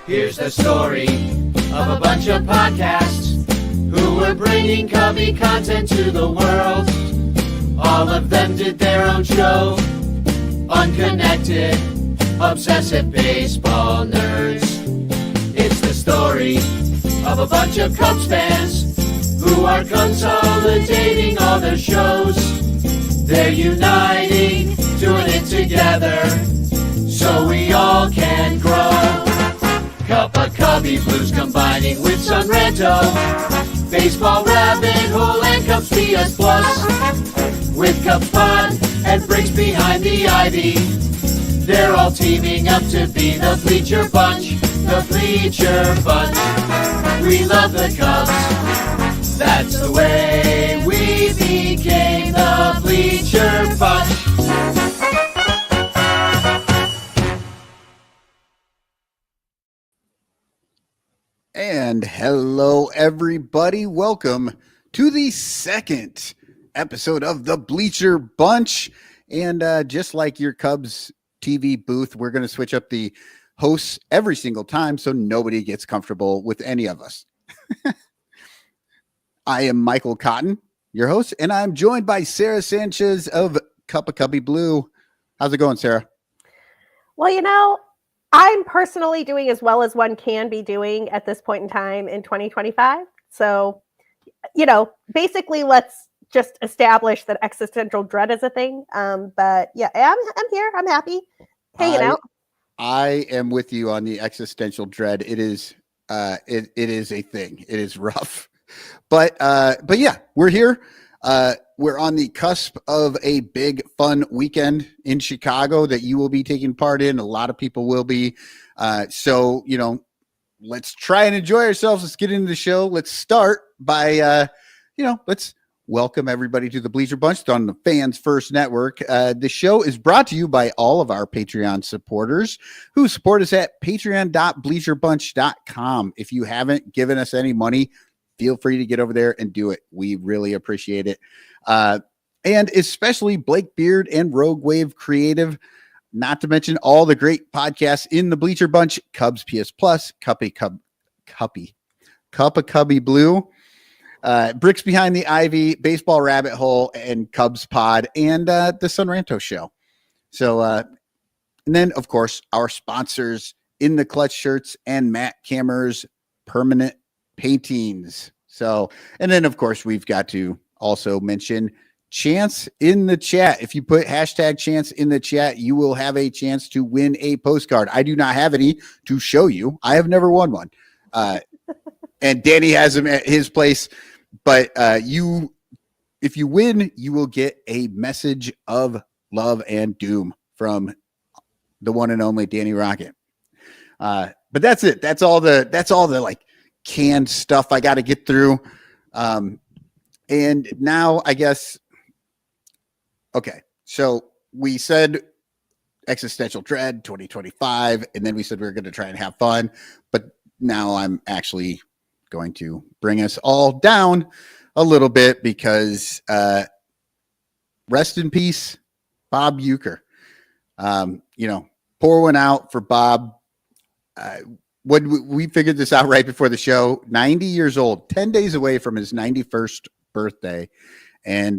Here's the story of a bunch of podcasts who were bringing Cubby content to the world. All of them did their own show. Unconnected, obsessive baseball nerds. It's the story of a bunch of Cubs fans who are consolidating all their shows. They're uniting, doing it together, so we all can grow. Cup of Cubby Blues combining with Sunranto, Baseball Rabbit Hole and Cubs PS Plus. With Cubs Pod and Bricks behind the ivy, they're all teaming up to be the Bleacher Bunch, the Bleacher Bunch. We love the Cubs, that's the way we became the Bleacher Bunch. And hello, everybody. Welcome to the second episode of the Bleacher Bunch. And just like your Cubs TV booth, we're going to switch up the hosts every single time so nobody gets comfortable with any of us. I am Michael Cotton, your host, and I'm joined by Sarah Sanchez of Cup of Cubby Blue. How's it going, Sarah? Well, you know, I'm personally doing as well as one can be doing at this point in time in 2025. So, you know, basically let's just establish that existential dread is a thing. But yeah, I'm here. I'm happy. Hanging out. I am with you on the existential dread. It is it is a thing. It is rough. But yeah, we're here. We're on the cusp of a big, fun weekend in Chicago that you will be taking part in. A lot of people will be. So, you know, let's try and enjoy ourselves. Let's get into the show. Let's start by, let's welcome everybody to the Bleacher Bunch. It's on the Fans First Network. The show is brought to you by all of our Patreon supporters who support us at patreon.bleacherbunch.com. If you haven't given us any money, feel free to get over there and do it. We really appreciate it. And especially Blake Beard and Rogue Wave Creative, not to mention all the great podcasts in the Bleacher Bunch, Cubs PS Plus, Cup of Cubby Blue, Bricks Behind the Ivy, Baseball Rabbit Hole, and Cubs Pod, and the Sunranto Show. So, and then, of course, our sponsors In the Clutch Shirts and Matt Kammer's Permanent Paintings. So, and then of course we've got to also mention Chance in the chat. If you put hashtag Chance in the chat, you will have a chance to win a postcard. I do not have any to show you. I have never won one. And Danny has them at his place, but if you win, you will get a message of love and doom from the one and only Danny Rocket. But that's it. That's all the like canned stuff I got to get through. And now I guess, okay. So we said existential dread 2025, and then we said we were going to try and have fun, but now I'm actually going to bring us all down a little bit because, rest in peace, Bob Uecker. Pour one out for Bob. When we figured this out right before the show, 90 years old, 10 days away from his 91st birthday. And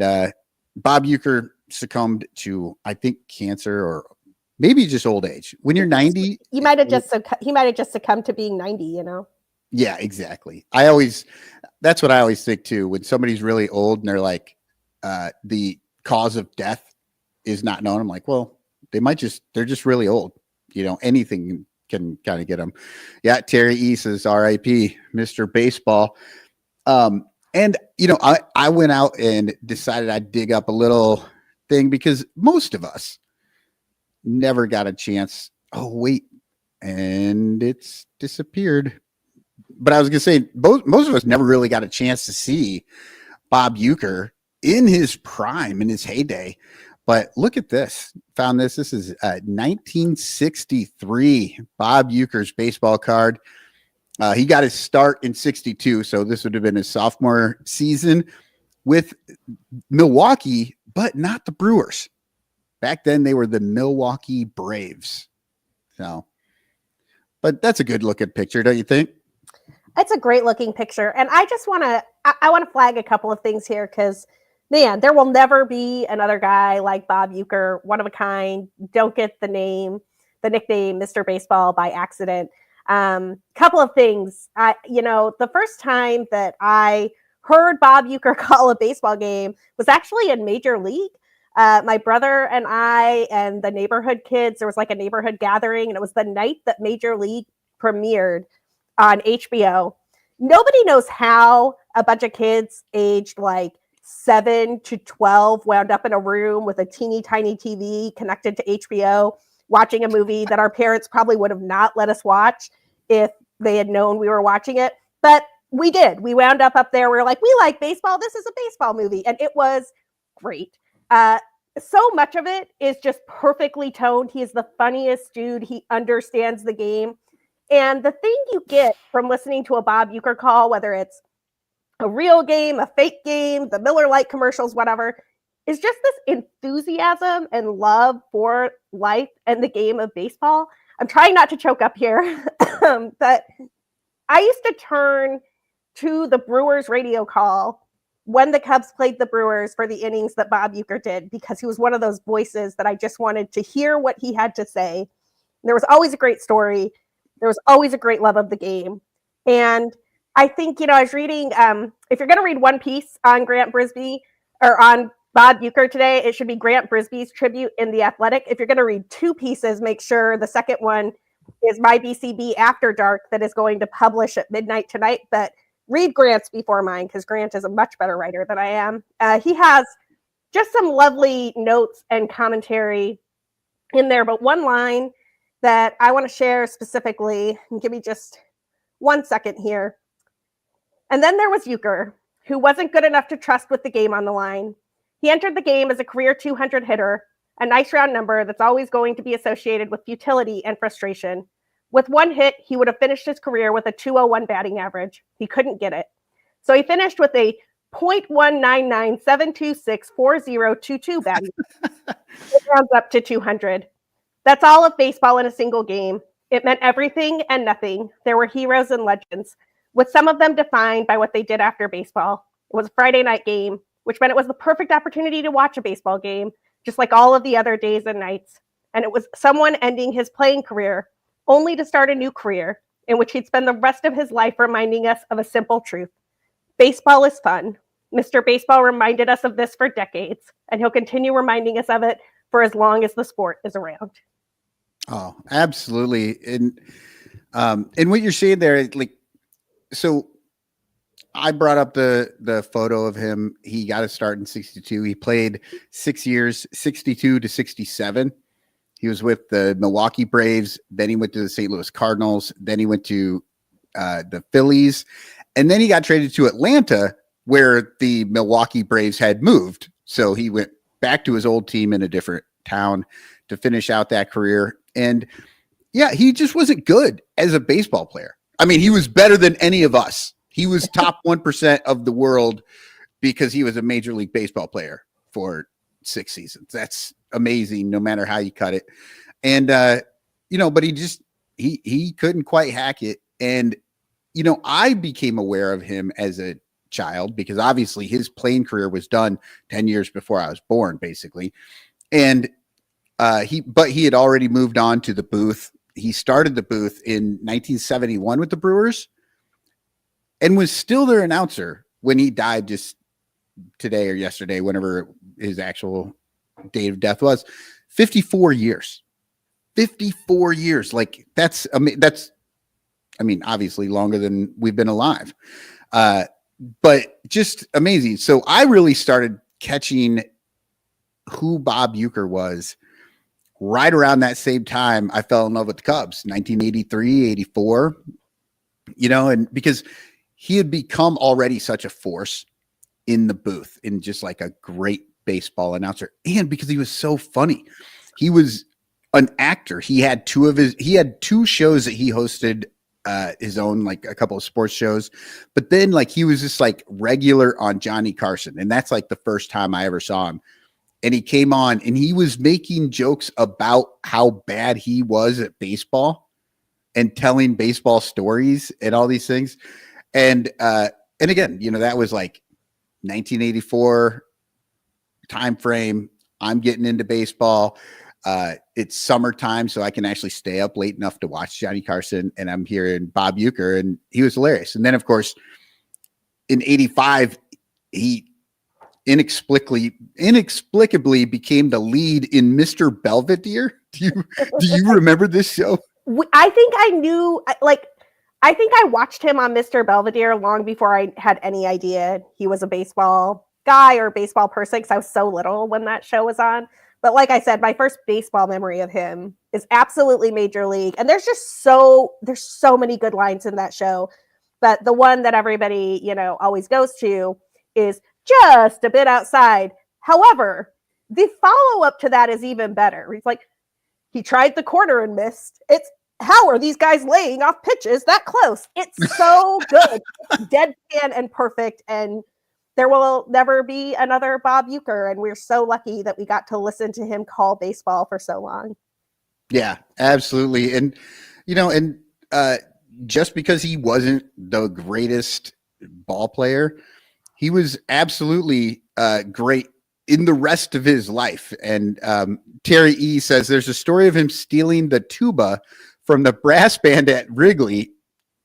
Bob Uecker succumbed to, I think, cancer or maybe just old age. When you're 90, he might have just succumbed to being 90, you know? Yeah, exactly. That's what I always think too. When somebody's really old and they're like, the cause of death is not known. I'm like, well, they're just really old. Anything can kind of get them. Yeah, Terry E says RIP, Mr. Baseball. And I went out and decided I'd dig up a little thing because most of us never got a chance. Oh, wait. And it's disappeared. But I was going to say, most of us never really got a chance to see Bob Uecker in his prime, in his heyday. But look at this. Found this. This is 1963 Bob Uecker's baseball card. He got his start in 62, so this would have been his sophomore season with Milwaukee, but not the Brewers. Back then, they were the Milwaukee Braves. So, But that's a good looking picture, don't you think? It's a great looking picture. And I just want to, I want to flag a couple of things here because, man, there will never be another guy like Bob Uecker, one of a kind. Don't get the nickname Mr. Baseball by accident. Couple of things. The first time that I heard Bob Uecker call a baseball game was actually in Major League. My brother and I and the neighborhood kids, there was like a neighborhood gathering, and it was the night that Major League premiered on HBO. Nobody knows how a bunch of kids aged like 7 to 12 wound up in a room with a teeny tiny TV connected to HBO, watching a movie that our parents probably would have not let us watch if they had known we were watching it. But we did. We wound up there. We were like, we like baseball. This is a baseball movie. And it was great. So much of it is just perfectly toned. He is the funniest dude. He understands the game. And the thing you get from listening to a Bob Uecker call, whether it's a real game, a fake game, the Miller Lite commercials, whatever, is just this enthusiasm and love for life and the game of baseball. I'm trying not to choke up here, but I used to turn to the Brewers radio call when the Cubs played the Brewers for the innings that Bob Uecker did, because he was one of those voices that I just wanted to hear what he had to say. There was always a great story. There was always a great love of the game. And I think, I was reading, if you're going to read one piece on Grant Brisbee or on Bob Uecker today, it should be Grant Brisbee's tribute in The Athletic. If you're going to read two pieces, make sure the second one is my BCB After Dark that is going to publish at midnight tonight. But read Grant's before mine, because Grant is a much better writer than I am. He has just some lovely notes and commentary in there. But one line that I want to share specifically, and give me just 1 second here. And then there was Uecker, who wasn't good enough to trust with the game on the line. He entered the game as a career 200 hitter, a nice round number that's always going to be associated with futility and frustration. With one hit, he would have finished his career with a 201 batting average. He couldn't get it. So he finished with a .199,726,4022 batting. It rounds up to 200. That's all of baseball in a single game. It meant everything and nothing. There were heroes and legends, with some of them defined by what they did after baseball. It was a Friday night game, which meant it was the perfect opportunity to watch a baseball game, just like all of the other days and nights. And it was someone ending his playing career only to start a new career in which he'd spend the rest of his life reminding us of a simple truth. Baseball is fun. Mr. Baseball reminded us of this for decades, and he'll continue reminding us of it for as long as the sport is around. Oh, absolutely. And what you're saying there, like, so I brought up the photo of him. He got a start in 62. He played 6 years, 62 to 67. He was with the Milwaukee Braves. Then he went to the St. Louis Cardinals. Then he went to the Phillies. And then he got traded to Atlanta, where the Milwaukee Braves had moved. So he went back to his old team in a different town to finish out that career. And yeah, he just wasn't good as a baseball player. I mean, he was better than any of us. He was top 1% of the world because he was a Major League Baseball player for 6 seasons. That's amazing, no matter how you cut it. And, but he couldn't quite hack it. And, I became aware of him as a child because obviously his playing career was done 10 years before I was born, basically. And he had already moved on to the booth. He started the booth in 1971 with the Brewers and was still their announcer when he died just today or yesterday, whenever his actual date of death was. 54 years. 54 years. Like that's obviously longer than we've been alive. But just amazing. So I really started catching who Bob Uecker was right around that same time I fell in love with the Cubs, 1983, 84, and because he had become already such a force in the booth and just like a great baseball announcer. And because he was so funny, he was an actor. He had two shows that he hosted, his own, like a couple of sports shows, but then like he was just like regular on Johnny Carson. And that's like the first time I ever saw him. And he came on and he was making jokes about how bad he was at baseball and telling baseball stories and all these things. And again, that was like 1984 time frame. I'm getting into baseball. It's summertime, so I can actually stay up late enough to watch Johnny Carson, and I'm hearing Bob Uecker, and he was hilarious. And then, of course, in 85, he inexplicably became the lead in Mr. Belvedere. Do you remember this show? I think I knew, I think I watched him on Mr. Belvedere long before I had any idea he was a baseball guy or baseball person, because I was so little when that show was on. But like I said, my first baseball memory of him is absolutely Major League. And there's so many good lines in that show. But the one that everybody, always goes to is just a bit outside. However, the follow-up to that is even better. He's like, he tried the corner and missed. It's, how are these guys laying off pitches that close? It's so good. Deadpan and perfect. And there will never be another Bob Uecker. And we're so lucky that we got to listen to him call baseball for so long. Yeah, absolutely. And, just because he wasn't the greatest ball player, he was absolutely great in the rest of his life. And Terry E says there's a story of him stealing the tuba from the brass band at Wrigley.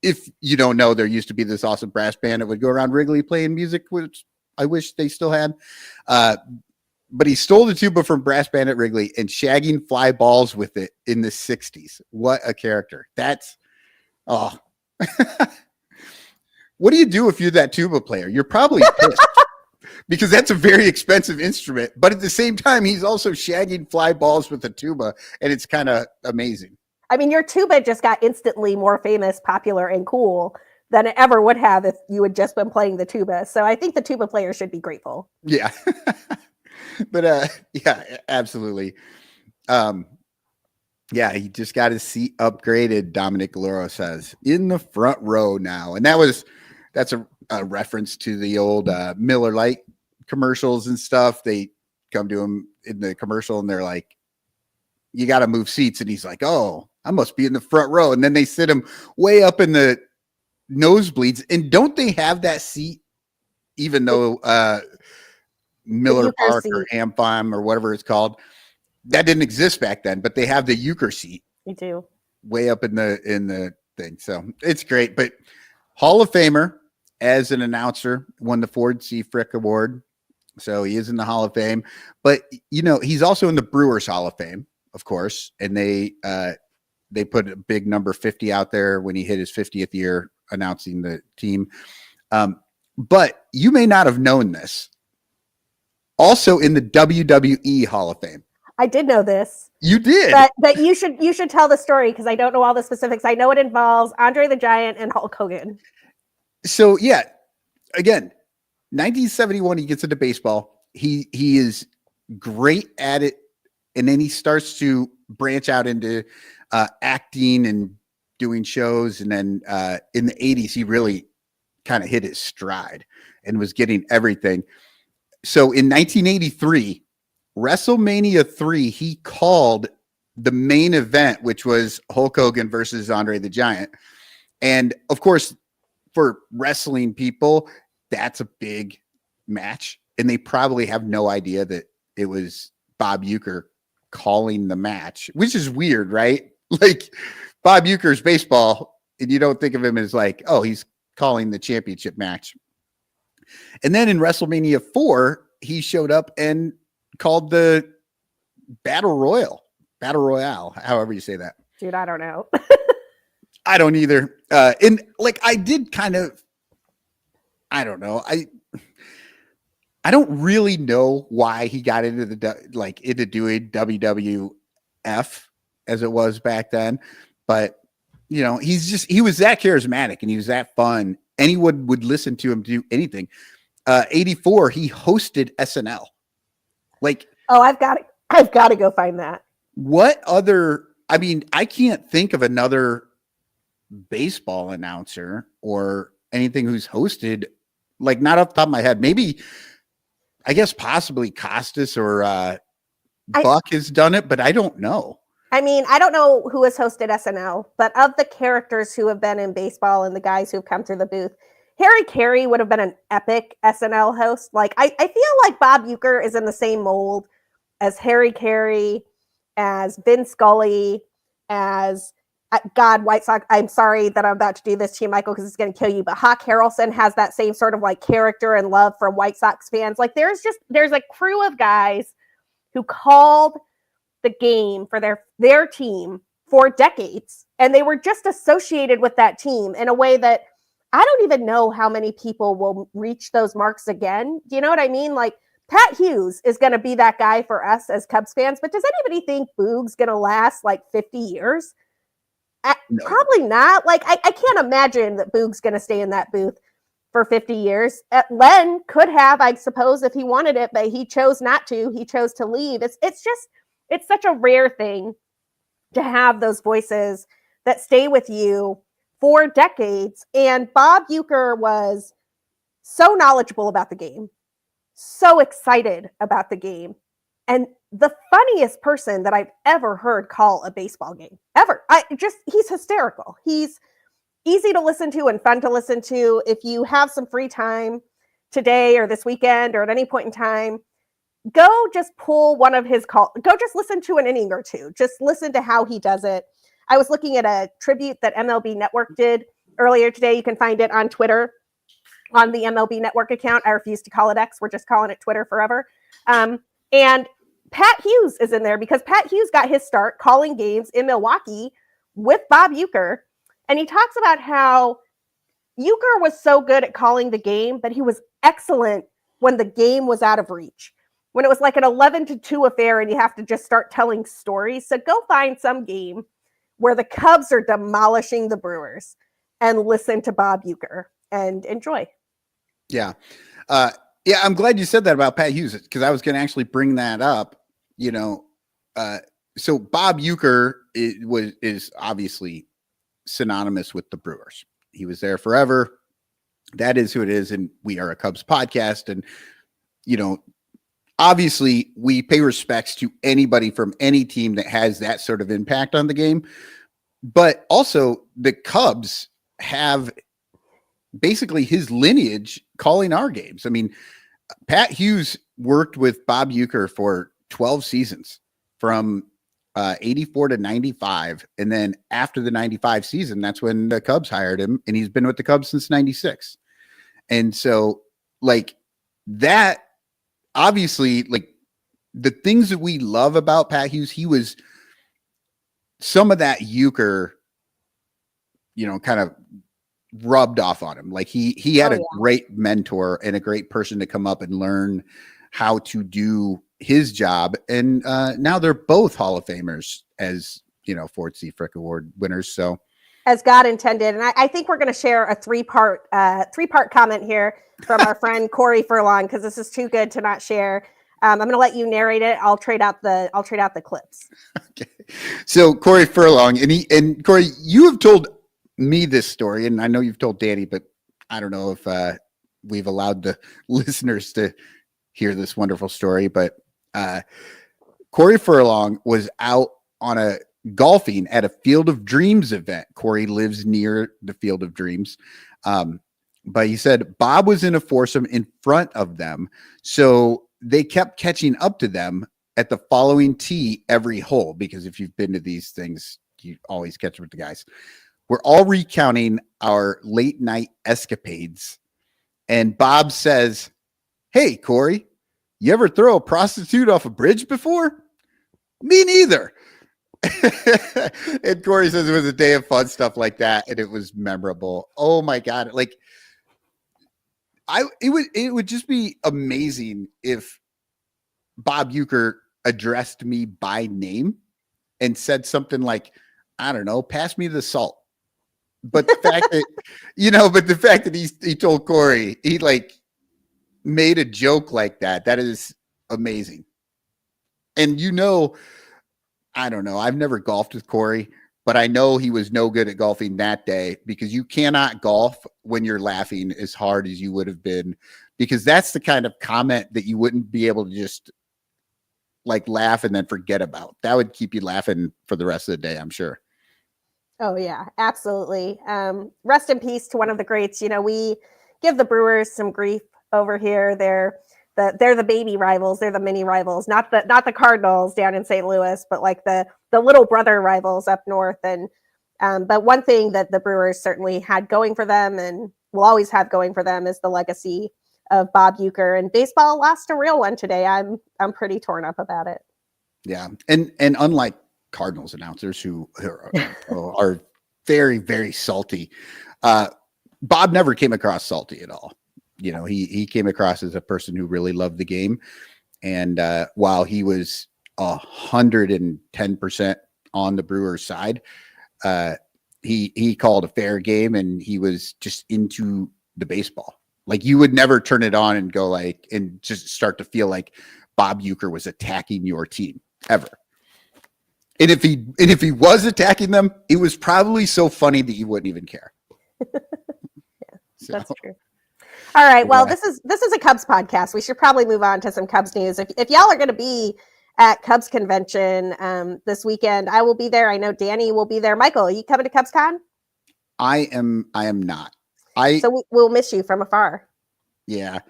If you don't know, there used to be this awesome brass band that would go around Wrigley playing music, which I wish they still had. But he stole the tuba from brass band at Wrigley and shagging fly balls with it in the 60s. What a character. That's, oh. What do you do if you're that tuba player? You're probably pissed because that's a very expensive instrument. But at the same time, he's also shagging fly balls with a tuba, and it's kind of amazing. I mean, your tuba just got instantly more famous, popular, and cool than it ever would have if you had just been playing the tuba. So I think the tuba player should be grateful. Yeah. But yeah, absolutely. Yeah, he just got his seat upgraded, Dominic Galoro says, in the front row now. And that's a reference to the old Miller Lite commercials and stuff. They come to him in the commercial and they're like, you got to move seats. And he's like, oh, I must be in the front row. And then they sit him way up in the nosebleeds. And don't they have that seat, even though Miller Park or Amfam or whatever it's called, that didn't exist back then, but they have the Uecker seat. They do. Way up in the thing. So it's great. But Hall of Famer as an announcer, won the Ford C. Frick Award. So he is in the Hall of Fame. But, he's also in the Brewers Hall of Fame, of course. And they put a big number 50 out there when he hit his 50th year announcing the team. But you may not have known this. Also in the WWE Hall of Fame. I did know this. You did. But you should tell the story because I don't know all the specifics. I know it involves Andre the Giant and Hulk Hogan. So yeah, again, 1971, he gets into baseball. He is great at it, and then he starts to branch out into acting and doing shows. And then in the 80s, he really kind of hit his stride and was getting everything. So in 1983, WrestleMania 3, he called the main event, which was Hulk Hogan versus Andre the Giant. And of course, for wrestling people, that's a big match. And they probably have no idea that it was Bob Uecker calling the match, which is weird, right? Like Bob Uecker's baseball, and you don't think of him as like, oh, he's calling the championship match. And then in WrestleMania 4, he showed up and called the Battle Royale, however you say that. Dude, I don't know. I don't either. And like, I did kind of, I don't know. I don't really know why he got into into doing WWF as it was back then, but he was that charismatic and he was that fun. Anyone would listen to him do anything. 84, he hosted SNL. Like, oh, I've got to go find that. What other? I mean, I can't think of another baseball announcer or anything who's hosted. Like, not off the top of my head. Maybe, I guess, possibly Costas or Buck has done it, but I don't know. I mean, I don't know who has hosted SNL, but of the characters who have been in baseball and the guys who've come through the booth, Harry Carey would have been an epic SNL host. Like, I feel like Bob Uecker is in the same mold as Harry Carey, as Vin Scully, as God, White Sox. I'm sorry that I'm about to do this to you, Michael, because it's going to kill you. But Hawk Harrelson has that same sort of like character and love from White Sox fans. Like, there's a crew of guys who called the game for their team for decades, and they were just associated with that team in a way that I don't even know how many people will reach those marks again. Do you know what I mean? Like, Pat Hughes is going to be that guy for us as Cubs fans, but does anybody think Boog's going to last like 50 years? No. Probably not. Like, I can't imagine that Boog's going to stay in that booth for 50 years. Len could have, I suppose, if he wanted it, but he chose not to. He chose to leave. It's such a rare thing to have those voices that stay with you for decades. And Bob Uecker was so knowledgeable about the game, so excited about the game, and the funniest person that I've ever heard call a baseball game, ever. He's hysterical. He's easy to listen to and fun to listen to. If you have some free time today or this weekend or at any point in time, go just pull one of his calls. Go just listen to an inning or two. Just listen to how he does it. I was looking at a tribute that MLB Network did earlier today. You can find it on Twitter on the MLB Network account. I refuse to call it X. We're just calling it Twitter forever. And Pat Hughes is in there because Pat Hughes got his start calling games in Milwaukee with Bob Uecker. And he talks about how Uecker was so good at calling the game, but he was excellent when the game was out of reach. When it was like an 11-2 affair and you have to just start telling stories. So go find some game where the Cubs are demolishing the Brewers and listen to Bob Uecker and enjoy. Yeah. I'm glad you said that about Pat Hughes, because I was going to actually bring that up. So Bob Uecker is obviously synonymous with the Brewers. He was there forever. That is who it is. And we are a Cubs podcast. And, obviously we pay respects to anybody from any team that has that sort of impact on the game. But also the Cubs have basically his lineage calling our games. I mean, Pat Hughes worked with Bob Uecker for 12 seasons from 84 to 95. And then after the 95 season, that's when the Cubs hired him, and he's been with the Cubs since 96. And so like that, obviously, like the things that we love about Pat Hughes, he was some of that Uecker, kind of rubbed off on him. Like he had a great mentor and a great person to come up and learn how to do his job. And now they're both Hall of Famers as, Ford C. Frick Award winners. So as God intended. And I think we're going to share a three-part comment here from our friend Corey Furlong, because this is too good to not share. I'm going to let you narrate it. I'll trade out the clips. Okay. So Corey Furlong, and Corey, you have told me this story, and I know you've told Danny, but I don't know if we've allowed the listeners to hear this wonderful story. But Corey Furlong was out on a golfing at a Field of Dreams event. Corey lives near the Field of Dreams. But he said Bob was in a foursome in front of them, so they kept catching up to them at the following tee every hole, because if you've been to these things, you always catch up with the guys. We're all recounting our late night escapades. And Bob says, "Hey, Corey, you ever throw a prostitute off a bridge before?" "Me neither." And Corey says it was a day of fun stuff like that, and it was memorable. Oh my God. Like it would just be amazing if Bob Uecker addressed me by name and said something like, I don't know, pass me the salt. But the fact that, he told Corey, he like made a joke like that is amazing. And I don't know, I've never golfed with Corey, but I know he was no good at golfing that day, because you cannot golf when you're laughing as hard as you would have been, because that's the kind of comment that you wouldn't be able to just like laugh and then forget about. That would keep you laughing for the rest of the day, I'm sure. Oh yeah, absolutely. Rest in peace to one of the greats. We give the Brewers some grief over here. They're the baby rivals. They're the mini rivals, not the Cardinals down in St. Louis, but like the little brother rivals up north. And but one thing that the Brewers certainly had going for them and will always have going for them is the legacy of Bob Uecker. And baseball lost a real one today. I'm pretty torn up about it. Yeah, and unlike Cardinals announcers who are very, very salty. Bob never came across salty at all. He came across as a person who really loved the game. And while he was 110% on the Brewers side, he called a fair game and he was just into the baseball. Like you would never turn it on and go and just start to feel like Bob Uecker was attacking your team ever. And if he was attacking them, it was probably so funny that you wouldn't even care. That's true. All right. Well, this is a Cubs podcast. We should probably move on to some Cubs news. If y'all are going to be at Cubs convention this weekend, I will be there. I know Danny will be there. Michael, are you coming to CubsCon? I am not. So we'll miss you from afar. Yeah.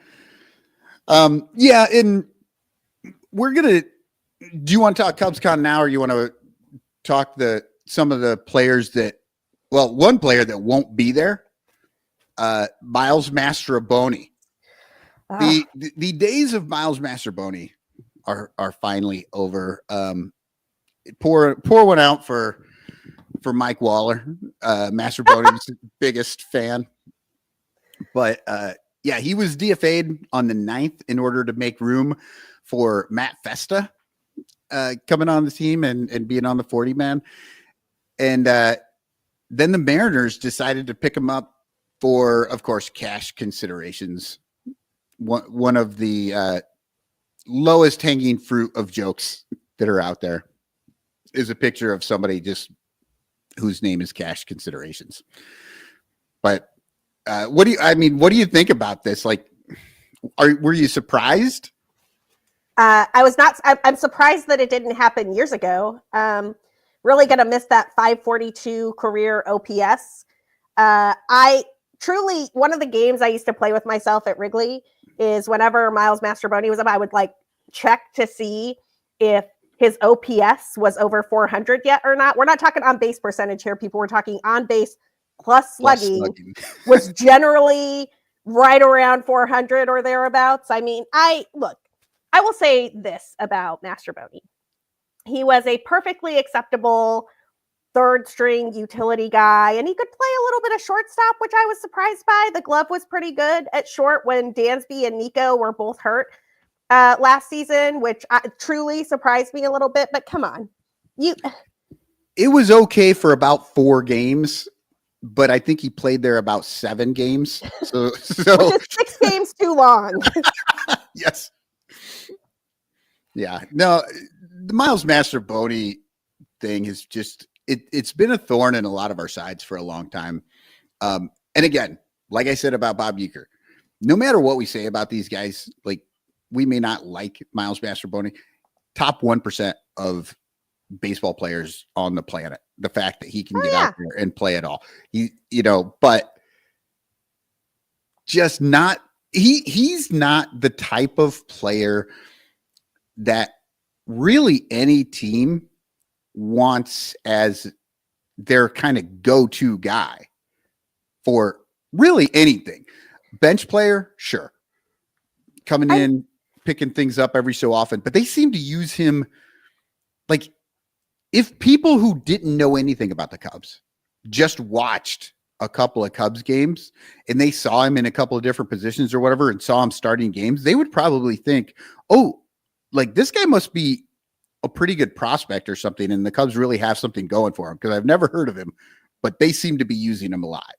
Yeah. And we're going to, do you want to talk CubsCon now, or you want to talk some of the players one player that won't be there, Miles Mastrobuoni. The days of Miles Mastrobuoni are finally over. Pour one out for Mike Waller, Mastrobuoni's biggest fan. But yeah, he was DFA'd on the 9th in order to make room for Matt Festa coming on the team and being on the 40 man. And then the Mariners decided to pick him up for, of course, cash considerations. One of the lowest hanging fruit of jokes that are out there is a picture of somebody just whose name is cash considerations. But what do you think about this? Like, were you surprised? I was not. I'm surprised that it didn't happen years ago. Really going to miss that 542 career OPS. I truly, one of the games I used to play with myself at Wrigley is whenever Miles Mastrobuoni was up, I would check to see if his OPS was over 400 yet or not. We're not talking on base percentage here, people. We're talking on base plus slugging. Was generally right around 400 or thereabouts. I mean, I will say this about Mastrobuoni. He was a perfectly acceptable third string utility guy, and he could play a little bit of shortstop, which I was surprised by. The glove was pretty good at short when Dansby and Nico were both hurt last season, which truly surprised me a little bit. But come on, it was okay for about 4 games, but I think he played there about 7 games. So which is 6 games too long. Yes. Yeah. No, the Miles Mastrobuoni thing is just it's been a thorn in a lot of our sides for a long time. And again, like I said about Bob Uecker, no matter what we say about these guys, like we may not like Miles Mastrobuoni, top 1% of baseball players on the planet. The fact that he can get out there and play it all, but just not. He's not the type of player that really any team wants as their kind of go-to guy for really anything. Bench player, sure. Coming in, picking things up every so often, but they seem to use him like if people who didn't know anything about the Cubs just watched a couple of Cubs games and they saw him in a couple of different positions or whatever and saw him starting games, they would probably think, oh, like this guy must be a pretty good prospect or something. And the Cubs really have something going for him because I've never heard of him, but they seem to be using him a lot.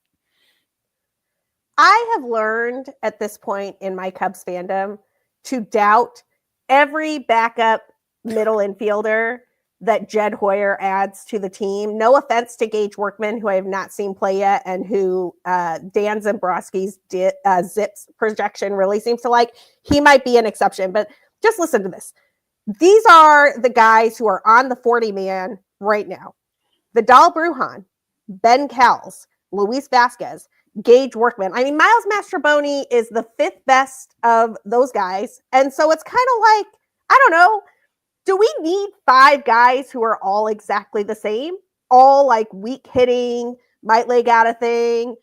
I have learned at this point in my Cubs fandom to doubt every backup middle infielder that Jed Hoyer adds to the team. No offense to Gage Workman, who I have not seen play yet, and who Dan Zambrowski's Zips projection really seems to like. He might be an exception, but just listen to this. these are the guys who are on the 40-man right now. Vidal Brujan, Ben Cowles, Luis Vasquez, Gage Workman. I mean, Miles Mastrobuoni is the 5th best of those guys. And so it's kind of like, I don't know, do we need 5 guys who are all exactly the same? All like weak hitting, might leg out a thing,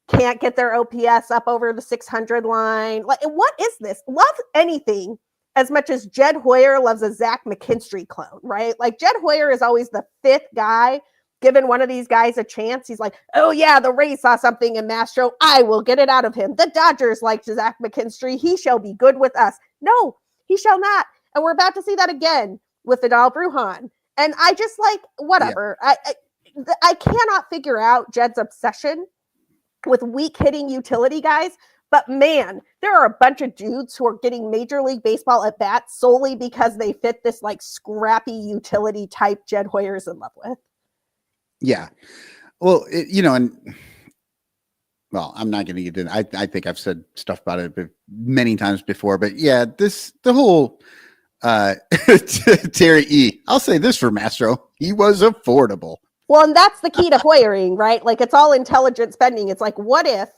can't get their OPS up over the 600 line. Like, what is this? Love anything as much as Jed Hoyer loves a Zach McKinstry clone, right? Like, Jed Hoyer is always the 5th guy. Given one of these guys a chance, he's like, oh yeah, the Rays saw something in Mastro. I will get it out of him. The Dodgers liked Zach McKinstry. He shall be good with us. No, he shall not. And we're about to see that again with Vidal Brujan. And I just like, whatever. Yeah. I cannot figure out Jed's obsession with weak hitting utility guys. But man, there are a bunch of dudes who are getting Major League Baseball at bats solely because they fit this like scrappy utility type Jed Hoyer's in love with. Yeah. Well, and well, I'm not going to get into it. I think I've said stuff about it many times before, but yeah, the whole Terry E. I'll say this for Mastro. He was affordable. Well, and that's the key to Hoyering, right? Like, it's all intelligent spending. It's like, what if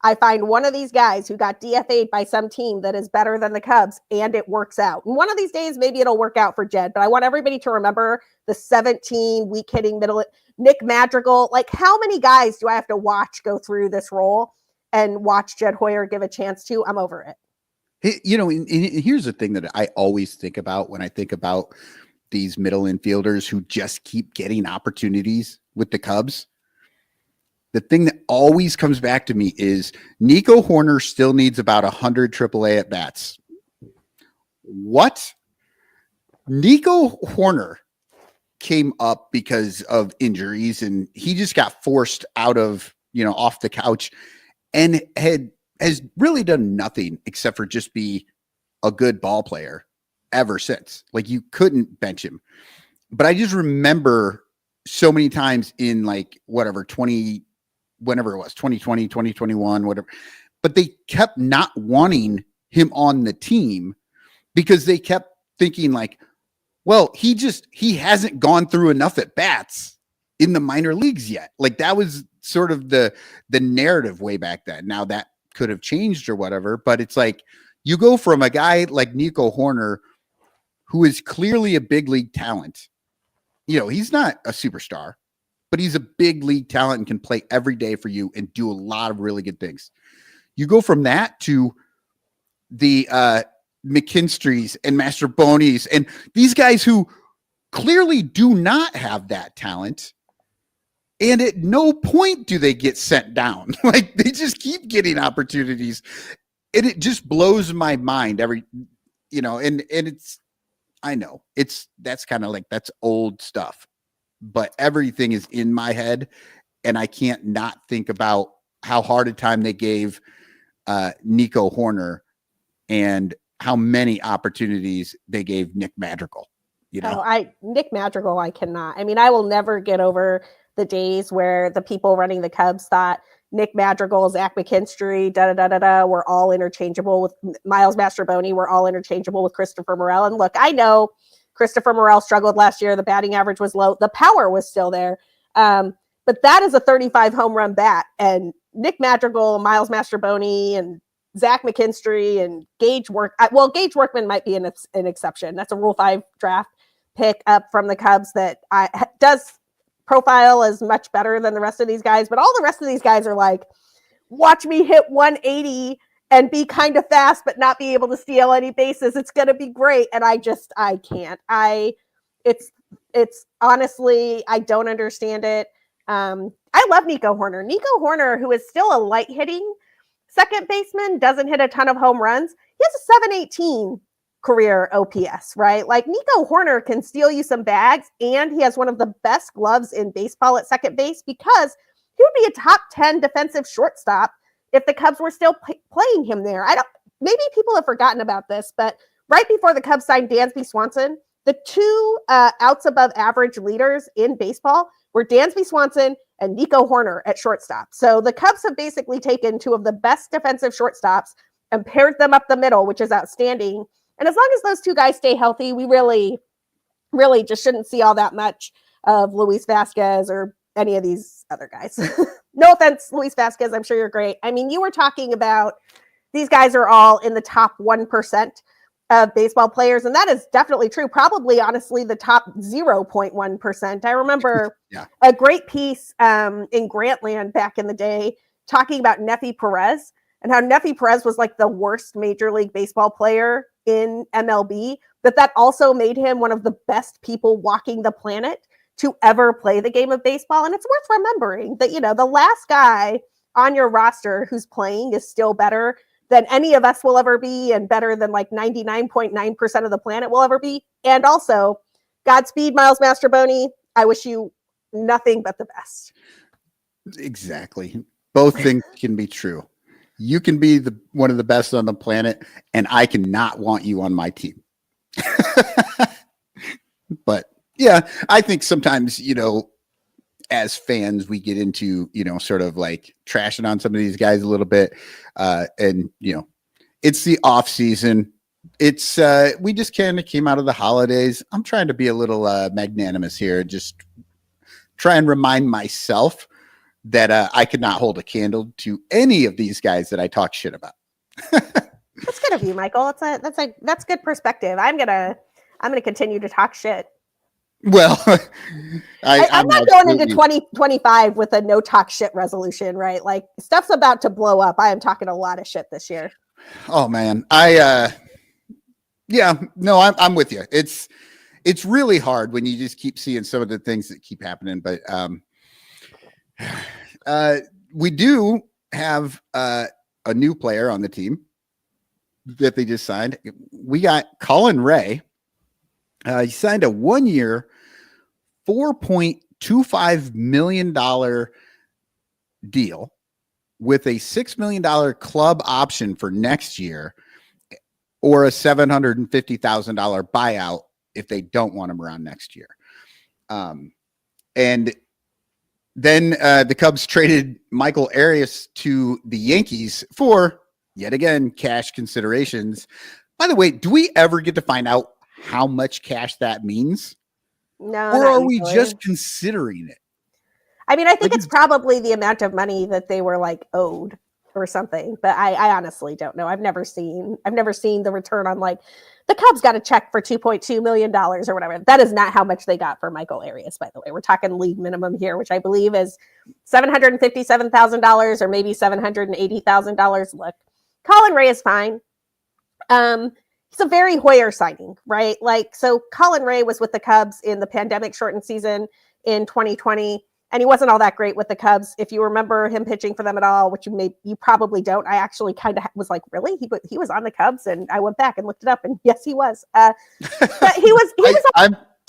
I find one of these guys who got DFA'd by some team that is better than the Cubs and it works out? And one of these days, maybe it'll work out for Jed, but I want everybody to remember the 17 weak hitting middle, Nick Madrigal. Like, how many guys do I have to watch go through this role and watch Jed Hoyer give a chance to? I'm over it. And here's the thing that I always think about when I think about these middle infielders who just keep getting opportunities with the Cubs. The thing that always comes back to me is Nico Horner still needs about 100 AAA at bats. What? Nico Horner came up because of injuries and he just got forced out of, off the couch and has really done nothing except for just be a good ball player ever since. Like, you couldn't bench him. But I just remember so many times in like whatever 2020, 2021, whatever, but they kept not wanting him on the team because they kept thinking like, well, he hasn't gone through enough at bats in the minor leagues yet. Like, that was sort of the narrative way back then. Now that could have changed or whatever, but it's like you go from a guy like Nico Horner, who is clearly a big league talent. He's not a superstar, but he's a big league talent and can play every day for you and do a lot of really good things. You go from that to the McKinstrys and Mastrobuonis and these guys who clearly do not have that talent. And at no point do they get sent down. Like, they just keep getting opportunities. And it just blows my mind and it's, I know that's kind of like, that's old stuff, but everything is in my head and I can't not think about how hard a time they gave Nico Horner and how many opportunities they gave Nick Madrigal. Nick Madrigal, I cannot. I mean, I will never get over the days where the people running the Cubs thought Nick Madrigal, Zach McKinstry, were all interchangeable with Miles Mastrobuoni, were all interchangeable with Christopher Morel. And look, I know Christopher Morel struggled last year. The batting average was low. The power was still there. But that is a 35 home run bat. And Nick Madrigal, Miles Mastrobuoni, and Zach McKinstry and Gage Workman might be an exception. That's a Rule 5 draft pick up from the Cubs that does profile as much better than the rest of these guys. But all the rest of these guys are like, watch me hit 180 and be kind of fast, but not be able to steal any bases. It's going to be great. And I can't. It's honestly, I don't understand it. I love Nico Horner. Nico Horner, who is still a light hitting second baseman, doesn't hit a ton of home runs. He has a 718 career OPS, right? Like, Nico Horner can steal you some bags, and he has one of the best gloves in baseball at second base because he would be a top 10 defensive shortstop if the Cubs were still playing him there. Maybe people have forgotten about this, but right before the Cubs signed Dansby Swanson, the two outs above average leaders in baseball were Dansby Swanson and Nico Horner at shortstop. So the Cubs have basically taken two of the best defensive shortstops and paired them up the middle, which is outstanding. And as long as those two guys stay healthy, we really just shouldn't see all that much of Luis Vasquez or any of these other guys. No offense, Luis Vasquez. I'm sure you're great. I mean, you were talking about these guys are all in the top 1% of baseball players. And that is definitely true. Probably, honestly, the top 0.1%. I remember a great piece in Grantland back in the day talking about Nefi Perez and how Nefi Perez was like the worst Major League Baseball player in MLB, that also made him one of the best people walking the planet to ever play the game of baseball. And it's worth remembering that, the last guy on your roster who's playing is still better than any of us will ever be, and better than like 99.9% of the planet will ever be. And also, Godspeed, Miles Mastrobuoni. I wish you nothing but the best. Exactly. Both things can be true. You can be one of the best on the planet, and I cannot want you on my team. But yeah, I think sometimes, as fans, we get into, sort of like trashing on some of these guys a little bit. And, it's the off season. It's we just kind of came out of the holidays. I'm trying to be a little magnanimous here. Just try and remind myself that I could not hold a candle to any of these guys that I talk shit about. That's good of you, Michael. That's good perspective. I'm gonna continue to talk shit. Well, I'm not going into 2025 with a no talk shit resolution, right? Like, stuff's about to blow up. I am talking a lot of shit this year. Oh man. I'm with you. It's really hard when you just keep seeing some of the things that keep happening. But we do have a new player on the team that they just signed. We got Colin Ray. He signed a 1-year, $4.25 million deal with a $6 million club option for next year, or a $750,000 buyout if they don't want him around next year. And then the Cubs traded Michael Arias to the Yankees for, yet again, cash considerations. By the way, do we ever get to find out how much cash that means? No. Or are we just considering it? I mean, I think it's probably the amount of money that they were like owed or something, but I honestly don't know. I've never seen the return on, like, the Cubs got a check for $2.2 million or whatever. That is not how much they got for Michael Arias, by the way. We're talking league minimum here, which I believe is $757,000 or maybe $780,000. Look, Colin Ray is fine. He's a very Hoyer signing, right? Like, so Colin Ray was with the Cubs in the pandemic shortened season in 2020, and he wasn't all that great with the Cubs. If you remember him pitching for them at all, which you probably don't. I actually kind of was like, really? He was on the Cubs, and I went back and looked it up, and yes, he was. But he was.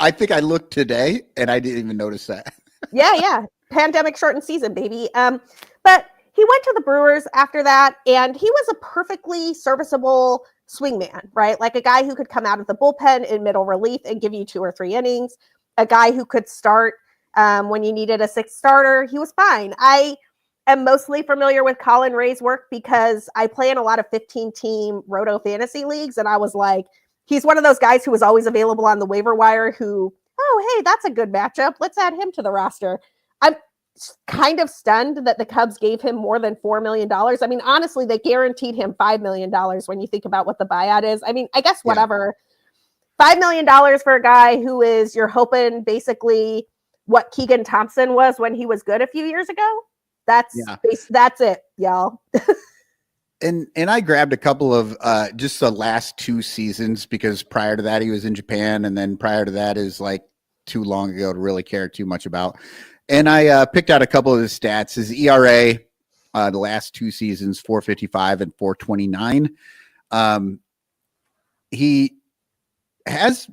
I think I looked today, and I didn't even notice that. Yeah. Pandemic shortened season, baby. But he went to the Brewers after that, and he was a perfectly serviceable swingman, right? Like a guy who could come out of the bullpen in middle relief and give you 2 or 3 innings, a guy who could start when you needed a 6th starter. He was fine. I am mostly familiar with Colin Ray's work because I play in a lot of 15-team roto fantasy leagues, and I was like, he's one of those guys who was always available on the waiver wire who, oh, hey, that's a good matchup. Let's add him to the roster. I'm kind of stunned that the Cubs gave him more than $4 million. I mean, honestly, they guaranteed him $5 million when you think about what the buyout is. I mean, I guess whatever. $5 million for a guy who is, you're hoping, basically what Keegan Thompson was when he was good a few years ago. That's it, y'all. And I grabbed a couple of just the last 2 seasons, because prior to that he was in Japan, and then prior to that is like too long ago to really care too much about. And I picked out a couple of his stats. His ERA, the last 2 seasons, 4.55 and 4.29. He pitched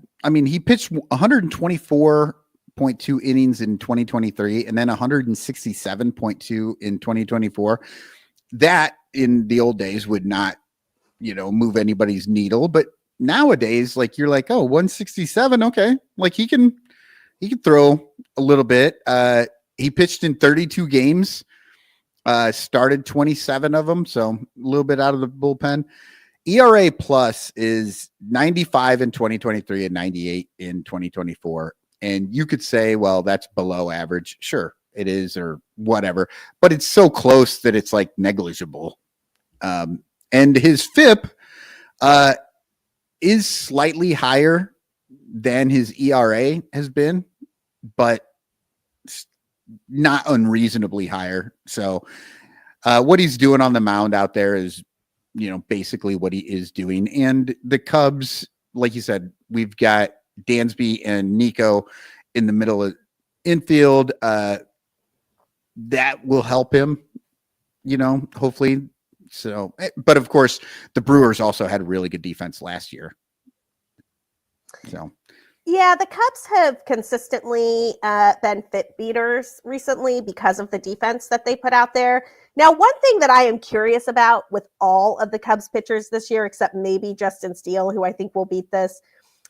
124.2 innings in 2023, and then 167.2 in 2024. That in the old days would not, move anybody's needle. But nowadays, like, you're like, oh, 167. Okay. Like, he can throw a little bit. He pitched in 32 games, started 27 of them. So a little bit out of the bullpen. ERA plus is 95 in 2023 and 98 in 2024. And you could say, well, that's below average. Sure, it is, or whatever, but it's so close that it's like negligible. And his FIP is slightly higher than his ERA has been, but not unreasonably higher. So what he's doing on the mound out there is, basically what he is doing. And the Cubs, like you said, we've got Dansby and Nico in the middle of infield. That will help him, hopefully. So, but of course, the Brewers also had really good defense last year. So, yeah, the Cubs have consistently been fit beaters recently because of the defense that they put out there. Now, one thing that I am curious about with all of the Cubs pitchers this year, except maybe Justin Steele, who I think will beat this,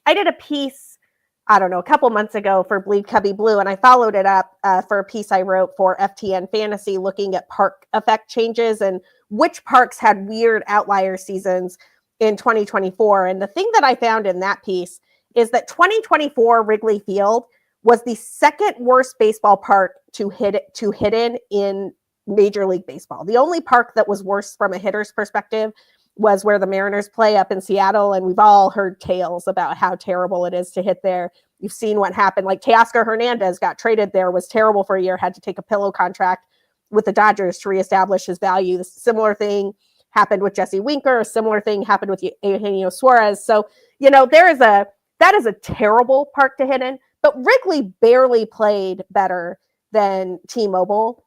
I did a piece, I don't know, a couple months ago for Bleed Cubby Blue, and I followed it up for a piece I wrote for FTN Fantasy looking at park effect changes and which parks had weird outlier seasons in 2024. And the thing that I found in that piece is that 2024 Wrigley Field was the second worst baseball park to hit in Major League Baseball. The only park that was worse from a hitter's perspective was where the Mariners play up in Seattle, and we've all heard tales about how terrible it is to hit there. You've seen what happened. Like Teoscar Hernandez got traded there, was terrible for a year, had to take a pillow contract with the Dodgers to reestablish his value. The similar thing happened with Jesse Winker. A similar thing happened with Eugenio Suarez. So, that is a terrible park to hit in, but Wrigley barely played better than T-Mobile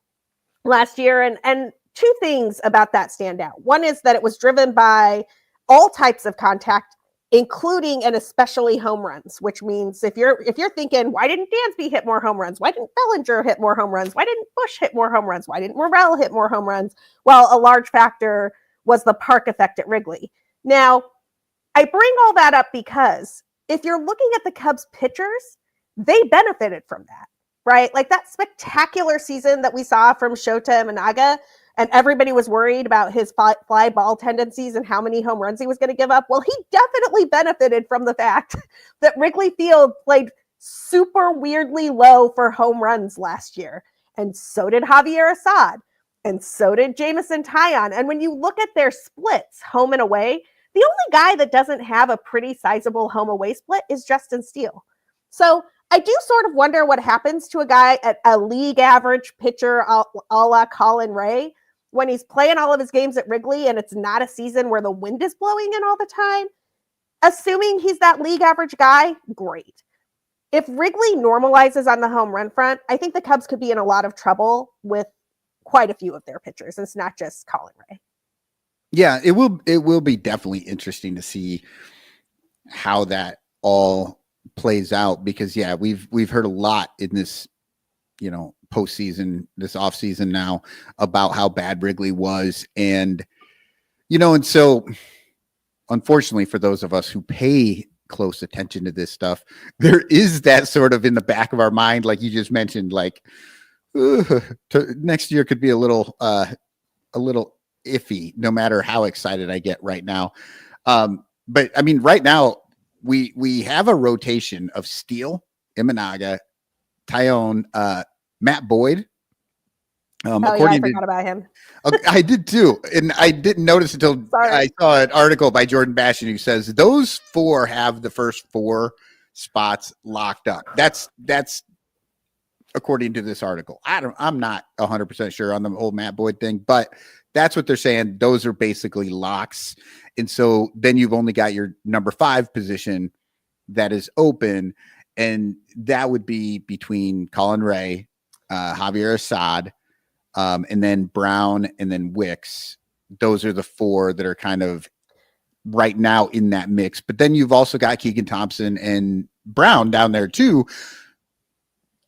last year. And two things about that stand out. One is that it was driven by all types of contact, including and especially home runs, which means if you're thinking, why didn't Dansby hit more home runs? Why didn't Bellinger hit more home runs? Why didn't Bush hit more home runs? Why didn't Morrell hit more home runs? Well, a large factor was the park effect at Wrigley. Now, I bring all that up because if you're looking at the Cubs pitchers, they benefited from that, right? Like that spectacular season that we saw from Shota Imanaga, and everybody was worried about his fly ball tendencies and how many home runs he was going to give up. Well, he definitely benefited from the fact that Wrigley Field played super weirdly low for home runs last year. And so did Javier Assad. And so did Jamison Taillon. And when you look at their splits, home and away, the only guy that doesn't have a pretty sizable home away split is Justin Steele. So I do sort of wonder what happens to a guy at a league average pitcher a la Colin Ray when he's playing all of his games at Wrigley and it's not a season where the wind is blowing in all the time. Assuming he's that league average guy, great. If Wrigley normalizes on the home run front, I think the Cubs could be in a lot of trouble with quite a few of their pitchers. It's not just Colin Ray. Yeah, it will be definitely interesting to see how that all plays out, because we've heard a lot in this, postseason, this offseason now about how bad Wrigley was. And so unfortunately for those of us who pay close attention to this stuff, there is that sort of in the back of our mind, like you just mentioned, like next year could be a little iffy, no matter how excited I get right now. But I mean, right now we have a rotation of Steele, Imanaga, Taillon, Matt Boyd. I forgot about him. I did too, and I didn't notice until I saw an article by Jordan Bastion who says those four have the first four spots locked up. That's according to this article. I'm not 100% sure on the whole Matt Boyd thing, but that's what they're saying. Those are basically locks. And so then you've only got your number 5 position that is open. And that would be between Colin Ray, Javier Assad, and then Brown, and then Wicks. Those are the 4 that are kind of right now in that mix. But then you've also got Keegan Thompson and Brown down there too.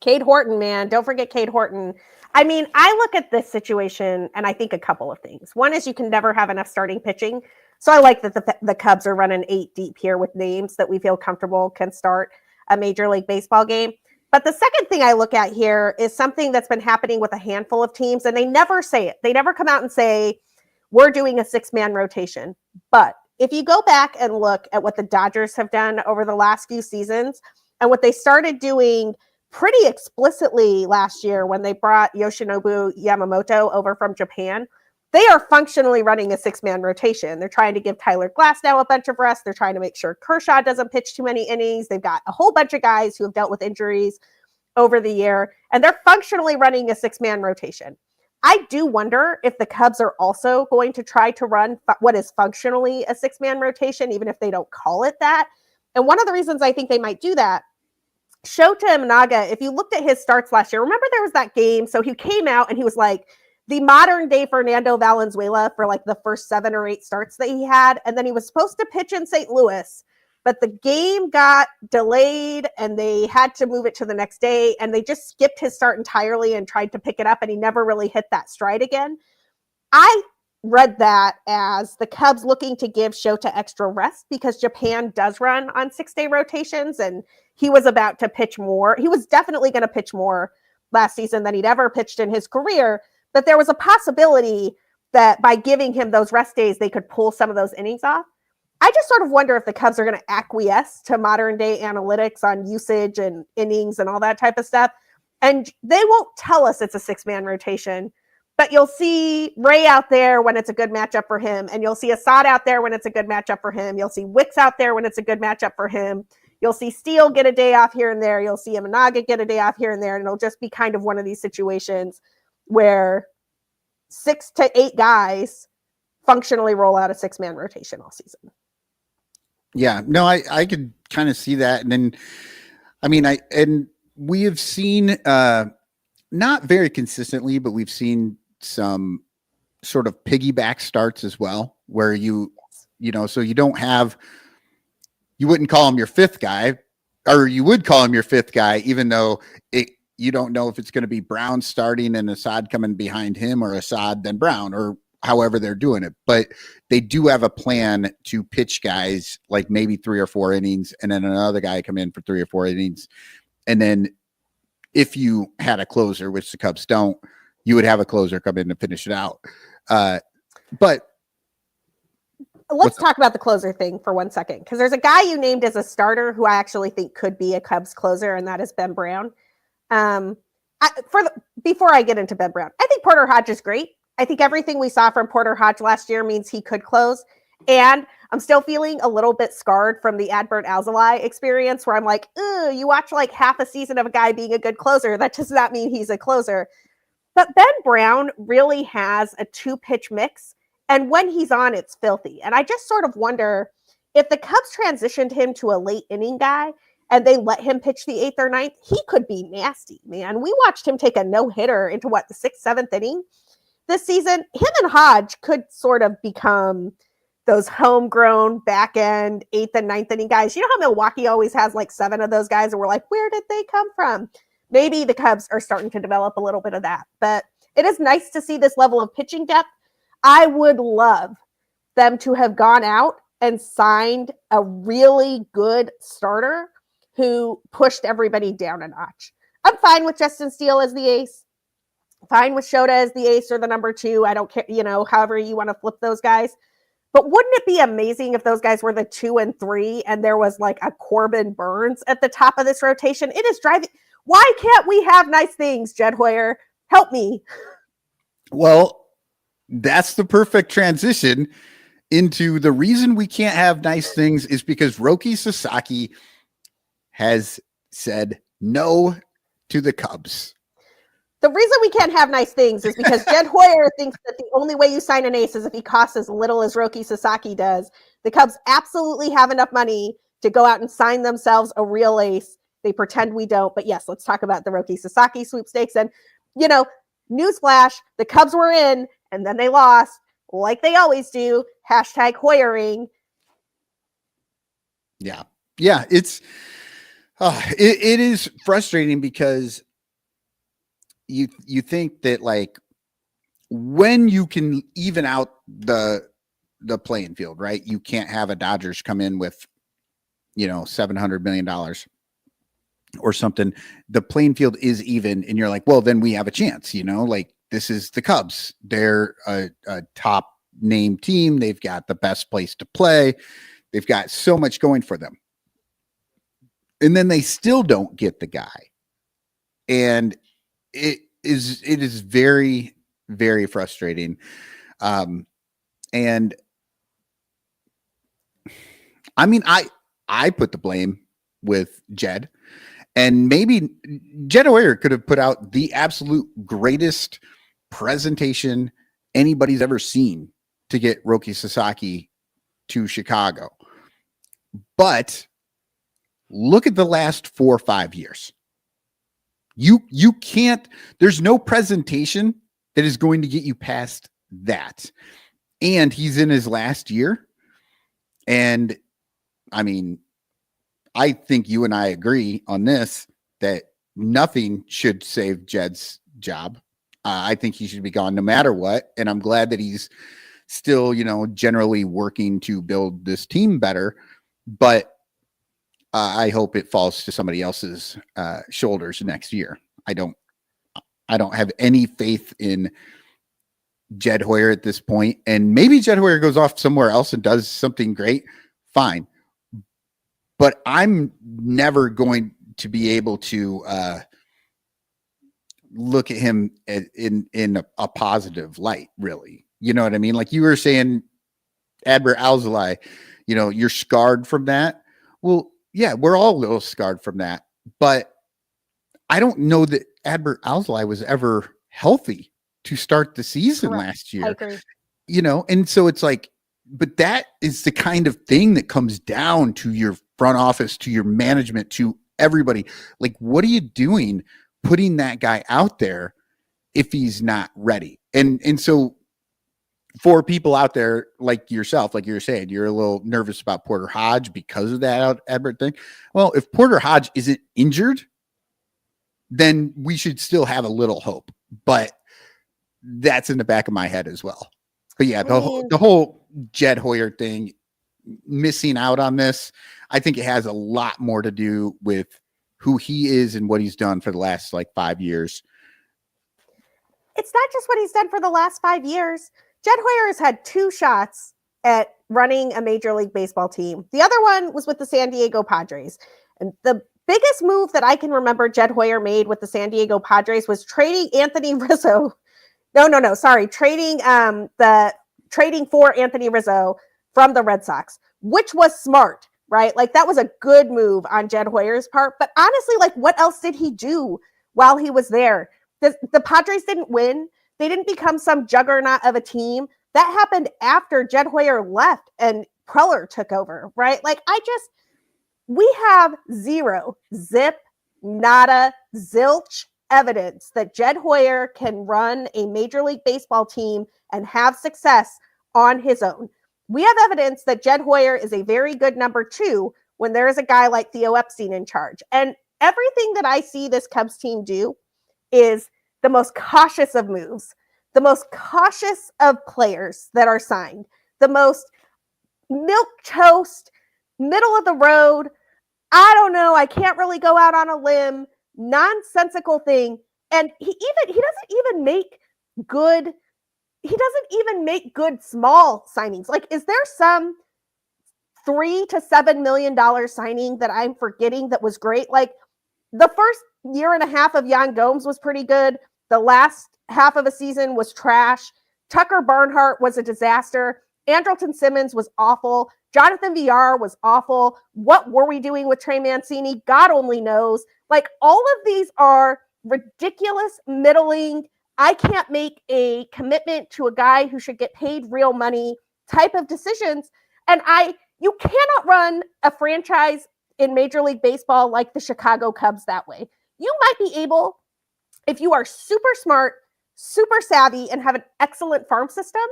Cade Horton, man. Don't forget Cade Horton. I mean, I look at this situation and I think a couple of things. One is you can never have enough starting pitching. So I like that the Cubs are running 8 deep here with names that we feel comfortable can start a Major League Baseball game. But the second thing I look at here is something that's been happening with a handful of teams, and they never say it. They never come out and say, we're doing a 6-man rotation. But if you go back and look at what the Dodgers have done over the last few seasons and what they started doing pretty explicitly last year when they brought Yoshinobu Yamamoto over from Japan, they are functionally running a 6-man rotation. They're trying to give Tyler Glasnow a bunch of rest. They're trying to make sure Kershaw doesn't pitch too many innings. They've got a whole bunch of guys who have dealt with injuries over the year, and they're functionally running a 6-man rotation. I do wonder if the Cubs are also going to try to run what is functionally a 6-man rotation, even if they don't call it that. And one of the reasons I think they might do that, Shota Imanaga, if you looked at his starts last year, remember there was that game, so he came out and he was like the modern day Fernando Valenzuela for like the first 7 or 8 starts that he had, and then he was supposed to pitch in St. Louis, but the game got delayed and they had to move it to the next day, and they just skipped his start entirely and tried to pick it up, and he never really hit that stride again. I read that as the Cubs looking to give Shota extra rest because Japan does run on 6-day rotations, and he was about to pitch more. He was definitely going to pitch more last season than he'd ever pitched in his career, but there was a possibility that by giving him those rest days, they could pull some of those innings off. I just sort of wonder if the Cubs are going to acquiesce to modern day analytics on usage and innings and all that type of stuff. And they won't tell us it's a 6-man rotation, but you'll see Ray out there when it's a good matchup for him. And you'll see Assad out there when it's a good matchup for him. You'll see Wicks out there when it's a good matchup for him. You'll see Steele get a day off here and there. You'll see Imanaga get a day off here and there. And it'll just be kind of one of these situations where 6 to 8 guys functionally roll out a 6-man rotation all season. Yeah, no, I could kind of see that. And then, I mean, we have seen, not very consistently, but we've seen some sort of piggyback starts as well, where you know, so you wouldn't call him your 5th guy, or you would call him your 5th guy, even though you don't know if it's going to be Brown starting and Assad coming behind him, or Assad then Brown, or however they're doing it. But they do have a plan to pitch guys like maybe 3 or 4 innings, and then another guy come in for 3 or 4 innings. And then if you had a closer, which the Cubs don't, you would have a closer come in to finish it out. But let's talk about the closer thing for 1 second, because there's a guy you named as a starter who I actually think could be a Cubs closer, and that is Ben Brown. Before I get into Ben Brown, I think Porter Hodge is great. I think everything we saw from Porter Hodge last year means he could close. And I'm still feeling a little bit scarred from the Adbert Alzolay experience, where I'm like, you watch like half a season of a guy being a good closer. That does not mean he's a closer. But Ben Brown really has a 2-pitch mix. And when he's on, it's filthy. And I just sort of wonder if the Cubs transitioned him to a late inning guy and they let him pitch the 8th or 9th, he could be nasty, man. We watched him take a no-hitter into the 6th, 7th inning this season. Him and Hodge could sort of become those homegrown back end 8th and 9th inning guys. You know how Milwaukee always has like 7 of those guys and we're like, where did they come from? Maybe the Cubs are starting to develop a little bit of that, but it is nice to see this level of pitching depth. I would love them to have gone out and signed a really good starter who pushed everybody down a notch. I'm fine with Justin Steele as the ace. Fine with Shota as the ace or the number 2. I don't care, however you want to flip those guys. But wouldn't it be amazing if those guys were the 2 and 3 and there was like a Corbin Burns at the top of this rotation? It is driving. Why can't we have nice things, Jed Hoyer? Help me. Well, that's the perfect transition into the reason we can't have nice things is because Roki Sasaki has said no to the Cubs. The reason we can't have nice things is because Jed Hoyer thinks that the only way you sign an ace is if he costs as little as Roki Sasaki does. The Cubs absolutely have enough money to go out and sign themselves a real ace. They pretend we don't. But yes, let's talk about the Roki Sasaki sweepstakes. And, newsflash, the Cubs were in and then they lost like they always do. Hashtag Hoyering. Yeah. Yeah. It is frustrating because you think that like when you can even out the playing field, right? You can't have a Dodgers come in with, $700 million or something. The playing field is even. And you're like, well, then we have a chance, like this is the Cubs. They're a top name team. They've got the best place to play. They've got so much going for them. And then they still don't get the guy. And it is very, very frustrating. And I mean, I put the blame with Jed, and maybe Jed Hoyer could have put out the absolute greatest presentation anybody's ever seen to get Roki Sasaki to Chicago. But look at the last 4 or 5 years. You can't, there's no presentation that is going to get you past that. And he's in his last year. And I mean, I think you and I agree on this, that nothing should save Jed's job. I think he should be gone no matter what. And I'm glad that he's still, generally working to build this team better. But I hope it falls to somebody else's shoulders next year. I don't have any faith in Jed Hoyer at this point. And maybe Jed Hoyer goes off somewhere else and does something great. Fine. But I'm never going to be able to look at him in a positive light, really. You know what I mean? Like you were saying, Adbert Alzolay, you're scarred from that. Well, yeah, we're all a little scarred from that. But I don't know that Adbert Alzolay was ever healthy to start the season last year. I agree. And so it's like, but that is the kind of thing that comes down to your front office, to your management, to everybody. Like, what are you doing putting that guy out there if he's not ready? And so for people out there like yourself, like you're saying, you're a little nervous about Porter Hodge because of that Adbert thing. Well, if Porter Hodge isn't injured, then we should still have a little hope. But that's in the back of my head as well. But yeah, the whole Jed Hoyer thing, missing out on this, I think it has a lot more to do with who he is and what he's done for the last 5 years. It's not just what he's done for the last 5 years. Jed Hoyer has had 2 shots at running a Major League Baseball team. The other one was with the San Diego Padres. And the biggest move that I can remember Jed Hoyer made with the San Diego Padres was trading Anthony Rizzo. Trading for Anthony Rizzo from the Red Sox, which was smart, right? Like that was a good move on Jed Hoyer's part. But honestly, what else did he do while he was there? The Padres didn't win. They didn't become some juggernaut of a team. That happened after Jed Hoyer left and Preller took over, right? We have zero, zip, nada, zilch evidence that Jed Hoyer can run a Major League Baseball team and have success on his own. We have evidence that Jed Hoyer is a very good number 2 when there is a guy like Theo Epstein in charge. And everything that I see this Cubs team do is the most cautious of moves, the most cautious of players that are signed, the most milquetoast, middle of the road, I don't know, I can't really go out on a limb, nonsensical thing. And he doesn't even make good small signings. Is there some $3 to $7 million signing that I'm forgetting that was great? The first year and a half of Yan Gomes was pretty good. The last half of a season was trash. Tucker Barnhart was a disaster. Andrelton Simmons was awful. Jonathan Villar was awful. What were we doing with Trey Mancini? God only knows. All of these are ridiculous, middling, I can't make a commitment to a guy who should get paid real money type of decisions. And you cannot run a franchise in Major League Baseball like the Chicago Cubs that way. You might be able, if you are super smart, super savvy, and have an excellent farm system,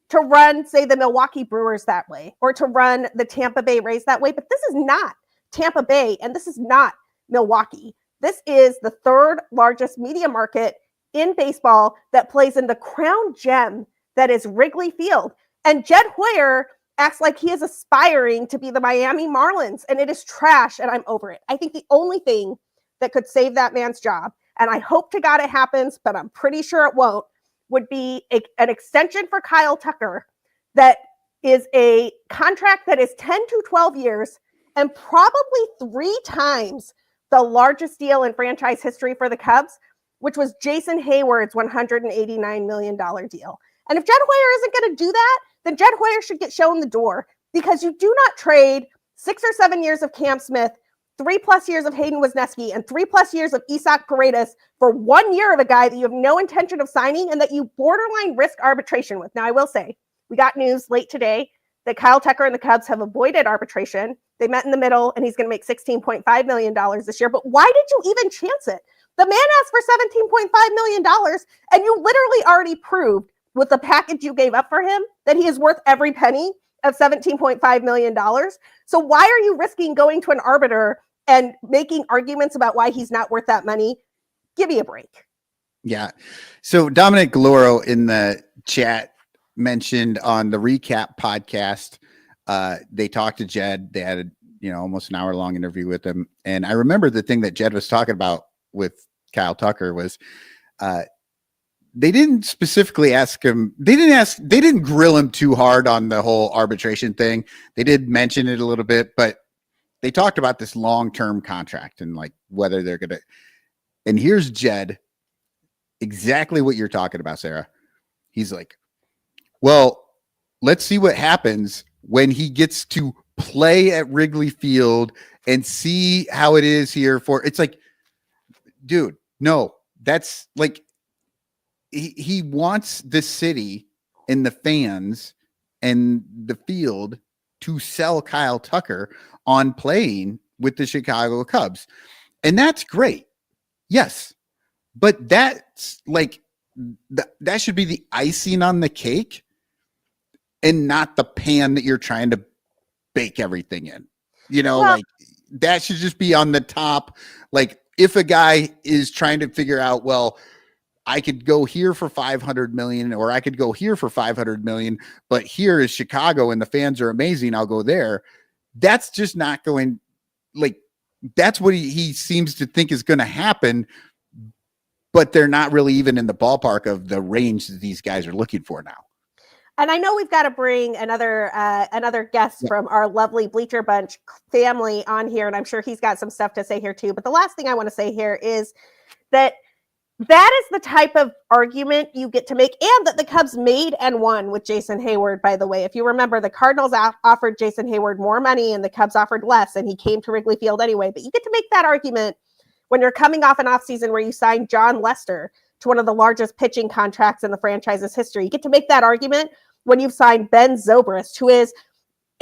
to run, say, the Milwaukee Brewers that way, or to run the Tampa Bay Rays that way. But this is not Tampa Bay, and this is not Milwaukee. This is the 3rd largest media market in baseball that plays in the crown gem that is Wrigley Field. And Jed Hoyer acts like he is aspiring to be the Miami Marlins, and it is trash, and I'm over it. I think the only thing that could save that man's job, and I hope to God it happens, but I'm pretty sure it won't, would be an extension for Kyle Tucker that is a contract that is 10 to 12 years and probably 3 times the largest deal in franchise history for the Cubs, which was Jason Hayward's $189 million deal. And if Jed Hoyer isn't going to do that, then Jed Hoyer should get shown the door, because you do not trade 6 or 7 years of Cam Smith, 3+ years of Hayden Wesneski, and 3+ years of Isaac Paredes for 1 year of a guy that you have no intention of signing and that you borderline risk arbitration with. Now, I will say, we got news late today that Kyle Tucker and the Cubs have avoided arbitration. They met in the middle, and he's going to make $16.5 million this year. But why did you even chance it? The man asked for $17.5 million, and you literally already proved with the package you gave up for him that he is worth every penny of $17.5 million. So why are you risking going to an arbiter and making arguments about why he's not worth that money? Give me a break. Yeah. So Dominic Galoro in the chat mentioned on the recap podcast, they talked to Jed. They had almost an hour long interview with him. And I remember the thing that Jed was talking about with Kyle Tucker was, they didn't specifically ask him. They didn't grill him too hard on the whole arbitration thing. They did mention it a little bit, but they talked about this long-term contract and like whether they're going to, and here's Jed, exactly what you're talking about, Sarah. He's like, well, let's see what happens when he gets to play at Wrigley Field and see how it is here it's like, dude, no, that's like, he wants the city and the fans and the field to sell Kyle Tucker on playing with the Chicago Cubs. And that's great. Yes. But that's like, that should be the icing on the cake and not the pan that you're trying to bake everything in. Like that should just be on the top. Like if a guy is trying to figure out, well, I could go here for 500 million, or I could go here for 500 million, but here is Chicago and the fans are amazing, I'll go there. That's just not going, like, that's what he seems to think is going to happen, but they're not really even in the ballpark of the range that these guys are looking for now. And I know we've got to bring another guest from our lovely Bleacher Bunch family on here, and I'm sure he's got some stuff to say here too. But the last thing I want to say here is that is the type of argument you get to make, and that the Cubs made and won with Jason Hayward, by the way. If you remember, the Cardinals offered Jason Hayward more money and the Cubs offered less, and he came to Wrigley Field anyway. But you get to make that argument when you're coming off an offseason where you signed John Lester to one of the largest pitching contracts in the franchise's history. You get to make that argument when you've signed Ben Zobrist, who is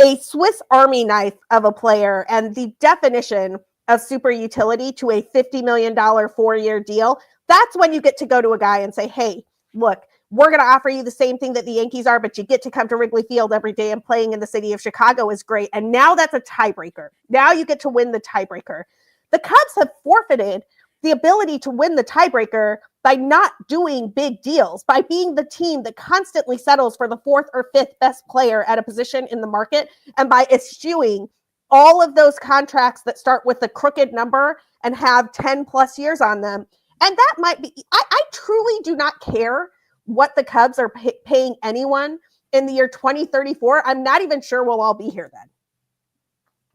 a Swiss Army knife of a player and the definition of super utility, to a $50 million 4-year deal. That's when you get to go to a guy and say, hey, look, we're going to offer you the same thing that the Yankees are, but you get to come to Wrigley Field every day, and playing in the city of Chicago is great. And now that's a tiebreaker. Now you get to win the tiebreaker. The Cubs have forfeited the ability to win the tiebreaker by not doing big deals, by being the team that constantly settles for the 4th or 5th best player at a position in the market, and by eschewing all of those contracts that start with a crooked number and have 10+ years on them. And that might be, I truly do not care what the Cubs are paying anyone in the year 2034. I'm not even sure we'll all be here then.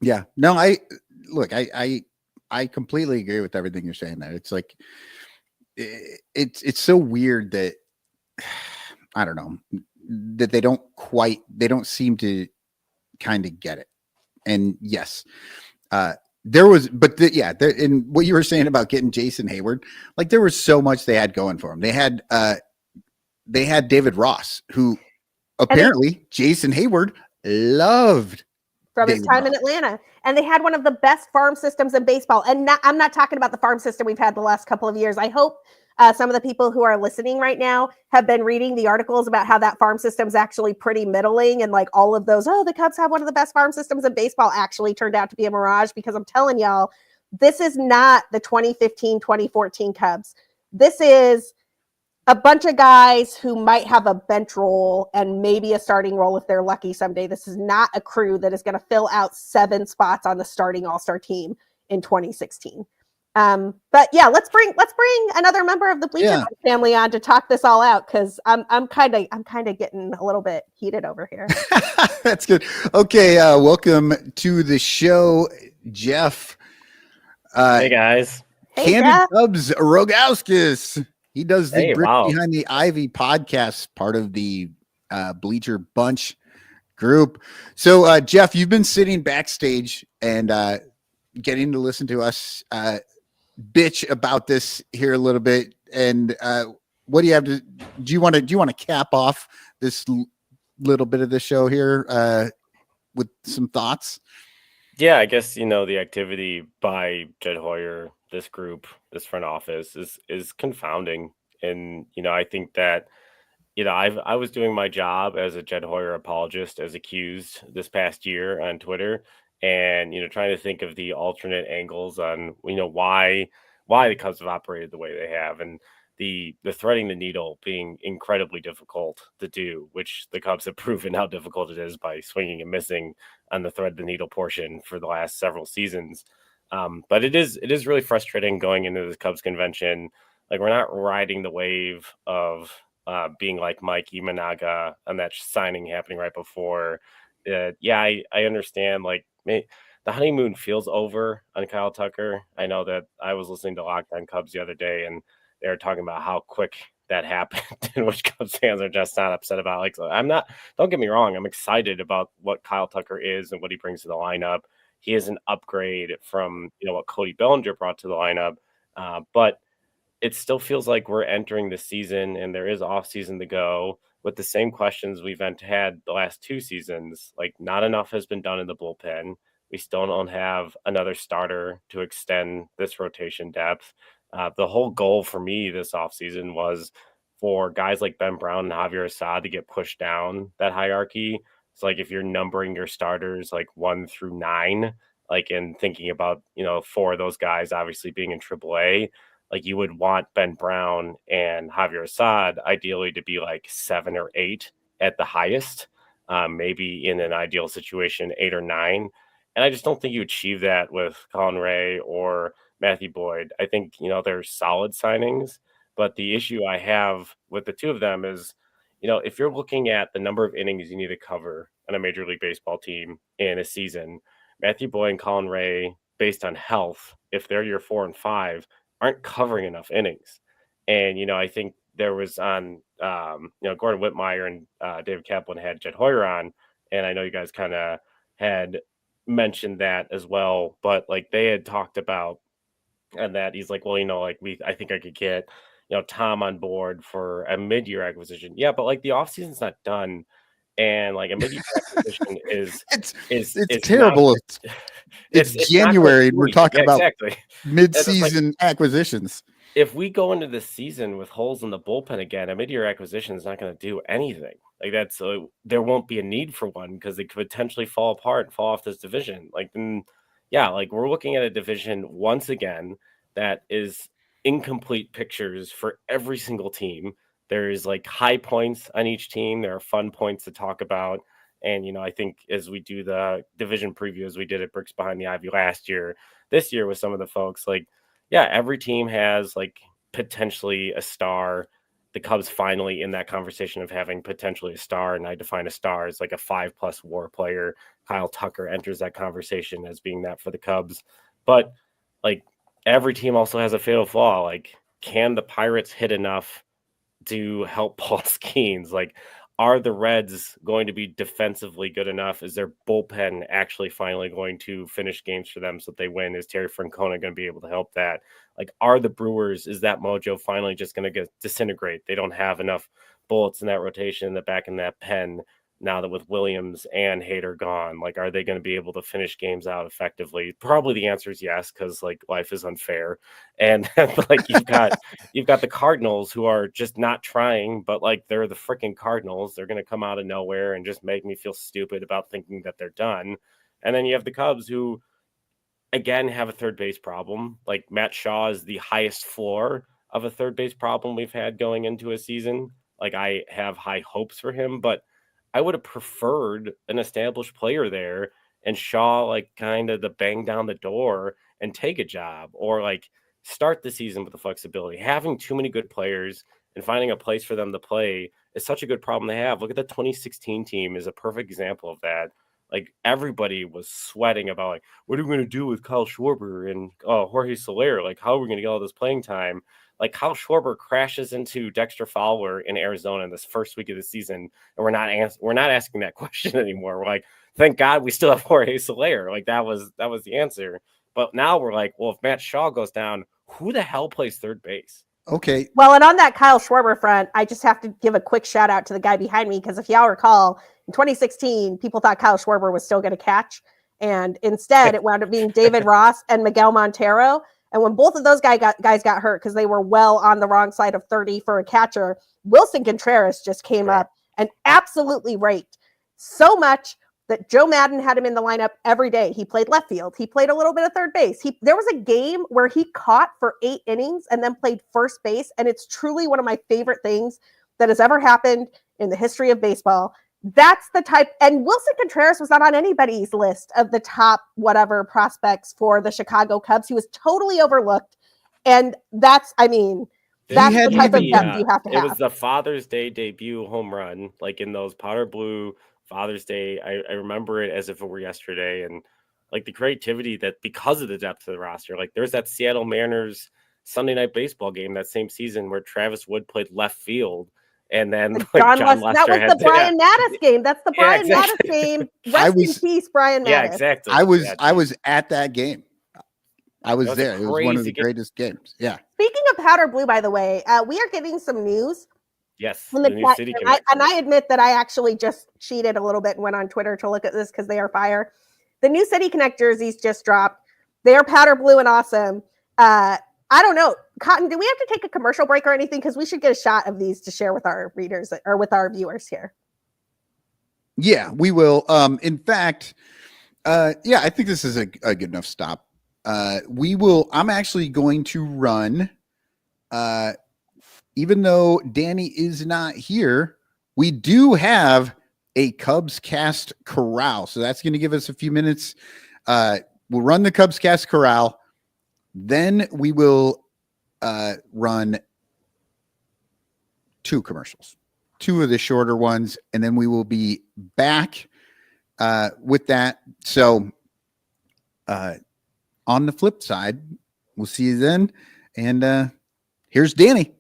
Yeah, no, I completely agree with everything you're saying there. It's like, it's so weird that, I don't know, that they don't seem to kind of get it. And yes, there was, but in what you were saying about getting Jason Hayward, like there was so much they had going for them. They had David Ross, who apparently Jason Hayward loved from his time in Atlanta. And they had one of the best farm systems in baseball. And I'm not talking about the farm system we've had the last couple of years. I hope some of the people who are listening right now have been reading the articles about how that farm system is actually pretty middling, and like all of those, the Cubs have one of the best farm systems in baseball, actually turned out to be a mirage. Because I'm telling y'all, this is not the 2015, 2014 Cubs. This is a bunch of guys who might have a bench role and maybe a starting role if they're lucky someday. This is not a crew that is going to fill out 7 spots on the starting all-star team in 2016. But yeah, let's bring another member of the Bleacher Bunch family on to talk this all out, because I'm kind of getting a little bit heated over here. That's good. Okay, welcome to the show, Jeff. Hey guys. Hey, Candid Jeff. Cubs Rogauskis. He does the Hey, Brick wow. Behind the Ivy podcast, part of the Bleacher Bunch group. So, Jeff, you've been sitting backstage and getting to listen to us bitch about this here a little bit. And what do you have to? Do you want to cap off this little bit of the show here with some thoughts? Yeah, I guess the activity by Jed Hoyer, this group, this front office is confounding, and I think that I was doing my job as a Jed Hoyer apologist, as accused this past year on Twitter, and trying to think of the alternate angles on why the Cubs have operated the way they have, and the threading the needle being incredibly difficult to do, which the Cubs have proven how difficult it is by swinging and missing on the thread the needle portion for the last several seasons. But it is really frustrating going into this Cubs convention. Like, we're not riding the wave of being like Mike Imanaga and that signing happening right before. I understand. Like, the honeymoon feels over on Kyle Tucker. I know that I was listening to Locked On Cubs the other day, and they were talking about how quick that happened, and which Cubs fans are just not upset about. Like, so I'm not. Don't get me wrong. I'm excited about what Kyle Tucker is and what he brings to the lineup. He is an upgrade from what Cody Bellinger brought to the lineup, but it still feels like we're entering the season and there is off season to go with the same questions we've had the last two seasons. Like, not enough has been done in the bullpen. We still don't have another starter to extend this rotation depth. The whole goal for me this offseason was for guys like Ben Brown and Javier Assad to get pushed down that hierarchy. It's like, if you're numbering your starters like 1 through 9, like, in thinking about, 4 of those guys obviously being in AAA, like, you would want Ben Brown and Javier Assad ideally to be like 7 or 8 at the highest, maybe in an ideal situation 8 or 9. And I just don't think you achieve that with Colin Ray or Matthew Boyd. I think they're solid signings, but the issue I have with the two of them is, if you're looking at the number of innings you need to cover on a Major League Baseball team in a season, Matthew Boyd and Colin Ray, based on health, if they're your 4 and 5, aren't covering enough innings. And, I think there was on, Gordon Whitmire and David Kaplan had Jed Hoyer on, and I know you guys kind of had mentioned that as well, but like, they had talked about, and that he's like, well, I think I could get, Tom on board for a mid-year acquisition. Yeah, but like, the offseason's not done. And like, a mid-year acquisition is terrible. It's January. We're talking about exactly mid-season acquisitions. If we go into this season with holes in the bullpen again, a mid-year acquisition is not going to do anything. Like, that's there won't be a need for one, because they could potentially fall apart and fall off this division. Like, like, we're looking at a division once again that is incomplete pictures for every single team. There's like high points on each team. There are fun points to talk about. And, I think as we do the division preview, as we did at Bricks Behind the Ivy last year, this year with some of the folks, like, yeah, every team has like potentially a star. The Cubs finally in that conversation of having potentially a star, and I define a star as like a 5+ WAR player. Kyle Tucker enters that conversation as being that for the Cubs. But like, every team also has a fatal flaw. Like, can the Pirates hit enough to help Paul Skeens? Like, are the Reds going to be defensively good enough? Is their bullpen actually finally going to finish games for them so that they win? Is Terry Francona going to be able to help that? Like, are the Brewers, is that mojo finally just going to disintegrate? They don't have enough bullets in that rotation in the back in that pen now that with Williams and Hader gone. Like, are they going to be able to finish games out effectively? Probably the answer is yes, because like, life is unfair. And like, you've got the Cardinals, who are just not trying, but like, they're the freaking Cardinals. They're going to come out of nowhere and just make me feel stupid about thinking that they're done. And then you have the Cubs, who again have a third base problem. Like, Matt Shaw is the highest floor of a third base problem we've had going into a season. Like, I have high hopes for him, but I would have preferred an established player there, and Shaw like kind of the bang down the door and take a job, or like start the season with the flexibility. Having too many good players and finding a place for them to play is such a good problem to have. Look at the 2016 team is a perfect example of that. Like, everybody was sweating about, like, what are we going to do with Kyle Schwarber and Jorge Soler? Like, how are we going to get all this playing time? Like, Kyle Schwarber crashes into Dexter Fowler in Arizona in this first week of the season, and we're not asking that question anymore. We're like, thank God we still have Jorge Soler. Like, that was the answer. But now we're like, well, if Matt Shaw goes down, who the hell plays third base? Okay. Well, and on that Kyle Schwarber front, I just have to give a quick shout out to the guy behind me, because if y'all recall, in 2016, people thought Kyle Schwarber was still going to catch, and instead it wound up being David Ross and Miguel Montero. And when both of those guys got hurt because they were well on the wrong side of 30 for a catcher, Wilson Contreras just came up and absolutely raked so much that Joe Madden had him in the lineup every day. He played left field. He played a little bit of third base. There was a game where he caught for 8 innings and then played first base. And it's truly one of my favorite things that has ever happened in the history of baseball. That's the type, and Wilson Contreras was not on anybody's list of the top whatever prospects for the Chicago Cubs. He was totally overlooked. And that's the type of depth you have to have. It was the Father's Day debut home run, like in those powder blue Father's Day. I remember it as if it were yesterday. And like the creativity that, because of the depth of the roster, like there's that Seattle Mariners Sunday Night Baseball game that same season where Travis Wood played left field. And then John Lester that was the Brian Mattis game. That's the Brian Mattis game. Rest in peace, Brian Mattis. Yeah, exactly. I was at that game. I was there. It was one of the greatest games. Yeah. Speaking of powder blue, by the way, we are getting some news. Yes. From the new city and I admit that I actually just cheated a little bit and went on Twitter to look at this because they are fire. The new City Connect jerseys just dropped. They are powder blue and awesome. I don't know. Cotton, do we have to take a commercial break or anything? Because we should get a shot of these to share with our readers or with our viewers here. Yeah, we will. In fact, I think this is a good enough stop. I'm actually going to run, even though Danny is not here, we do have a Cubs Cast Corral. So that's going to give us a few minutes. We'll run the Cubs Cast Corral. Then we will run 2 commercials, 2 of the shorter ones, and then we will be back with that. So on the flip side, we'll see you then. And here's Danny.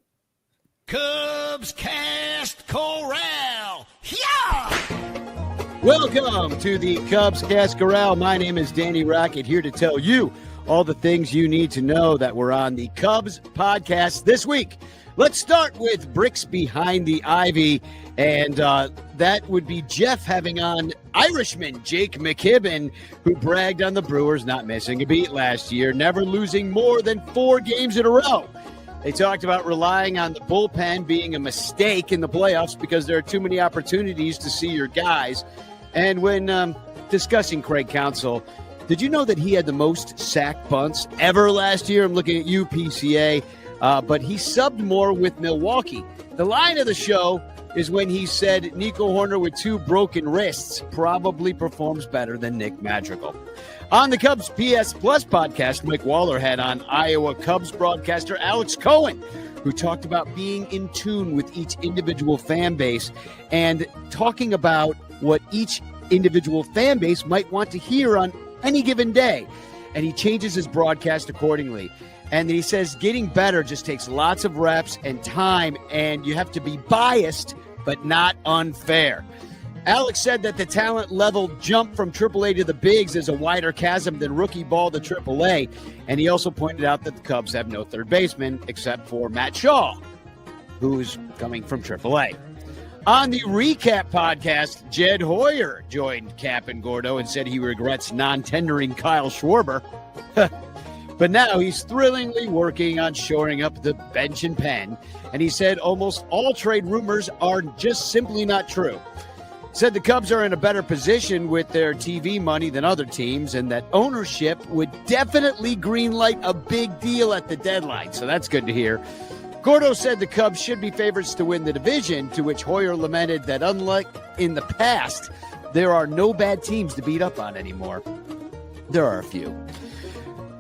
Cubs Cast Corral. Yeah! Welcome to the Cubs Cast Corral. My name is Danny Rocket, here to tell you all the things you need to know that were on the Cubs podcast this week. Let's start with Bricks Behind the Ivy, and that would be Jeff having on Irishman Jake McKibben, who bragged on the Brewers not missing a beat last year, never losing more than 4 games in a row. They talked about relying on the bullpen being a mistake in the playoffs because there are too many opportunities to see your guys. And when discussing Craig Counsell, did you know that he had the most sack bunts ever last year? I'm looking at you, PCA. But he subbed more with Milwaukee. The line of the show is when he said Nico Horner with 2 broken wrists probably performs better than Nick Madrigal. On the Cubs PS Plus podcast, Mike Waller had on Iowa Cubs broadcaster Alex Cohen, who talked about being in tune with each individual fan base and talking about what each individual fan base might want to hear on any given day, and he changes his broadcast accordingly. And he says getting better just takes lots of reps and time, and you have to be biased but not unfair. Alex said that the talent level jump from AAA to the bigs is a wider chasm than rookie ball to AAA, and he also pointed out that the Cubs have no third baseman except for Matt Shaw, who's coming from AAA. On the recap podcast, Jed Hoyer joined Cap and Gordo and said he regrets non-tendering Kyle Schwarber. But now he's thrillingly working on shoring up the bench and pen. And he said almost all trade rumors are just simply not true. Said the Cubs are in a better position with their TV money than other teams, and that ownership would definitely greenlight a big deal at the deadline. So that's good to hear. Gordo said the Cubs should be favorites to win the division, to which Hoyer lamented that unlike in the past, there are no bad teams to beat up on anymore. There are a few.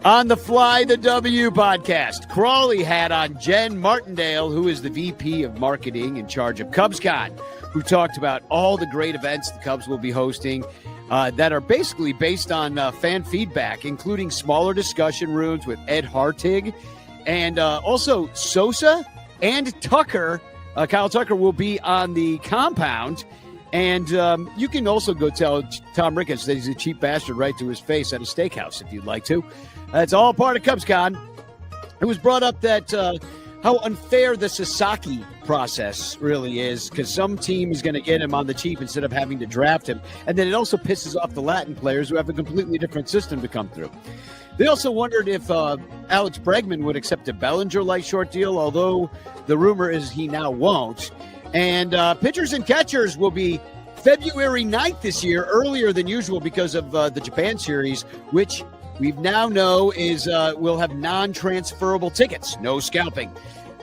On the Fly the W podcast, Crawley had on Jen Martindale, who is the VP of Marketing in charge of CubsCon, who talked about all the great events the Cubs will be hosting that are basically based on fan feedback, including smaller discussion rooms with Ed Hartig and also Sosa and Tucker. Kyle Tucker will be on the compound. And you can also go tell Tom Ricketts that he's a cheap bastard right to his face at a steakhouse if you'd like to. That's all part of CubsCon. It was brought up that how unfair the Sasaki process really is, because some team is going to get him on the cheap instead of having to draft him. And then it also pisses off the Latin players who have a completely different system to come through. They also wondered if Alex Bregman would accept a Bellinger light short deal, although the rumor is he now won't. And pitchers and catchers will be February 9th this year, earlier than usual because of the Japan series, which we now know is will have non-transferable tickets, no scalping.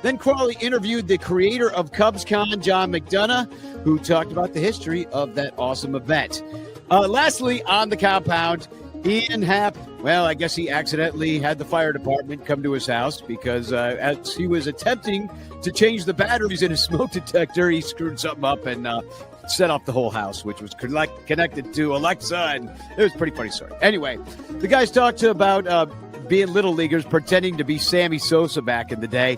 Then Crawley interviewed the creator of CubsCon, John McDonough, who talked about the history of that awesome event. Lastly, on the compound, Ian Happ, well, I guess he accidentally had the fire department come to his house because as he was attempting to change the batteries in his smoke detector, he screwed something up and set off the whole house, which was connected to Alexa, and it was a pretty funny story. Anyway, the guys talked about being little leaguers, pretending to be Sammy Sosa back in the day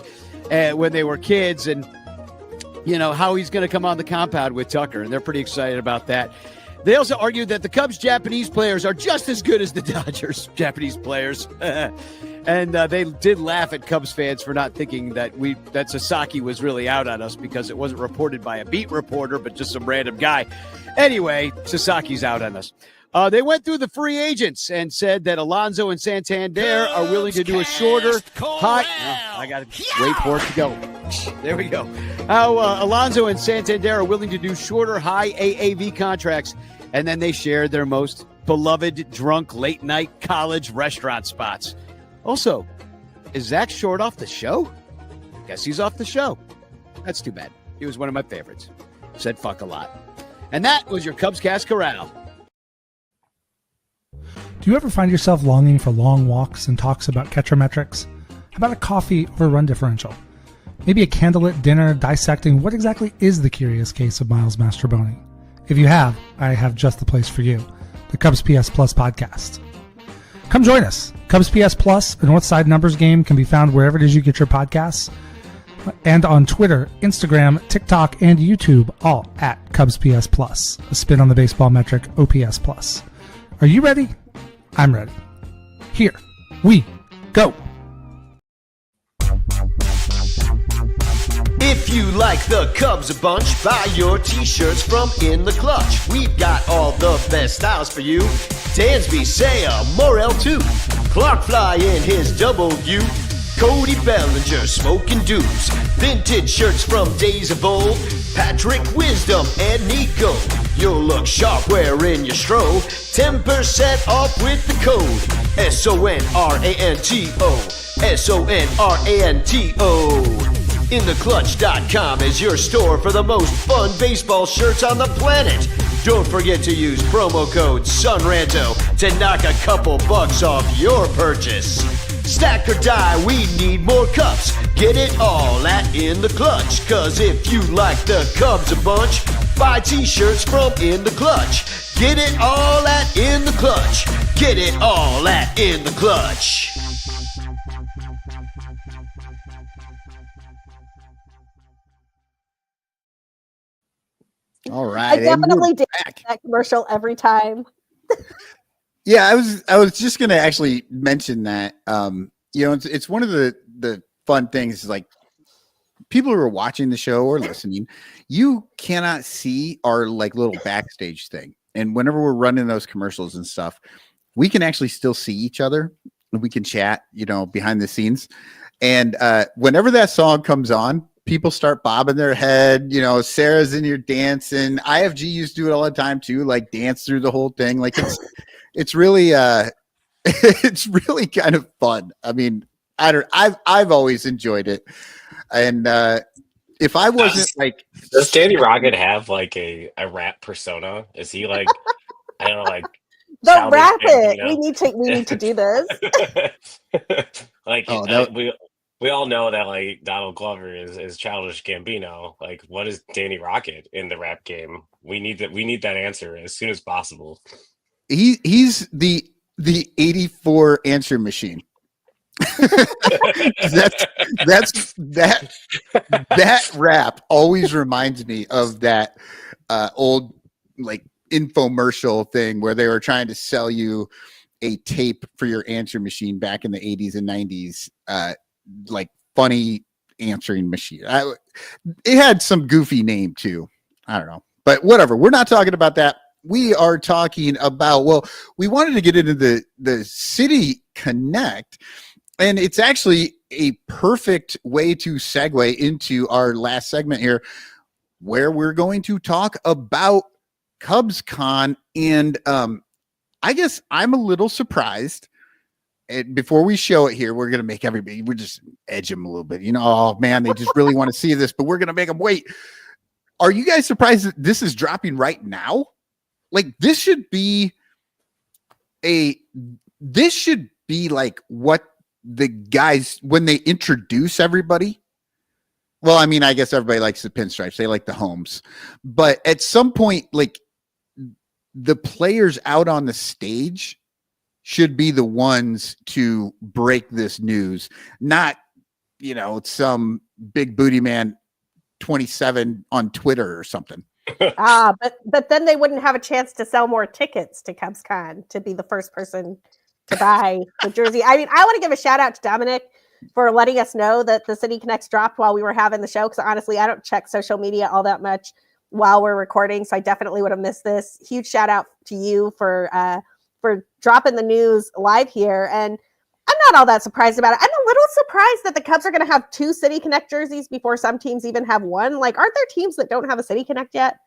when they were kids, and you know how he's going to come on the compound with Tucker, and they're pretty excited about that. They also argued that the Cubs' Japanese players are just as good as the Dodgers' Japanese players. And they did laugh at Cubs fans for not thinking that Sasaki was really out on us because it wasn't reported by a beat reporter, but just some random guy. Anyway, Sasaki's out on us. They went through the free agents and said that Alonso and Santander are willing to do a shorter high. Oh, I got to wait for it to go. There we go. How Alonso and Santander are willing to do shorter high AAV contracts, and then they shared their most beloved drunk late night college restaurant spots. Also, is Zach Short off the show? Guess he's off the show. That's too bad. He was one of my favorites. Said fuck a lot. And that was your Cubs Cast Corral. Do you ever find yourself longing for long walks and talks about catcher metrics? How about a coffee over run differential? Maybe a candlelit dinner dissecting what exactly is the curious case of Miles Mastrobuoni? If you have, I have just the place for you, the Cubs PS Plus podcast. Come join us. Cubs PS Plus, a Northside numbers game, can be found wherever it is you get your podcasts, and on Twitter, Instagram, TikTok, and YouTube, all at Cubs PS Plus, a spin on the baseball metric OPS Plus. Are you ready? I'm ready. Here we go. If you like the Cubs a bunch, buy your t-shirts from In the Clutch. We've got all the best styles for you. Dansby, Saya, Morel too. Clark Fly in his W. Cody Bellinger, smoking dudes. Vintage shirts from days of old. Patrick Wisdom and Nico. You'll look sharp wearing your stro. 10% off with the code SONRANTO. SONRANTO. InTheClutch.com is your store for the most fun baseball shirts on the planet. Don't forget to use promo code SUNRANTO to knock a couple bucks off your purchase. Stack or die, we need more cups. Get it all at In The Clutch. Cause if you like the Cubs a bunch, buy t-shirts from In The Clutch. Get it all at In The Clutch. Get it all at In The Clutch. All right. I definitely did that commercial every time. Yeah, I was just gonna actually mention that. You know, it's one of the fun things is like people who are watching the show or listening, you cannot see our like little backstage thing. And whenever we're running those commercials and stuff, we can actually still see each other. We can chat, you know, behind the scenes. And whenever that song comes on, people start bobbing their head. You know, Sarah's in here dancing. IFG used to do it all the time too, like dance through the whole thing. Like it's really it's really kind of fun. I mean, I've always enjoyed it. And if I wasn't does Danny Rocket have like a rap persona? Is he like I don't know, like The Childish Rapid. Gambino. We need to do this. Like Oh, that we all know that like Donald Glover is Childish Gambino. Like, what is Danny Rocket in the rap game? We need that answer as soon as possible. he's the 84 answer machine. That rap always reminds me of that old like infomercial thing where they were trying to sell you a tape for your answer machine back in the 80s and 90s, like funny answering machine. It had some goofy name too. I don't know, but whatever. We're not talking about that. We are talking about, well, we wanted to get into the City Connect, and it's actually a perfect way to segue into our last segment here, where we're going to talk about CubsCon. And I guess I'm a little surprised. And before we show it here, we're going to make everybody, we're just edge them a little bit. You know, oh man, they just really want to see this, but we're going to make them wait. Are you guys surprised that this is dropping right now? Like, this should be like what the guys, when they introduce everybody. Well, I mean, I guess everybody likes the pinstripes. They like the homes. But at some point, like, the players out on the stage should be the ones to break this news, not, you know, some big booty man 27 on Twitter or something. But then they wouldn't have a chance to sell more tickets to CubsCon to be the first person to buy the jersey. I mean, I want to give a shout out to Dominic for letting us know that the City Connects dropped while we were having the show, because honestly, I don't check social media all that much while we're recording, so I definitely would have missed this. Huge shout out to you for dropping the news live here, and I'm not all that surprised about it. I'm a little surprised that the Cubs are going to have 2 City Connect jerseys before some teams even have one. Like, aren't there teams that don't have a City Connect yet?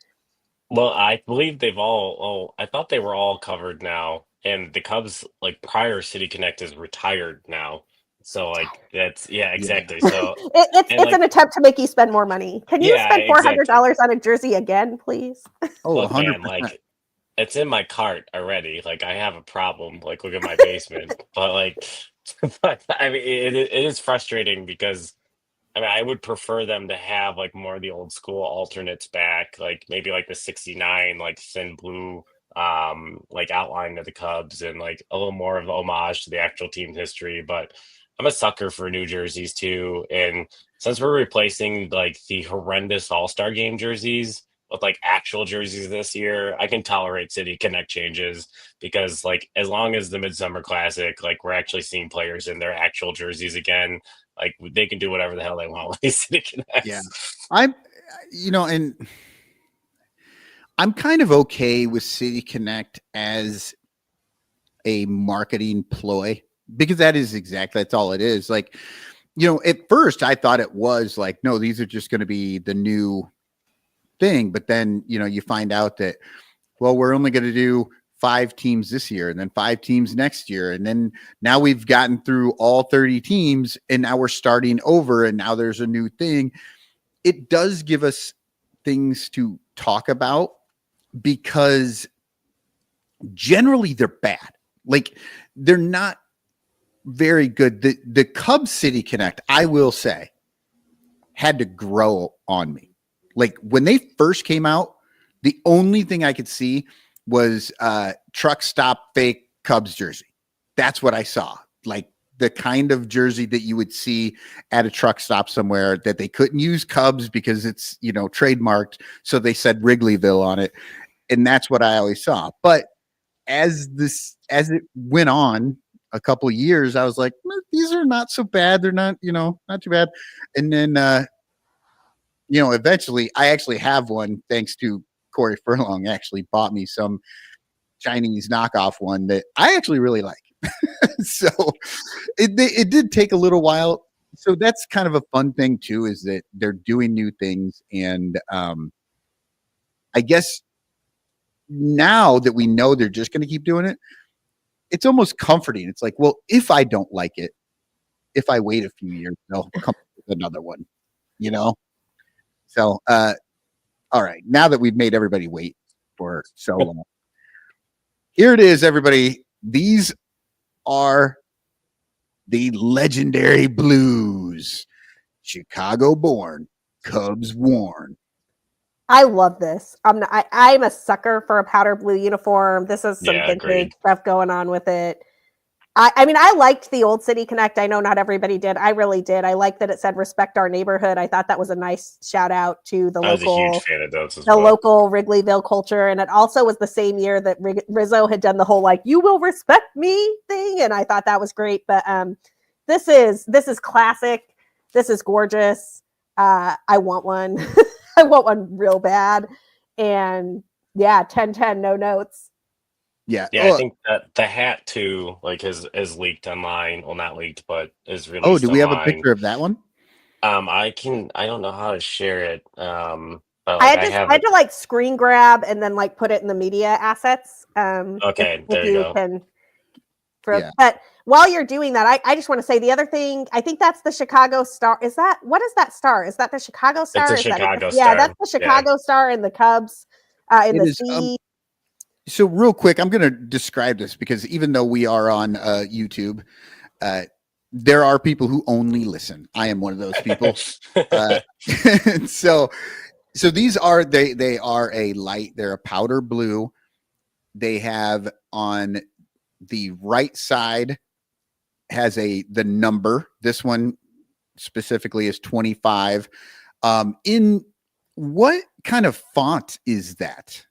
Well, I believe they've all. Oh, I thought they were all covered now, and the Cubs, like, prior City Connect is retired now. So like that's exactly. Yeah. So It's like, an attempt to make you spend more money. Can you spend $400 on a jersey again, please? Oh, look, 100%. man, like, it's in my cart already. Like, I have a problem. Like, look at my basement. But like, I mean, it is frustrating because I mean, I would prefer them to have like more of the old school alternates back, like maybe like the '69, like thin blue, like outline of the Cubs, and like a little more of an homage to the actual team's history. But I'm a sucker for new jerseys too, and since we're replacing like the horrendous All-Star Game jerseys with like actual jerseys this year, I can tolerate City Connect changes, because like as long as the Midsummer Classic, like we're actually seeing players in their actual jerseys again, like they can do whatever the hell they want with these City Connects. Yeah. And I'm kind of okay with City Connect as a marketing ploy, because that's all it is. Like, you know, at first I thought it was like, no, these are just going to be the new thing. But then, you know, you find out that, well, we're only going to do 5 teams this year and then 5 teams next year. And then now we've gotten through all 30 teams and now we're starting over and now there's a new thing. It does give us things to talk about, because generally they're bad. Like, they're not very good. The Cubs City Connect, I will say, had to grow on me. Like, when they first came out, the only thing I could see was truck stop fake Cubs jersey. That's what I saw. Like, the kind of jersey that you would see at a truck stop somewhere, that they couldn't use Cubs because it's, you know, trademarked. So they said Wrigleyville on it. And that's what I always saw. But as it went on a couple of years, I was like, these are not so bad. They're not, you know, not too bad. And then, you know, eventually I actually have one, thanks to Corey Furlong, actually bought me some Chinese knockoff one that I actually really like. So it did take a little while. So that's kind of a fun thing too, is that they're doing new things. And I guess now that we know they're just going to keep doing it, it's almost comforting. It's like, well, if I don't like it, if I wait a few years, they'll come up with another one, you know? So, all right. Now that we've made everybody wait for so long, Here it is, everybody. These are the legendary blues. Chicago born, Cubs worn. I love this. I'm a sucker for a powder blue uniform. This is some Yeah, vintage agreed. stuff going on with it. I mean, I liked the old City Connect. I know not everybody did. I really did. I liked that it said "Respect Our Neighborhood." I thought that was a nice shout out to the I was a huge local, fan of those as the well. local Wrigleyville culture, and it also was the same year that Rizzo had done the whole like "You will respect me" thing, and I thought that was great. But this is classic. This is gorgeous. I want one. I want one real bad. And yeah, 10-10, no notes. Yeah. Yeah, I think that the hat too, like is leaked online. Well, not leaked, but is released Oh, do we have a online. picture of that one? I don't know how to share it. But I like had I have to it. like screen grab and then like put it in the media assets. Okay, if there you go. can. Yeah. But while you're doing that, I just want to say the other thing. I think that's the Chicago Star. What is that star? Is that the Chicago Star? It's a Is that Chicago yeah, Star. that's the Chicago Star in the Cubs in It the is, C. So real quick, I'm going to describe this because even though we are on YouTube, there are people who only listen. I am one of those people. So these are they are a light. They're a powder blue. They have on the right side has the number. This one specifically is 25. In what kind of font is that?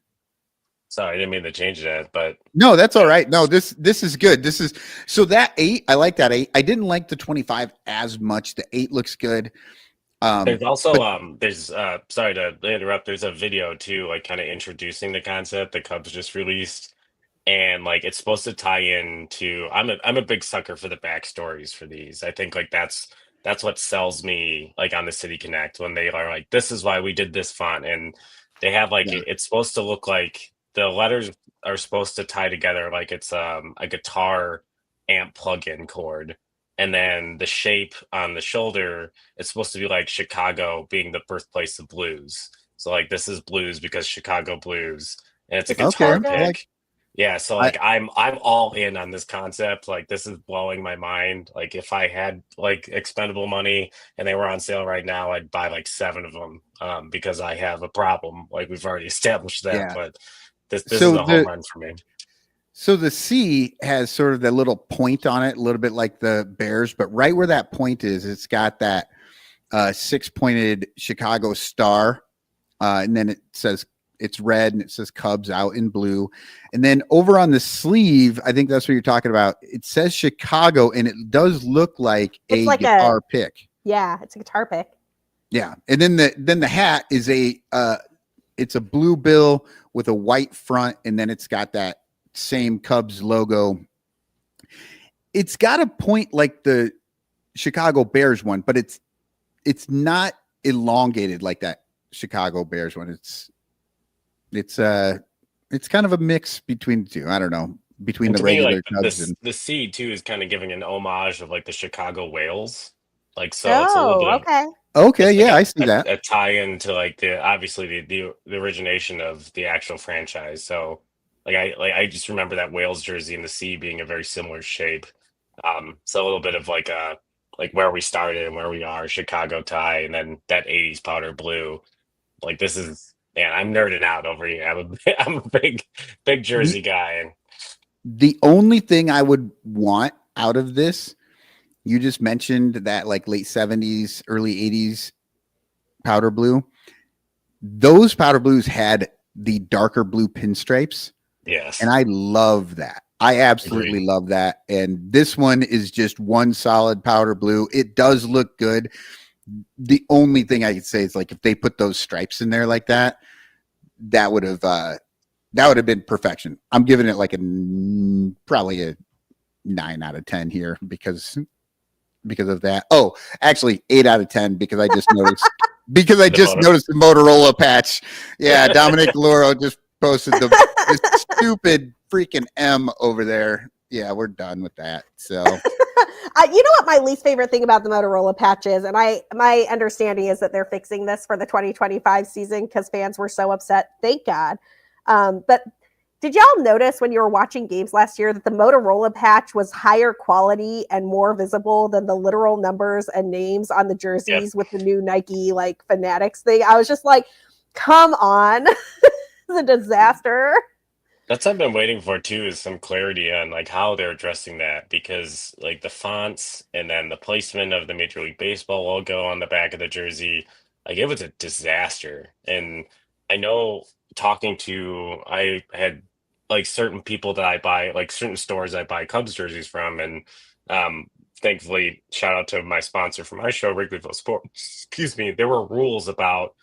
Sorry, I didn't mean to change that, but No, that's all right. No, this is good. This is so that 8. I like that 8. I didn't like the 25 as much. The 8 looks good. there's also but- there's sorry to interrupt. There's a video too, like kind of introducing the concept the Cubs just released, and like it's supposed to tie in to. I'm a big sucker for the backstories for these. I think like that's what sells me like on the City Connect when they are like, this is why we did this font, and they have like Yeah. it's supposed to look like the letters are supposed to tie together like it's a guitar amp plug-in chord, and then the shape on the shoulder, it's supposed to be like Chicago being the birthplace of blues. So like this is blues because Chicago blues, and it's a guitar Okay, I pick. like- Yeah, so like I'm all in on this concept. Like this is blowing my mind. Like if I had like expendable money and they were on sale right now, I'd buy like 7 of them because I have a problem. Like we've already established that, Yeah. but this So is a home run for me. So the C has sort of that little point on it, a little bit like the Bears, but right where that point is, it's got that 6-pointed Chicago star. And then it says it's red and it says Cubs out in blue. And then over on the sleeve, I think that's what you're talking about. It says Chicago and it does look like It's a like guitar pick. Yeah, it's a guitar pick. Yeah. And then the hat is it's a blue bill with a white front, and then it's got that same Cubs logo. It's got a point like the Chicago Bears one, but it's not elongated like that Chicago Bears one. It's kind of a mix between the two. I don't know, between And the to me, regular like Cubs and the C too is kind of giving an homage of like the Chicago Whales. Like so it's a little bit of Okay. okay, it's like yeah, I see that. a tie-in to like the origination of the actual franchise. So I just remember that Wales jersey and the C being a very similar shape. So a little bit of like where we started and where we are, Chicago tie, and then that 80s powder blue. Like this is, man, I'm nerding out over here. I'm a big jersey guy, and The only thing I would want out of this, you just mentioned that like late 70s, early 80s powder blue. Those powder blues had the darker blue pinstripes, yes, and I love that. I absolutely Agreed. love that. And this one is just one solid powder blue. It does look good. The only thing I could say is like if they put those stripes in there like that, that would have been perfection. I'm giving it like probably a 9 out of 10 here because of that. Oh, actually 8 out of 10 because I just noticed noticed the Motorola patch. Yeah, Dominic Loro just posted the stupid freaking M over there. Yeah, we're done with that. So You know what my least favorite thing about the Motorola patch is, and my understanding is that they're fixing this for the 2025 season because fans were so upset. Thank God. But Did y'all notice when you were watching games last year that the Motorola patch was higher quality and more visible than the literal numbers and names on the jerseys with the new Nike like Fanatics thing? I was just like, come on. It's a disaster. That's what I've been waiting for too, is some clarity on like how they're addressing that, because like the fonts and then the placement of the Major League Baseball logo on the back of the jersey, like it was a disaster. And I know I had like certain people that I buy, like certain stores I buy Cubs jerseys from, and thankfully, shout out to my sponsor for my show, Wrigleyville Sports. Excuse me, there were rules about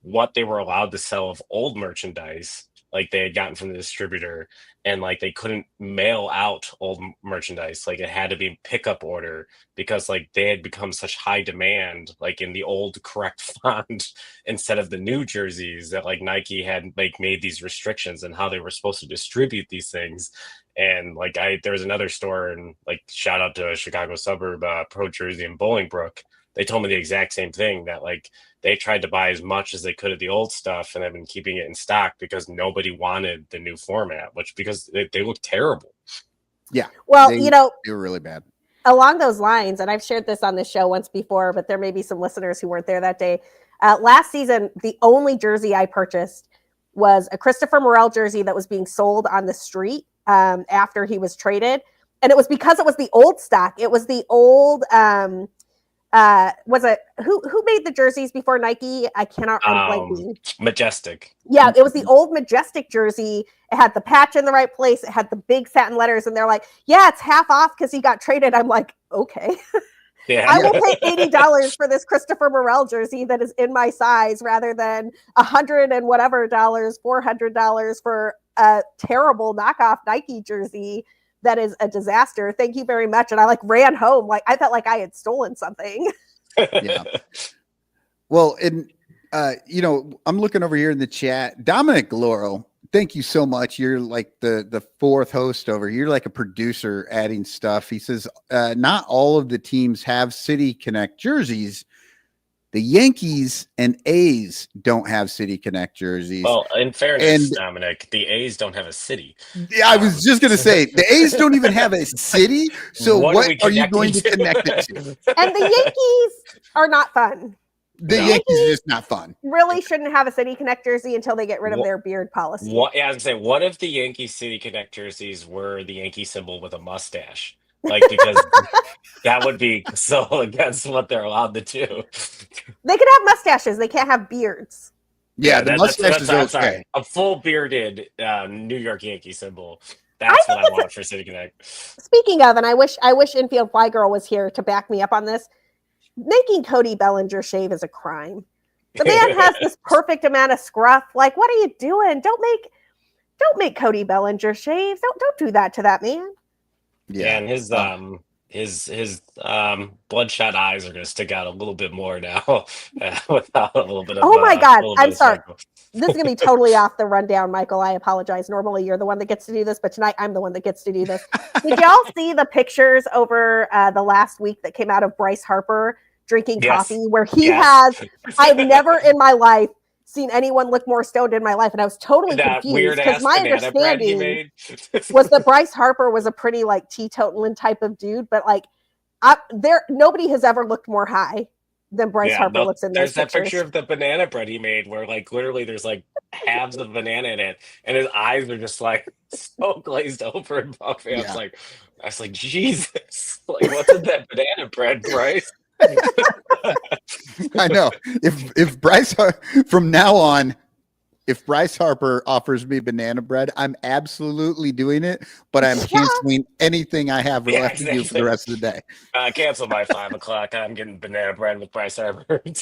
what they were allowed to sell of old merchandise, like they had gotten from the distributor, and like they couldn't mail out old merchandise. Like it had to be pickup order, because like they had become such high demand, like in the old correct font instead of the new jerseys, that like Nike had like made these restrictions on how they were supposed to distribute these things. And like there was another store, and like shout out to a Chicago suburb, Pro Jersey in Bolingbrook. They told me the exact same thing, that like they tried to buy as much as they could of the old stuff and have been keeping it in stock because nobody wanted the new format, because they look terrible. Yeah. Well, they were really bad. Along those lines, and I've shared this on this show once before, but there may be some listeners who weren't there that day. Last season, the only jersey I purchased was a Christopher Morel jersey that was being sold on the street after he was traded. And it was because it was the old stock. It was the old... who made the jerseys before Nike? I cannot remember. Majestic. Yeah, it was the old Majestic jersey. It had the patch in the right place. It had the big satin letters, and they're like, "Yeah, it's half off because he got traded." I'm like, okay, yeah, I will pay $80 for this Christopher Morel jersey that is in my size, rather than $100 and whatever $400 for a terrible knockoff Nike jersey that is a disaster. Thank you very much. And I like ran home. Like I felt like I had stolen something. Yeah. Well, and I'm looking over here in the chat. Dominic Loro, thank you so much. You're like the fourth host over here. You're like a producer adding stuff. He says, not all of the teams have City Connect jerseys. The Yankees and A's don't have City Connect jerseys. Well, in fairness, Dominic, the A's don't have a city. Yeah, I was just going to say, the A's don't even have a city. So what are you going to connect it to? And the Yankees are not fun. The Yankees are just not fun. Really shouldn't have a City Connect jersey until they get rid of their beard policy. I was going to say, what if the Yankee City Connect jerseys were the Yankee symbol with a mustache? Like, because that would be so against what they're allowed to do. They could have mustaches. They can't have beards. Yeah, the mustaches are okay. A full bearded New York Yankee symbol. That's what I want for City Connect. Speaking of, and I wish Infield Fly Girl was here to back me up on this, making Cody Bellinger shave is a crime. The man has this perfect amount of scruff. Like, what are you doing? Don't make Cody Bellinger shave. Don't do that to that man. Yeah, and his bloodshot eyes are going to stick out a little bit more now without a little bit of. Oh my God! I'm sorry. This is going to be totally off the rundown, Michael. I apologize. Normally, you're the one that gets to do this, but tonight I'm the one that gets to do this. Did y'all see the pictures over the last week that came out of Bryce Harper drinking coffee, where he has? I've never in my life seen anyone look more stoned in my life, and I was totally confused because my understanding was that Bryce Harper was a pretty like teetotaling type of dude, but like nobody has ever looked more high than Bryce Harper looks in those pictures. There's that picture of the banana bread he made where like literally there's like halves of banana in it, and his eyes are just like so glazed over and puffy. Yeah. I was like, Jesus, like what's in that banana bread, Bryce? I know. If Bryce from now on, if Bryce Harper offers me banana bread, I'm absolutely doing it, but I'm canceling anything I have left to do for the rest of the day. Cancel by 5 o'clock. I'm getting banana bread with Bryce Harper. And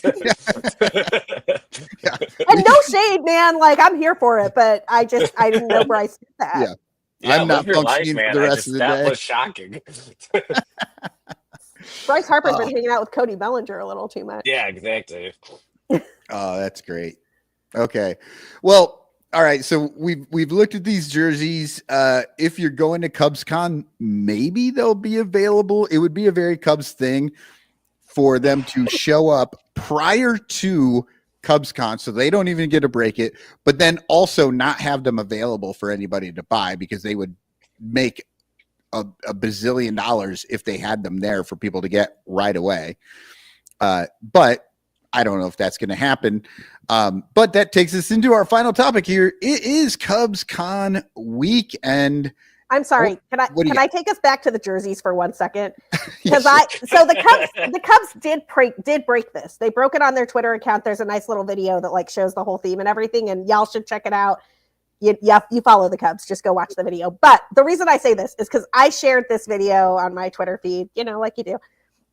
no shade, man. Like I'm here for it, but I didn't know Bryce did that. Yeah, I'm not functioning for the rest of the day. That was shocking. Bryce Harper's been hanging out with Cody Bellinger a little too much. Yeah, exactly. Oh, that's great. Okay. Well, all right. So we've looked at these jerseys. If you're going to CubsCon, maybe they'll be available. It would be a very Cubs thing for them to show up prior to CubsCon, so they don't even get to break it, but then also not have them available for anybody to buy because they would make a bazillion dollars if they had them there for people to get right away. But I don't know if that's going to happen. But that takes us into our final topic here. It is CubsCon weekend. I'm sorry. Can I take us back to the jerseys for 1 second? Because the Cubs did break this. They broke it on their Twitter account. There's a nice little video that like shows the whole theme and everything, and y'all should check it out. You follow the Cubs, just go watch the video. But the reason I say this is because I shared this video on my Twitter feed, like you do.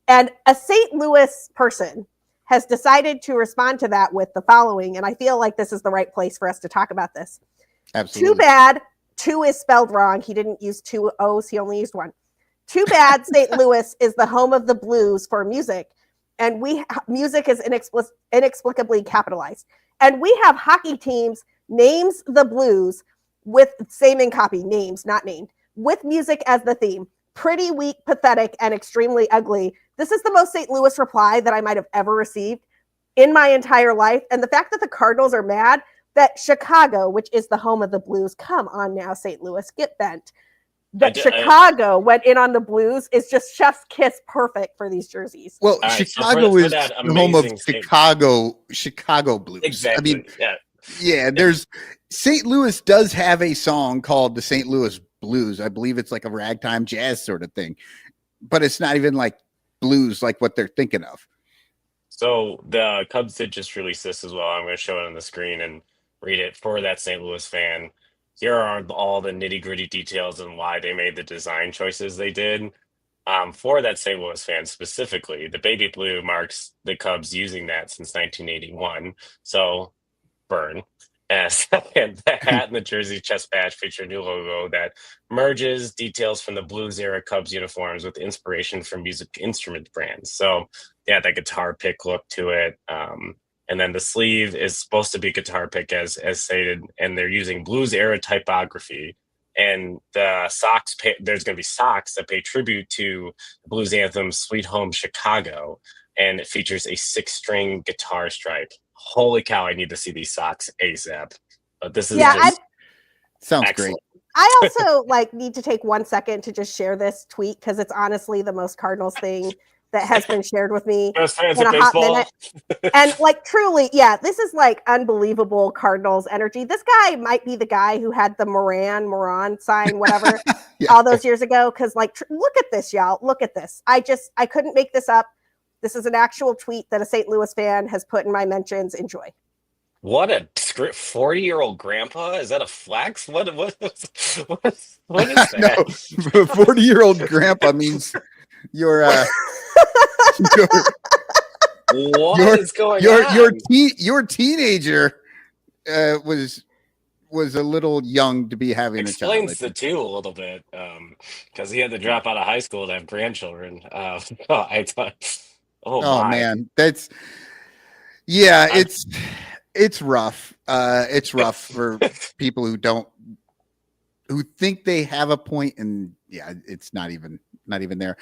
And a St. Louis person has decided to respond to that with the following, and I feel like this is the right place for us to talk about this. Absolutely. Too bad. 2 is spelled wrong. He didn't use 2 O's. He only used 1. Too bad St. Louis is the home of the blues for music. And music is inexplicably capitalized. And we have hockey teams, names the blues with same in copy, names, not named, with music as the theme. Pretty weak, pathetic, and extremely ugly. This is the most St. Louis reply that I might have ever received in my entire life. And the fact that the Cardinals are mad that Chicago, which is the home of the blues, come on now, St. Louis, get bent. That Chicago went in on the blues is just chef's kiss perfect for these jerseys. Well, Chicago is the home of Chicago blues. Exactly. I mean, yeah, there's St. Louis does have a song called the St. Louis Blues. I believe it's like a ragtime jazz sort of thing, but it's not even like blues like what they're thinking of. So the Cubs did just release this as well. I'm going to show it on the screen and read it for that St. Louis fan. Here are all the nitty gritty details and why they made the design choices they did. For that St. Louis fan specifically, the baby blue marks the Cubs using that since 1981. So burn. And second, the hat and the jersey chest badge feature a new logo that merges details from the blues era Cubs uniforms with inspiration from music instrument brands. So yeah, that guitar pick look to it. And then the sleeve is supposed to be guitar pick as stated, and they're using blues era typography. And the socks, there's going to be socks that pay tribute to the blues anthem Sweet Home Chicago. And it features a 6-string guitar stripe. Holy cow, I need to see these socks ASAP. But this is sounds excellent. great. I also need to take 1 second to just share this tweet because it's honestly the most Cardinals thing that has been shared with me Best fans in of a hot baseball. minute. And truly, this is unbelievable Cardinals energy. This guy might be the guy who had the Moran sign, whatever, all those years ago. Because look at this, y'all. Look at this. I couldn't make this up. This is an actual tweet that a St. Louis fan has put in my mentions. Enjoy. What a script! 40-year-old grandpa? Is that a flex? What is that? No, 40-year-old grandpa means you're what is going on? Your teenager was a little young to be having a child. Explains the two a little bit because he had to drop out of high school to have grandchildren. I thought, oh man, that's it's rough. It's rough for people who think they have a point, and it's not even there.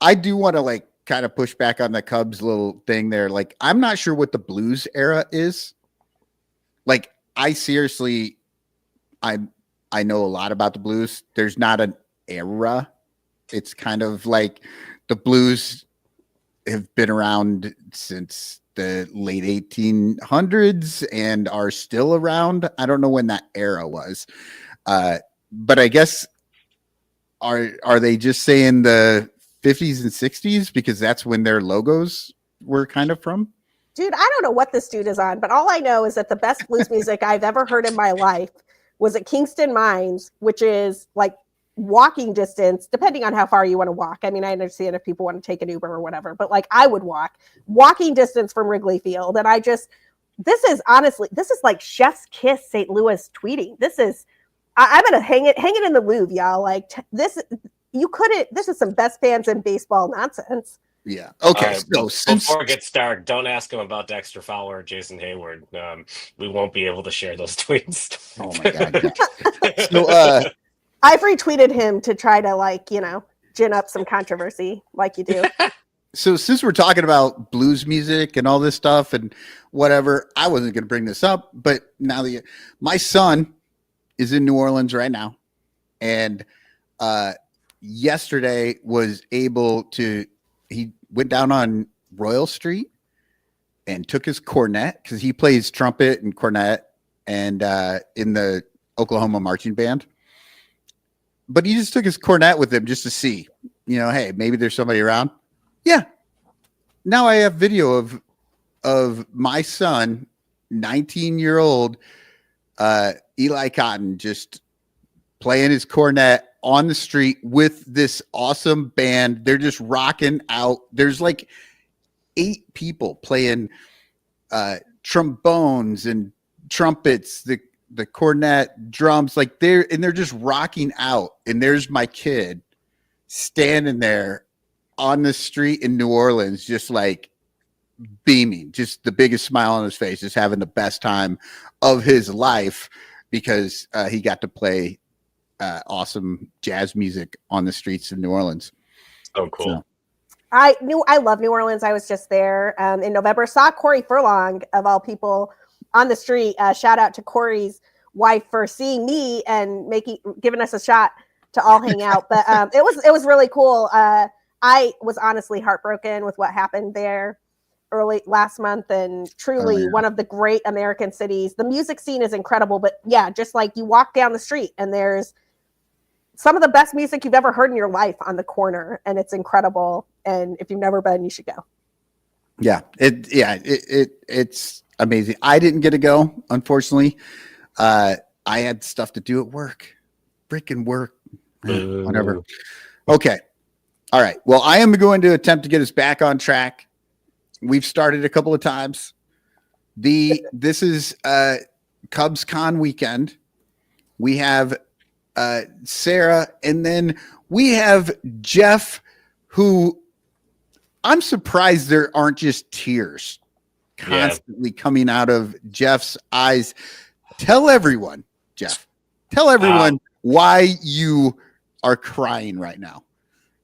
I do want to kind of push back on the Cubs little thing there. I'm not sure what the blues era is. I seriously, I know a lot about the blues. There's not an era. It's kind of like the blues have been around since the late 1800s and are still around. I don't know when that era was. But I guess are they just saying the 50s and 60s because that's when their logos were kind of from? Dude, I don't know what this dude is on, but all I know is that the best blues music I've ever heard in my life was at Kingston Mines, which is walking distance, depending on how far you want to walk. I mean, I understand if people want to take an Uber or whatever, but I would walking distance from Wrigley Field. And this is like chef's kiss St. Louis tweeting. I'm going to hang it in the Louvre, y'all. This is some best fans in baseball nonsense. Yeah. Okay. So before it gets dark, don't ask him about Dexter Fowler or Jason Hayward. We won't be able to share those tweets. Oh my God. Yeah. So I've retweeted him to try to gin up some controversy like you do. So since we're talking about blues music and all this stuff and whatever, I wasn't going to bring this up, but now that my son is in New Orleans right now, and yesterday was able to, he went down on Royal Street and took his cornet because he plays trumpet and cornet and in the Oklahoma marching band. But he just took his cornet with him just to see, hey, maybe there's somebody around. Yeah. Now I have video of my son, 19-year-old Eli Cotton, just playing his cornet on the street with this awesome band. They're just rocking out. There's like 8 people playing trombones and trumpets, the cornet, drums, like they're just rocking out. And there's my kid standing there on the street in New Orleans, just like beaming, just the biggest smile on his face, just having the best time of his life because he got to play awesome jazz music on the streets of New Orleans. Oh, cool. So, I love New Orleans. I was just there in November. Saw Corey Furlong, of all people, on the street. Shout out to Corey's wife for seeing me and giving us a shot to all hang out. But it was really cool. I was honestly heartbroken with what happened there early last month, and truly one of the great American cities. The music scene is incredible, but yeah, just like you walk down the street and there's some of the best music you've ever heard in your life on the corner, and it's incredible. And if you've never been, you should go. Yeah, it's amazing. I didn't get to go, unfortunately. I had stuff to do at work, freaking work, whatever. Okay. All right. Well, I am going to attempt to get us back on track. We've started a couple of times. This is Cubs Con weekend. We have Sarah, and then we have Jeff, who I'm surprised there aren't just tears constantly coming out of Jeff's eyes. Tell everyone, Jeff, why you are crying right now.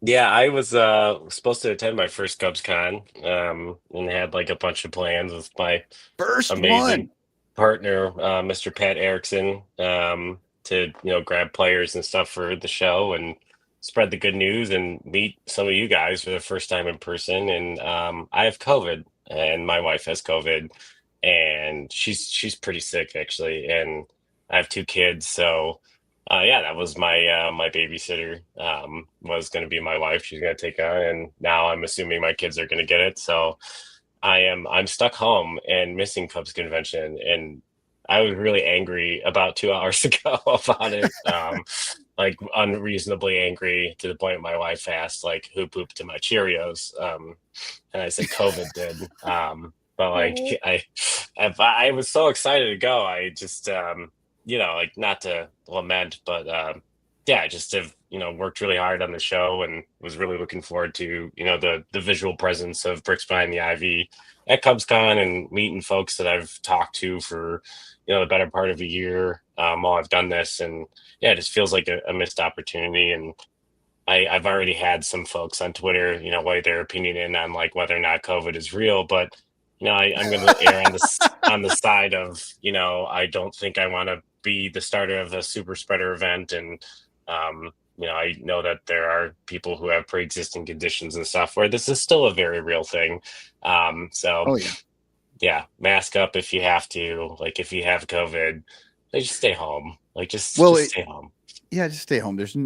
Yeah, I was supposed to attend my first Cubs Con, and had like a bunch of plans with my First amazing one. partner, Mr. Pat Erickson, to grab players and stuff for the show and spread the good news and meet some of you guys for the first time in person. And I have COVID, and my wife has COVID, and she's pretty sick actually, and I have 2 kids, so. Yeah, that was my my babysitter was going to be my wife. She's going to take on, and now I'm assuming my kids are going to get it. So I'm stuck home and missing Cubs convention, and I was really angry about 2 hours ago about it. Like unreasonably angry to the point my wife asked like who pooped to my Cheerios, and I said COVID did. But like I was so excited to go. I just like not to lament, but yeah, just have worked really hard on the show and was really looking forward to the visual presence of Bricks Behind the Ivy at CubsCon and meeting folks that I've talked to for the better part of a year while I've done this. And yeah, it just feels like a missed opportunity. And I've already had some folks on Twitter weigh their opinion in on like whether or not COVID is real, but I'm going to err on the side of I don't think I want to be the starter of a super spreader event. And I know that there are people who have pre-existing conditions and stuff where this is still a very real thing. Yeah, mask up if you have to. Like if you have COVID, just stay home. Like just stay home. Yeah, just stay home. There's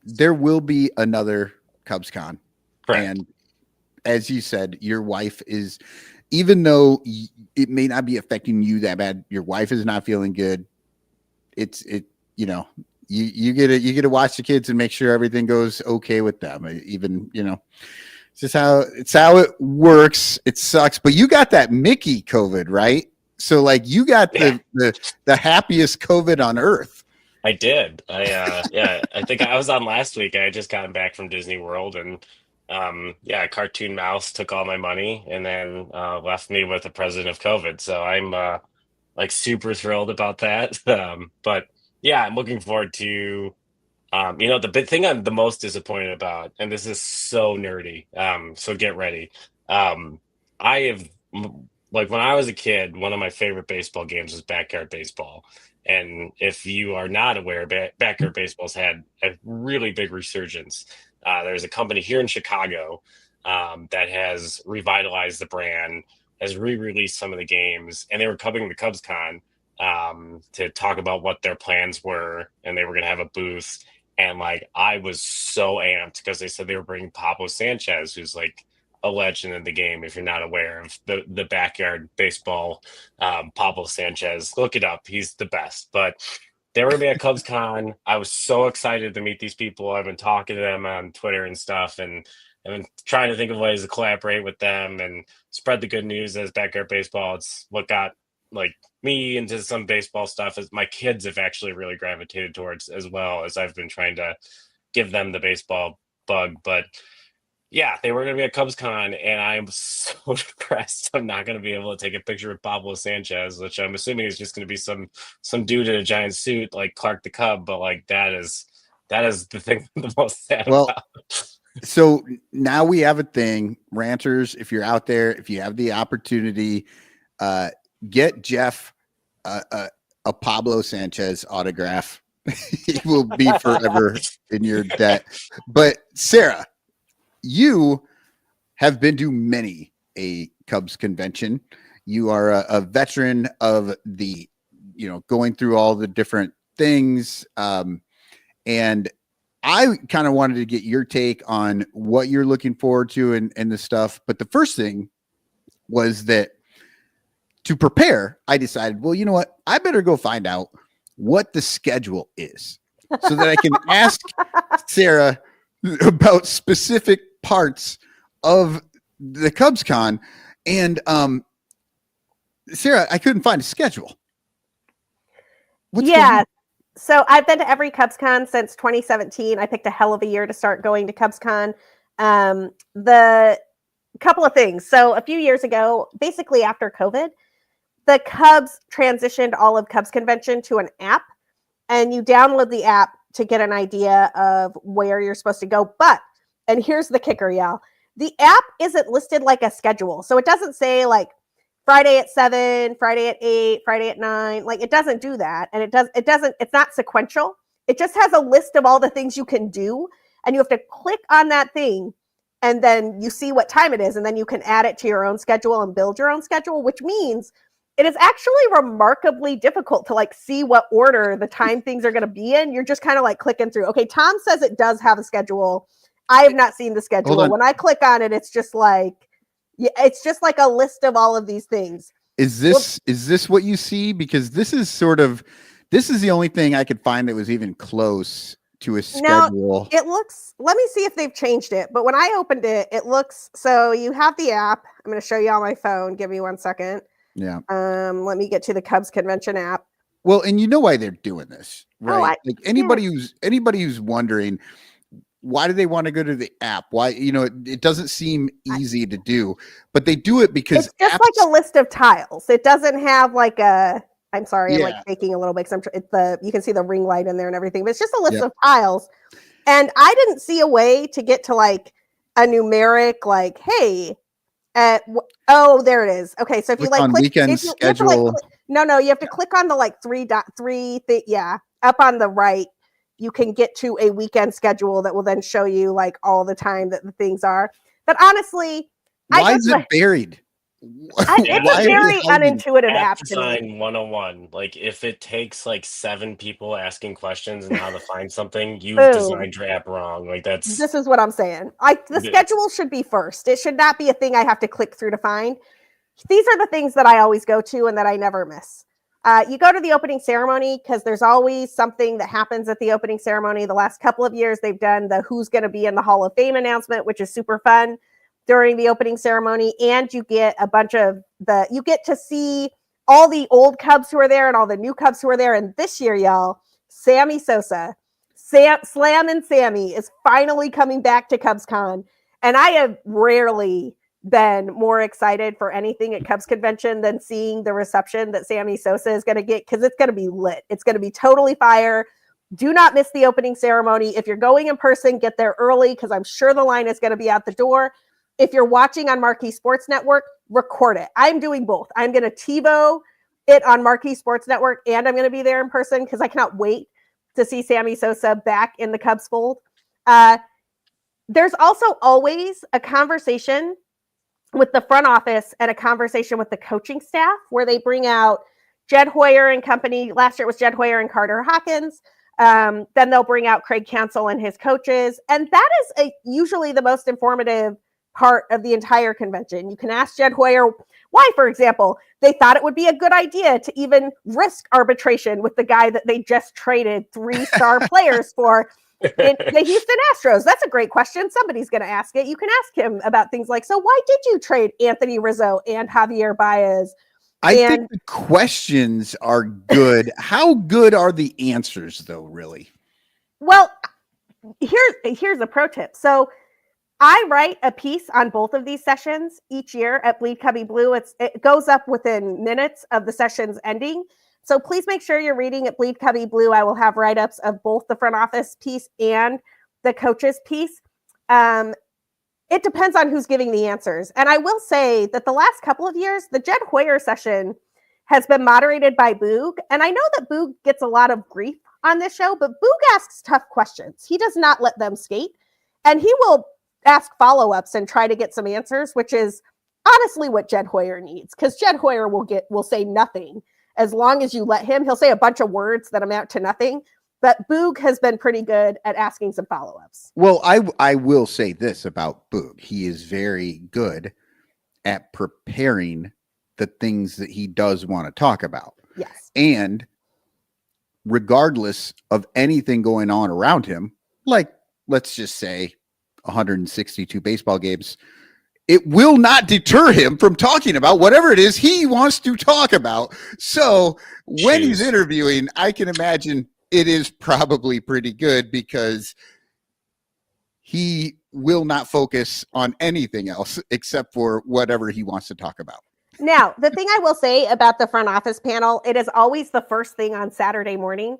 there will be another CubsCon. Correct. And as you said, your wife is, even though it may not be affecting you that bad, your wife is not feeling good. You get to watch the kids and make sure everything goes okay with them. Even it's just how it works. It sucks, but you got that Mickey COVID, right? So like you got the happiest COVID on earth. I did. I think I was on last week. I had just gotten back from Disney World, and Cartoon Mouse took all my money and then left me with the president of COVID. So I'm like super thrilled about that. But yeah, I'm looking forward to The big thing I'm the most disappointed about, and this is so nerdy, so get ready. I have like when I was a kid, one of my favorite baseball games was backyard baseball. And if you are not aware, backyard baseball's had a really big resurgence. There's a company here in Chicago that has revitalized the brand, has re-released some of the games, and they were covering the Cubs Con to talk about what their plans were, and they were going to have a booth. And like I was so amped because they said they were bringing Pablo Sanchez, who's like a legend in the game. If you're not aware of the backyard baseball, Pablo Sanchez, look it up. He's the best. But they were going to be at Cubs Con. I was so excited to meet these people. I've been talking to them on Twitter and stuff, and I've been trying to think of ways to collaborate with them and spread the good news as backyard baseball. It's what got like me into some baseball stuff, as my kids have actually really gravitated towards, as well as I've been trying to give them the baseball bug. But yeah, they were going to be at Cubs Con, and I'm so depressed I'm not going to be able to take a picture with Pablo Sanchez, which I'm assuming is just going to be some dude in a giant suit like Clark the Cub. But like that is the thing I'm the most sad about. So now we have a thing, ranters. If you're out there, if you have the opportunity, get Jeff a Pablo Sanchez autograph. He will be forever in your debt. But Sarah, you have been to many a Cubs convention. You are a veteran of the, going through all the different things. And I kind of wanted to get your take on what you're looking forward to and the stuff. But the first thing was that to prepare, I decided, well, you know what? I better go find out what the schedule is so that I can ask Sarah about specific parts of the Cubs Con. And Sarah, I couldn't find a schedule. What's going on? So I've been to every Cubs Con since 2017. I picked a hell of a year to start going to Cubs Con. The couple of things. So a few years ago, basically after COVID, the Cubs transitioned all of Cubs Convention to an app, and you download the app to get an idea of where you're supposed to go. And here's the kicker, y'all. The app isn't listed like a schedule. So it doesn't say like Friday at 7, Friday at 8, Friday at 9. Like it doesn't do that. And it's not sequential. It just has a list of all the things you can do. And you have to click on that thing. And then you see what time it is. And then you can add it to your own schedule and build your own schedule, which means it is actually remarkably difficult to like see what order the time things are going to be in. You're just kind of like clicking through. Okay, Tom says it does have a schedule. I have not seen the schedule. When I click on it, it's just like a list of all of these things. Is this what you see? Because this is the only thing I could find that was even close to a schedule. It looks, let me see if they've changed it. But when I opened it, it looks, so you have the app. I'm going to show you on my phone. Give me 1 second. Yeah. Let me get to the Cubs Convention app. Well, and you know why they're doing this, right? Anybody who's wondering, why do they want to go to the app? Why, it doesn't seem easy to do, but they do it because it's just like a list of tiles. It doesn't have like I'm sorry, I'm like faking a little bit because you can see the ring light in there and everything, but it's just a list of tiles. And I didn't see a way to get to like a numeric, like, hey, there it is. Okay, so if you like click weekend schedule, you have to click on the like 3.3 thing. Yeah, up on the right, you can get to a weekend schedule that will then show you like all the time that the things are. But honestly, why is it buried? It's a very unintuitive app to me. Design 101. Like if it takes like 7 people asking questions and how to find something, you designed your app wrong. Like this is what I'm saying. The schedule should be first. It should not be a thing I have to click through to find. These are the things that I always go to and that I never miss. You go to the opening ceremony because there's always something that happens at the opening ceremony. The last couple of years, they've done the who's going to be in the Hall of Fame announcement, which is super fun during the opening ceremony. And you get you get to see all the old Cubs who are there and all the new Cubs who are there. And this year, y'all, Sammy Sosa, Slam and Sammy is finally coming back to Cubs Con. And I have rarely been more excited for anything at Cubs Convention than seeing the reception that Sammy Sosa is going to get, because it's going to be lit. It's going to be totally fire. Do not miss the opening ceremony. If you're going in person, get there early because I'm sure the line is going to be out the door. If you're watching on Marquee Sports Network, record it. I'm doing both. I'm going to TiVo it on Marquee Sports Network, and I'm going to be there in person because I cannot wait to see Sammy Sosa back in the Cubs fold. There's also always a conversation with the front office and a conversation with the coaching staff where they bring out Jed Hoyer and company. Last year it was Jed Hoyer and Carter Hawkins. Then they'll bring out Craig Cancel and his coaches. And that is usually the most informative part of the entire convention. You can ask Jed Hoyer why, for example, they thought it would be a good idea to even risk arbitration with the guy that they just traded 3-star players for in the Houston Astros. That's a great question. Somebody's going to ask it. You can ask him about things like, so why did you trade Anthony Rizzo and Javier Baez? I think the questions are good. How good are the answers, though, really? Well, here's a pro tip. So I write a piece on both of these sessions each year at Bleed Cubby Blue. It goes up within minutes of the session's ending. So please make sure you're reading at Bleed Cubby Blue. I will have write-ups of both the front office piece and the coaches piece. It depends on who's giving the answers. And I will say that the last couple of years, the Jed Hoyer session has been moderated by Boog. And I know that Boog gets a lot of grief on this show, but Boog asks tough questions. He does not let them skate. And he will ask follow-ups and try to get some answers, which is honestly what Jed Hoyer needs. Because Jed Hoyer will say nothing. As long as you let him, he'll say a bunch of words that amount to nothing. But Boog has been pretty good at asking some follow-ups. Well, I will say this about Boog. He is very good at preparing the things that he does want to talk about. Yes. And regardless of anything going on around him, like let's just say 162 baseball games, it will not deter him from talking about whatever it is he wants to talk about. So when he's interviewing, I can imagine it is probably pretty good because he will not focus on anything else except for whatever he wants to talk about. Now, the thing I will say about the front office panel, it is always the first thing on Saturday morning.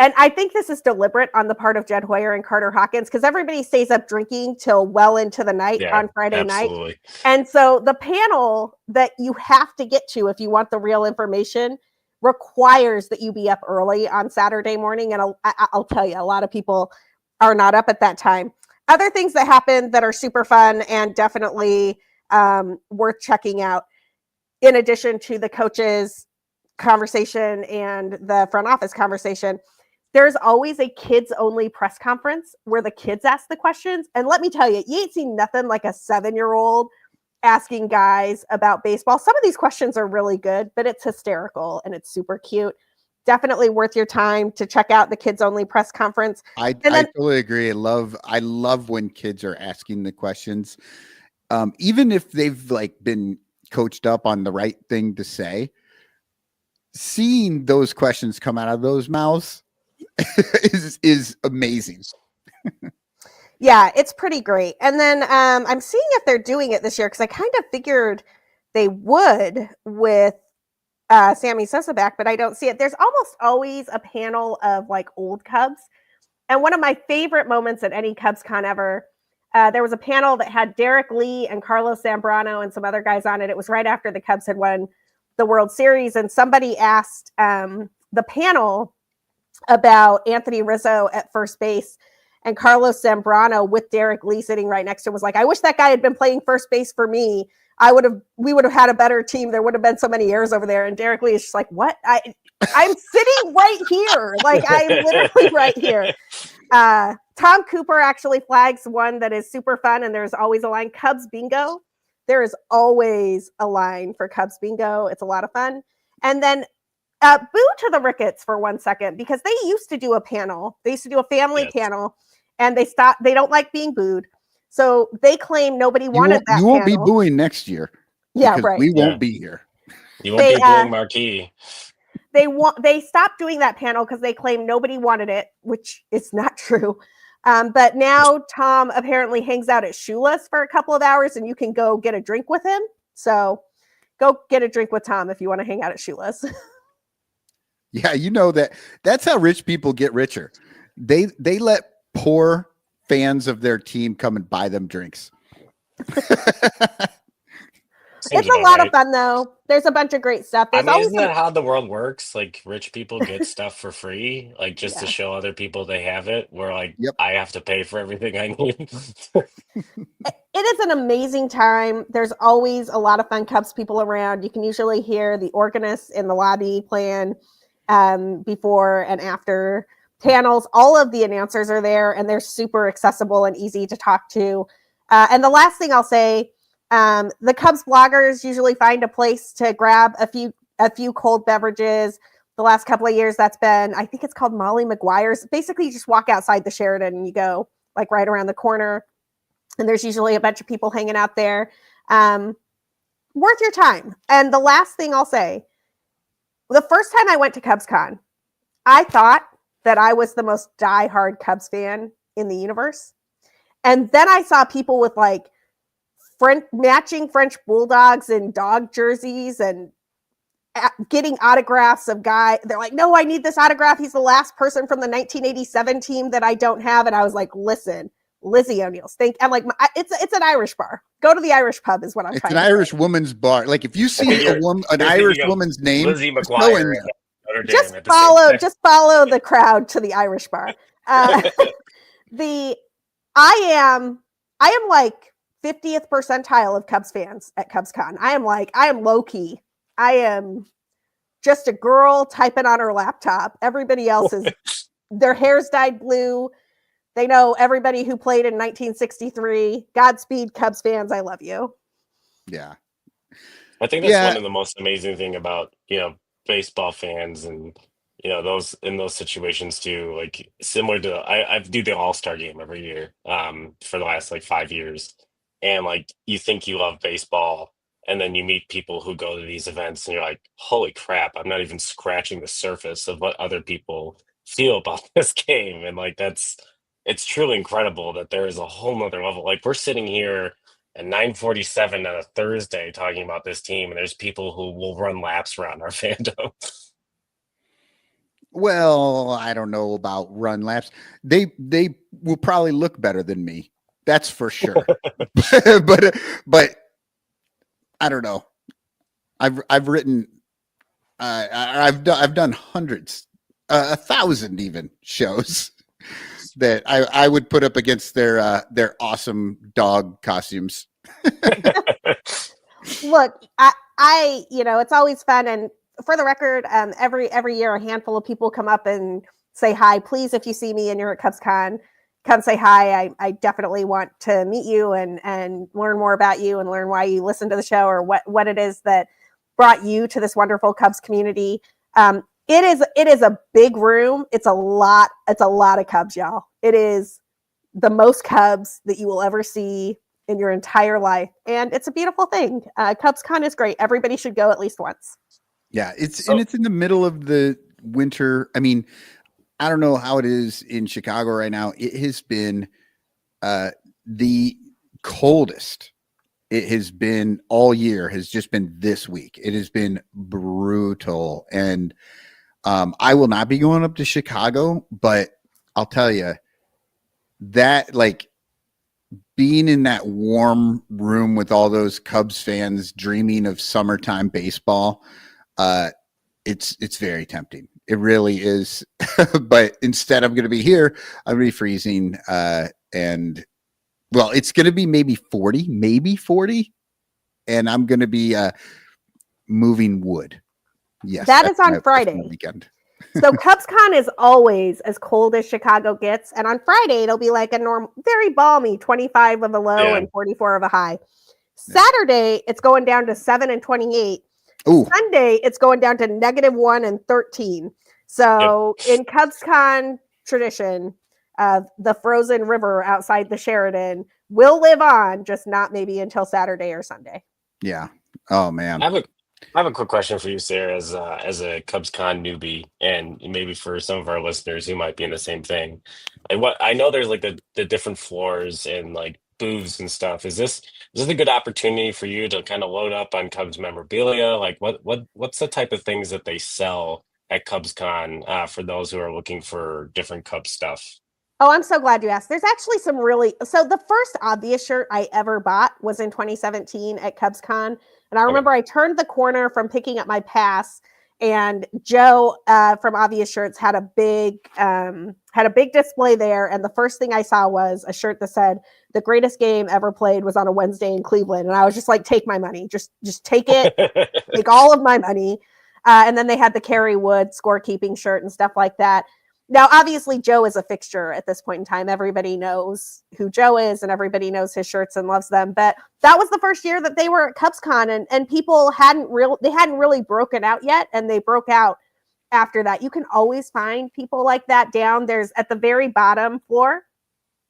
And I think this is deliberate on the part of Jed Hoyer and Carter Hawkins because everybody stays up drinking till well into the night on Friday night. And so the panel that you have to get to if you want the real information requires that you be up early on Saturday morning. And I'll tell you, a lot of people are not up at that time. Other things that happen that are super fun and definitely worth checking out, in addition to the coaches conversation and the front office conversation, there's always a kids only press conference where the kids ask the questions. And let me tell you, you ain't seen nothing like a 7-year-old asking guys about baseball. Some of these questions are really good, but it's hysterical and it's super cute. Definitely worth your time to check out the kids only press conference. I totally agree. I love when kids are asking the questions. Even if they've been coached up on the right thing to say, seeing those questions come out of those mouths is amazing. Yeah, it's pretty great. And then I'm seeing if they're doing it this year because I kind of figured they would with Sammy Sosa back, but I don't see it. There's almost always a panel of old Cubs. And one of my favorite moments at any Cubs Con ever, there was a panel that had Derek Lee and Carlos Zambrano and some other guys on it. It was right after the Cubs had won the World Series. And somebody asked the panel about Anthony Rizzo at first base. And Carlos Zambrano, with Derek Lee sitting right next to him, was like, I wish that guy had been playing first base for me. We would have had a better team. There would have been so many errors over there. And Derek Lee is just like, what? I'm sitting right here. I'm literally right here. Tom Cooper actually flags one that is super fun. And there's always a line, Cubs Bingo. There is always a line for Cubs Bingo. It's a lot of fun. And then boo to the Ricketts for 1 second, because they used to do a panel. They used to do a family panel, and they stopped. They don't like being booed. So they claim nobody wanted that. You won't be booing next year. Yeah, right. We won't be here. You won't be booing Marquee. They stopped doing that panel because they claim nobody wanted it, which is not true. But now Tom apparently hangs out at Shula's for a couple of hours, and you can go get a drink with him. So go get a drink with Tom if you want to hang out at Shula's. Yeah, you know that's how rich people get richer. They let poor fans of their team come and buy them drinks. Seems It's a about lot right. of fun though. There's a bunch of great stuff. I There's mean, always isn't that how the world works? Like, rich people get stuff for free, like just to yeah. show other people they have it. Where like Yep. I have to pay for everything I need. It is an amazing time. There's always a lot of fun Cubs people around. You can usually hear the organist in the lobby playing before and after panels. All of the announcers are there, and they're super accessible and easy to talk to. And the last thing I'll say, the Cubs bloggers usually find a place to grab a few cold beverages. The last couple of years, that's been, I think it's called Molly McGuire's. Basically, you just walk outside the Sheraton and you go like right around the corner. And there's usually a bunch of people hanging out there. Worth your time. And the last thing I'll say, the first time I went to CubsCon, I thought that I was the most diehard Cubs fan in the universe. And then I saw people with like matching French bulldogs and dog jerseys and getting autographs of guy. They're like, no, I need this autograph. He's the last person from the 1987 team that I don't have. And I was like, listen, Lizzie O'Neill's. I'm like, it's an Irish bar. Go to the Irish pub is what I'm It's trying an to say. Irish woman's bar. Like if you see an Irish woman's name, Lizzie just go in McGuire. there. Notre Dame Just at the same time. follow the crowd to the Irish bar. I am like 50th percentile of Cubs fans at CubsCon. I am low key. I am just a girl typing on her laptop. Everybody else is their hair's dyed blue. They know everybody who played in 1963. Godspeed, Cubs fans. I love you. Yeah. I think that's one of the most amazing thing about, baseball fans and, those in those situations too, like similar to I do the All-Star game every year for the last like 5 years. And like you think you love baseball and then you meet people who go to these events and you're like, holy crap, I'm not even scratching the surface of what other people feel about this game. And like it's truly incredible that there is a whole nother level. Like we're sitting here at 9:47 on a Thursday talking about this team, and there's people who will run laps around our fandom. Well, I don't know about run laps. They will probably look better than me. That's for sure. but I don't know. I've written I've done hundreds, 1,000 even shows that I would put up against their awesome dog costumes. Look, I it's always fun. And for the record, every year a handful of people come up and say hi. Please, if you see me and you're at CubsCon, come say hi. I definitely want to meet you and learn more about you and learn why you listen to the show or what it is that brought you to this wonderful Cubs community. It is a big room. It's a lot of Cubs, y'all. It is the most Cubs that you will ever see in your entire life. And it's a beautiful thing. CubsCon is great. Everybody should go at least once. Yeah, it's in the middle of the winter. I mean, I don't know how it is in Chicago right now. It has been the coldest it has been all year, has just been this week. It has been brutal. And I will not be going up to Chicago, but I'll tell you that like being in that warm room with all those Cubs fans dreaming of summertime baseball, it's very tempting. It really is. But instead, I'm going to be here. I'm going to be freezing. And well, it's going to be maybe 40. And I'm going to be moving wood. Yes. That is on Friday. Weekend. So CubsCon is always as cold as Chicago gets. And on Friday, it'll be like a normal, very balmy 25 of a low and 44 of a high. Saturday, it's going down to 7 and 28. Ooh. Sunday, it's going down to -1 and 13. So in CubsCon tradition, the frozen river outside the Sheraton will live on, just not maybe until Saturday or Sunday. Yeah. Oh, man. I have a quick question for you, Sarah, as a CubsCon newbie, and maybe for some of our listeners who might be in the same thing. Like what I know, there's like the different floors and like booths and stuff. Is this a good opportunity for you to kind of load up on Cubs memorabilia? Like what's the type of things that they sell at CubsCon for those who are looking for different Cubs stuff. Oh, I'm so glad you asked. There's actually some really, so the first obvious shirt I ever bought was in 2017 at CubsCon. And I remember I turned the corner from picking up my pass, and Joe from Obvious Shirts had a big display there. And the first thing I saw was a shirt that said, "The greatest game ever played was on a Wednesday in Cleveland." And I was just like, take my money, just take it, take all of my money. And then they had the Kerry Wood scorekeeping shirt and stuff like that. Now, obviously, Joe is a fixture at this point in time. Everybody knows who Joe is, and everybody knows his shirts and loves them. But that was the first year that they were at CubsCon, and people hadn't really broken out yet, and they broke out after that. You can always find people like that down. There's at the very bottom floor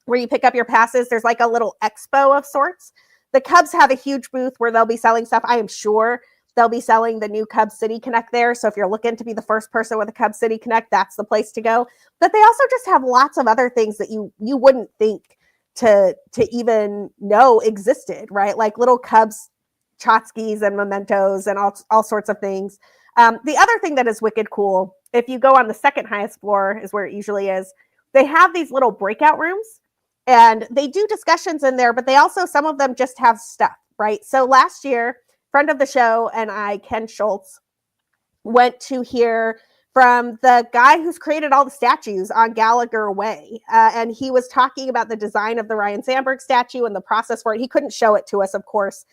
where you pick up your passes. There's like a little expo of sorts. The Cubs have a huge booth where they'll be selling stuff. I am sure they'll be selling the new Cubs City Connect there. So if you're looking to be the first person with a Cubs City Connect, that's the place to go. But they also just have lots of other things that you wouldn't think to even know existed, right? Like little Cubs tchotchkes and mementos and all sorts of things. The other thing that is wicked cool, if you go on the second highest floor is where it usually is, they have these little breakout rooms, and they do discussions in there, but they also, some of them just have stuff, right? So last year, friend of the show and I, Ken Schultz, went to hear from the guy who's created all the statues on Gallagher Way. And he was talking about the design of the Ryan Sandberg statue and the process for it. He couldn't show it to us, of course,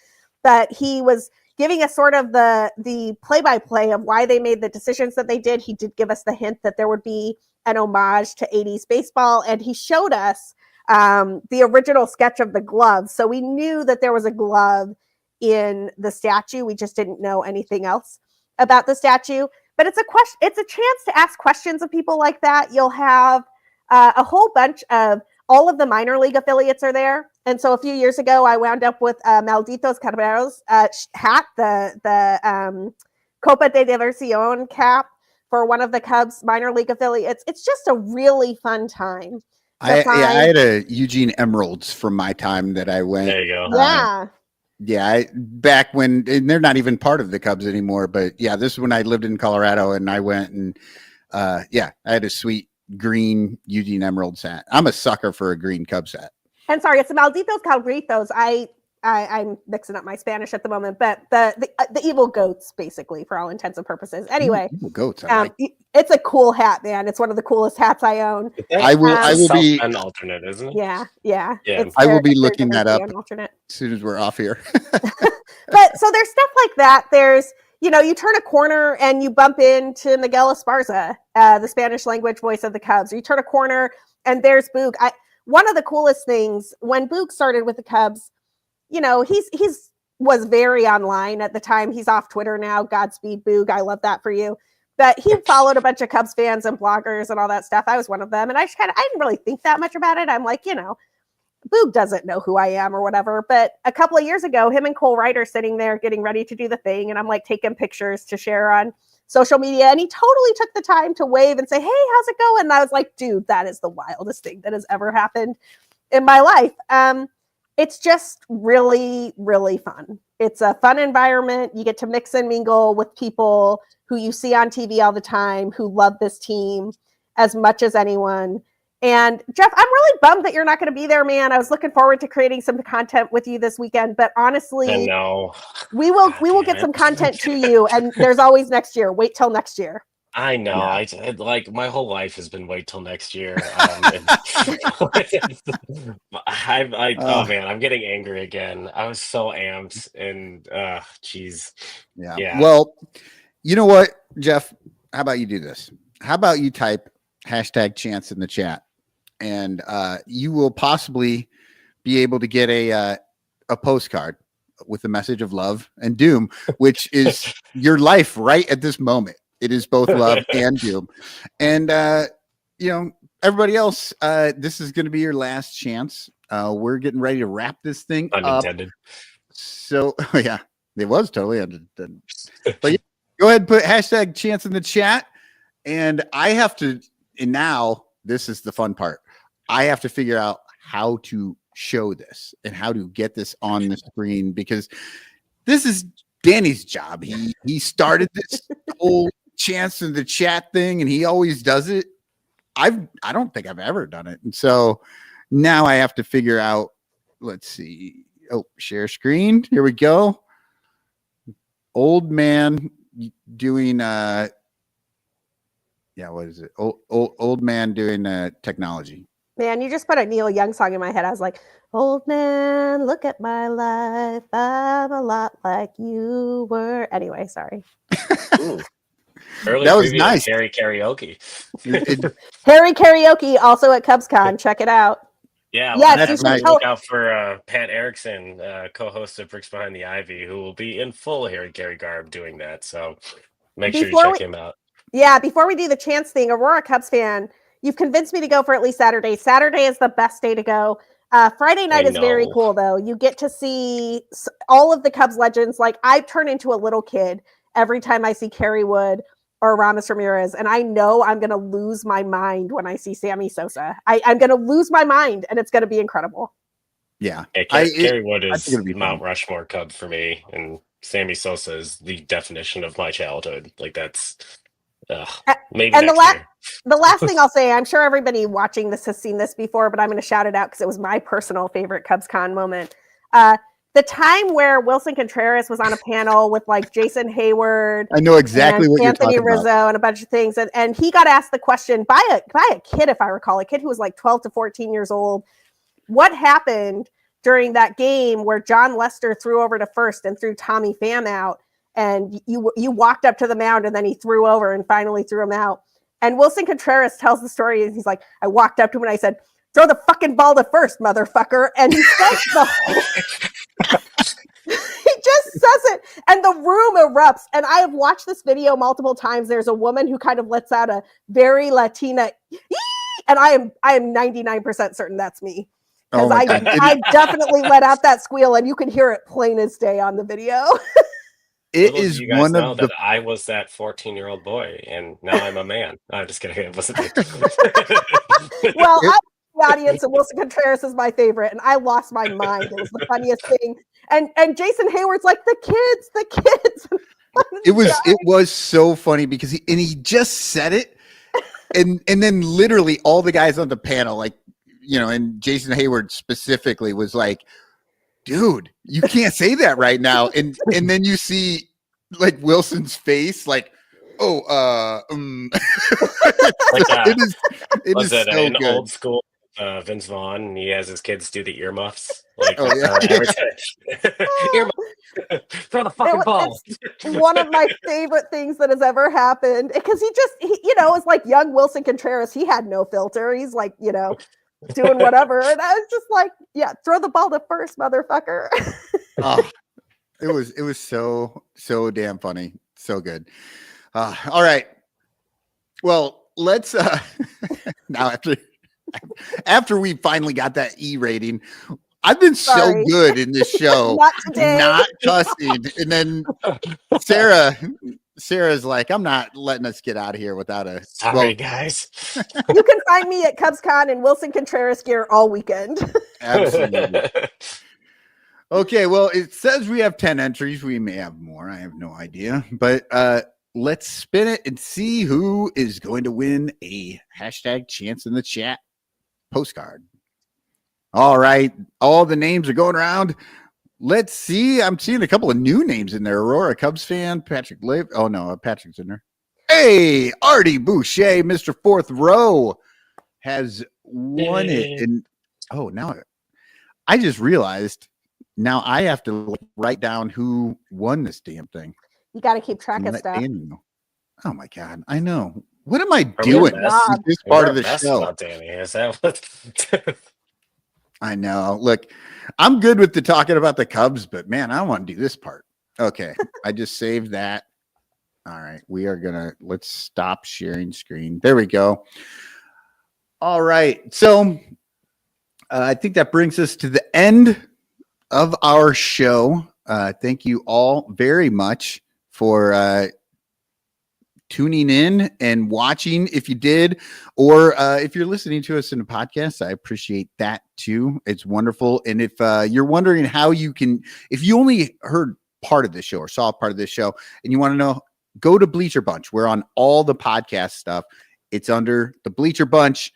but he was giving us sort of the play-by-play of why they made the decisions that they did. He did give us the hint that there would be an homage to 80s baseball, and he showed us the original sketch of the glove. So we knew that there was a glove in the statue. We just didn't know anything else about the statue. But it's a chance to ask questions of people like that. You'll have a whole bunch of all of the minor league affiliates are there. And so a few years ago, I wound up with Malditos Carneros hat, the Copa de Diversión cap for one of the Cubs minor league affiliates. It's just a really fun time. I had a Eugene Emeralds from my time that I went. There you go. Yeah. Yeah, back when, and they're not even part of the Cubs anymore, but yeah, this is when I lived in Colorado, and I went and I had a sweet green Eugene Emeralds hat. I'm a sucker for a green Cubs hat. And sorry, it's the Malditos Calgritos. I'm mixing up my Spanish at the moment, but the evil goats, basically, for all intents and purposes. Anyway, evil goats. It's a cool hat, man. It's one of the coolest hats I own. I will be an alternate, isn't it? Yeah. I will be looking that up as soon as we're off here. But so there's stuff like that. There's, you turn a corner and you bump into Miguel Esparza, the Spanish language voice of the Cubs. Or you turn a corner and there's Boog. One of the coolest things when Boog started with the Cubs, he's was very online at the time. He's off Twitter now. Godspeed, Boog. I love that for you. But he followed a bunch of Cubs fans and bloggers and all that stuff. I was one of them. And I didn't really think that much about it. I'm like, Boog doesn't know who I am or whatever. But a couple of years ago, him and Kool are sitting there getting ready to do the thing. And I'm like taking pictures to share on social media. And he totally took the time to wave and say, "Hey, how's it going?" And I was like, dude, that is the wildest thing that has ever happened in my life. It's just really, really fun. It's a fun environment. You get to mix and mingle with people who you see on TV all the time, who love this team as much as anyone. And Jeff, I'm really bummed that you're not going to be there, man. I was looking forward to creating some content with you this weekend, but honestly, we will get some content to you. And there's always next year. Wait till next year. I know. Yeah. Like my whole life has been wait till next year. Oh man, I'm getting angry again. I was so amped, and geez. Yeah. Well, you know what, Jeff? How about you do this? How about you type #chance in the chat, and you will possibly be able to get a postcard with a message of love and doom, which is your life right at this moment. It is both love and doom. And, everybody else, this is going to be your last chance. We're getting ready to wrap this thing unintended up. So, yeah, it was totally unintended. But yeah, go ahead and put #chance in the chat. And I have to, and now this is the fun part. I have to figure out how to show this and how to get this on the screen, because this is Danny's job. He started this whole chance in the chat thing, and he always does it. I don't think I've ever done it. And so now I have to figure out, let's see. Oh, share screen. Here we go. Old man doing what is it? Old man doing technology. Man, you just put a Neil Young song in my head. I was like, old man, look at my life. I'm a lot like you were. Anyway, sorry. Ooh. Early That was preview of nice. Harry Karaoke. Harry Karaoke, also at CubsCon. Check it out. Yeah, Yes, well, you should nice. tell- Look out for Pat Erickson, co-host of Bricks Behind the Ivy, who will be in full Harry Carey garb doing that. So make sure you Before check we- him out. Yeah, before we do the chance thing, Aurora Cubs fan, you've convinced me to go for at least Saturday. Saturday is the best day to go. Friday night is very know. cool, though. You get to see all of the Cubs legends. Like, I turn into a little kid every time I see Kerry Wood or Ramos Ramirez, and I know I'm going to lose my mind when I see Sammy Sosa. I'm going to lose my mind, and it's going to be incredible. Yeah. Yeah, Kerry Wood is Mount Rushmore Cub for me, and Sammy Sosa is the definition of my childhood. Like, that's maybe And next year. the last thing I'll say, I'm sure everybody watching this has seen this before, but I'm going to shout it out because it was my personal favorite CubsCon moment. The time where Wilson Contreras was on a panel with like Jason Hayward, I know exactly what you're Anthony talking Rizzo about. and a bunch of things, and he got asked the question by a kid, if I recall, a kid who was like 12 to 14 years old. What happened during that game where John Lester threw over to first and threw Tommy Pham out, and you walked up to the mound and then he threw over and finally threw him out? And Wilson Contreras tells the story, and he's like, I walked up to him and I said, throw the fucking ball to first, motherfucker. And he says he just says it, and the room erupts. And I have watched this video multiple times. There's a woman who kind of lets out a very Latina, and I am 99% certain that's me. Because I definitely let out that squeal, and you can hear it plain as day on the video. It is one of the. That I was that 14-year-old boy, and now I'm a man. I'm just kidding. It wasn't. Well, I'm the audience, and Wilson Contreras is my favorite, and I lost my mind. It was the funniest thing. And Jason Hayward's like, the kids. It was so funny because he just said it, and then literally all the guys on the panel, like, and Jason Hayward specifically was like, dude, you can't say that right now. And then you see like Wilson's face, like, like, it is so an good. old school Vince Vaughn, and he has his kids do the earmuffs. Like, throw the fucking ball. It's one of my favorite things that has ever happened, because he is like young Wilson Contreras. He had no filter. He's like, doing whatever. And I was just like, yeah, throw the ball to first, motherfucker. It was so damn funny. So good. All right. Well, let's now after we finally got that E rating, I've been so good in this show, not cussing. And then Sarah's like, I'm not letting us get out of here without a. Sorry, guys. You can find me at CubsCon in Wilson Contreras gear all weekend. Absolutely. Okay, well, it says we have 10 entries. We may have more. I have no idea. But let's spin it and see who is going to win a #chance in the chat postcard. All right. All the names are going around. Let's see. I'm seeing a couple of new names in there. Aurora Cubs fan, Patrick Liv. Oh, no, Patrick's in there. Hey, Artie Boucher, Mr. Fourth Row, has won it. And now I just realized now I have to write down who won this damn thing. You got to keep track of stuff. Oh, my God. I know. What am I doing? This part of the show. Danny, is that what? I know. Look, I'm good with the talking about the Cubs, but man, I want to do this part. Okay. I just saved that. All right. Let's stop sharing screen. There we go. All right. So I think that brings us to the end of our show. Thank you all very much for tuning in and watching, if you did, or if you're listening to us in a podcast. I appreciate that too. It's wonderful. And if you're wondering how you can, if you only heard part of the show or saw part of this show and you want to know go to Bleacher Bunch. We're on all the podcast stuff. It's under the Bleacher Bunch,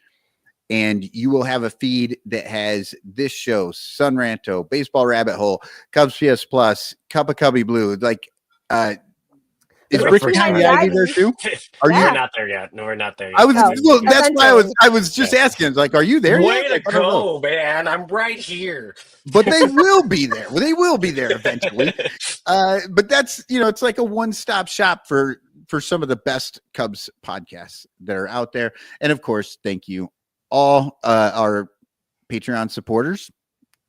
and you will have a feed that has this show, Sun Ranto, Baseball Rabbit Hole, Cubs PS Plus, Cup of Cubby Blue. Like, is Rick behind the Ivy there too? Are you not there yet? No, we're not there yet. That's why I was just asking. Like, are you there Way yet? to go, man! I'm right here. But they will be there. Well, they will be there eventually. But that's, it's like a one-stop shop for some of the best Cubs podcasts that are out there. And of course, thank you all our Patreon supporters.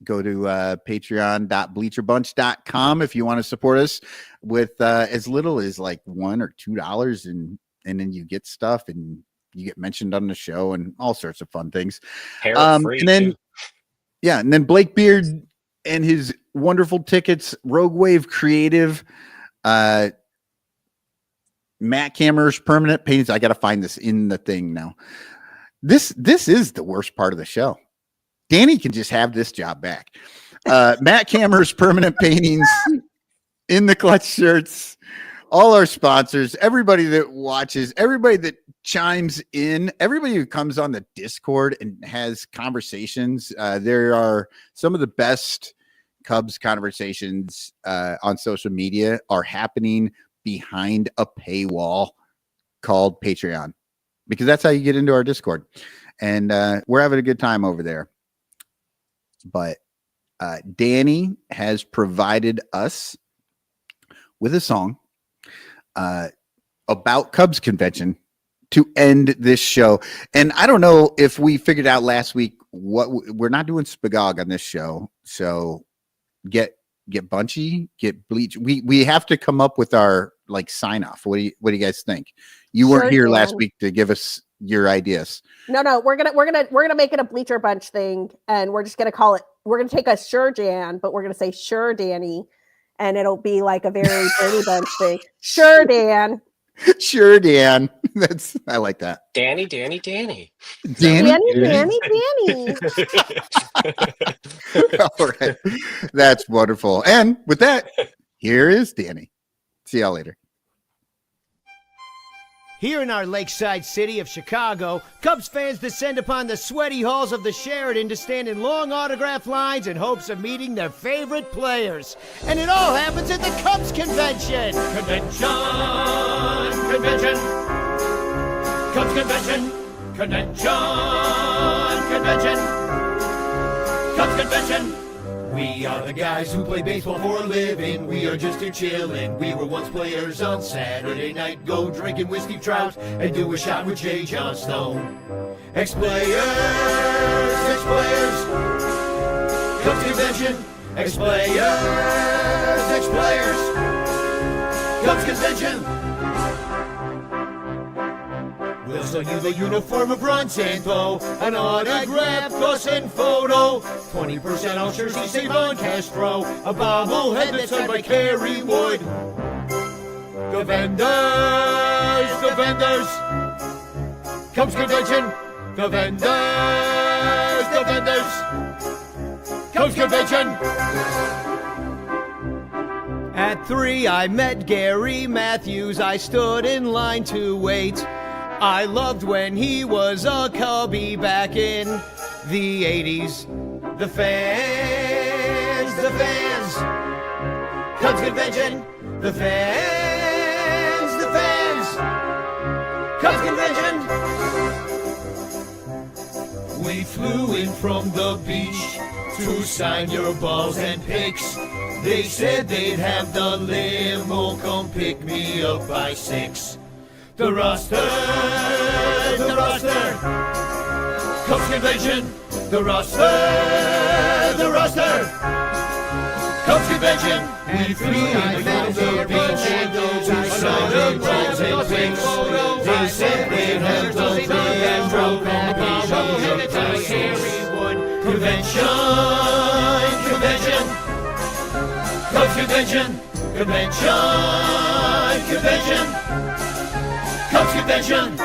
Go to patreon.bleacherbunch.com if you want to support us with as little as like $1 or $2, and then you get stuff and you get mentioned on the show and all sorts of fun things. And then Blake Beard and his wonderful tickets, Rogue Wave Creative, Matt Kammerer's permanent paintings. I got to find this in the thing now. This is the worst part of the show. Danny can just have this job back. Matt Kammerer's permanent paintings, In the Clutch shirts, all our sponsors, everybody that watches, everybody that chimes in, everybody who comes on the Discord and has conversations. There are some of the best Cubs conversations on social media are happening behind a paywall called Patreon, because that's how you get into our Discord. And we're having a good time over there. But Danny has provided us with a song about Cubs convention to end this show. And I don't know if we figured out last week what we're not doing Spagog on this show. So get Bunchy, get Bleach. We have to come up with our like sign off. What do you guys think? You weren't here last week to give us your ideas. No, we're gonna make it a Bleacher Bunch thing, and we're just gonna call it. We're gonna take a Sure Dan, but we're gonna say Sure Danny, and it'll be like a very Dirty Bunch thing. Sure Dan. Sure Dan. I like that. Danny. Danny. All right. That's wonderful. And with that, here is Danny. See y'all later. Here in our lakeside city of Chicago, Cubs fans descend upon the sweaty halls of the Sheraton to stand in long autograph lines in hopes of meeting their favorite players. And it all happens at the Cubs convention. Convention. Cubs convention. Convention. Cubs convention. We are the guys who play baseball for a living. We are just here chilling. We were once players on Saturday night. Go drinking with Steve Trout and do a shot with J. John Stone. Ex-players. Cubs convention. Ex-players. Cubs convention. We'll sell you the uniform of Ron Santo, an autograph, plus and photo, 20% off jersey, save on Castro, a bobblehead that's signed by Kerry Wood. The vendors, Cubs convention. The vendors, Cubs convention. At 3, I met Gary Matthews. I stood in line to wait. I loved when he was a Cubby back in the 80s. The fans, Cubs convention. The fans, Cubs convention. We flew in from the beach to sign your balls and picks. They said they'd have the limo come pick me up by 6. The roster, Cubs convention. The roster, Cubs convention. We flew in from the beach to sign your balls and picks. They said they'd have the limo come pick me up by 6. Convention. Cubs convention. Cubs convention.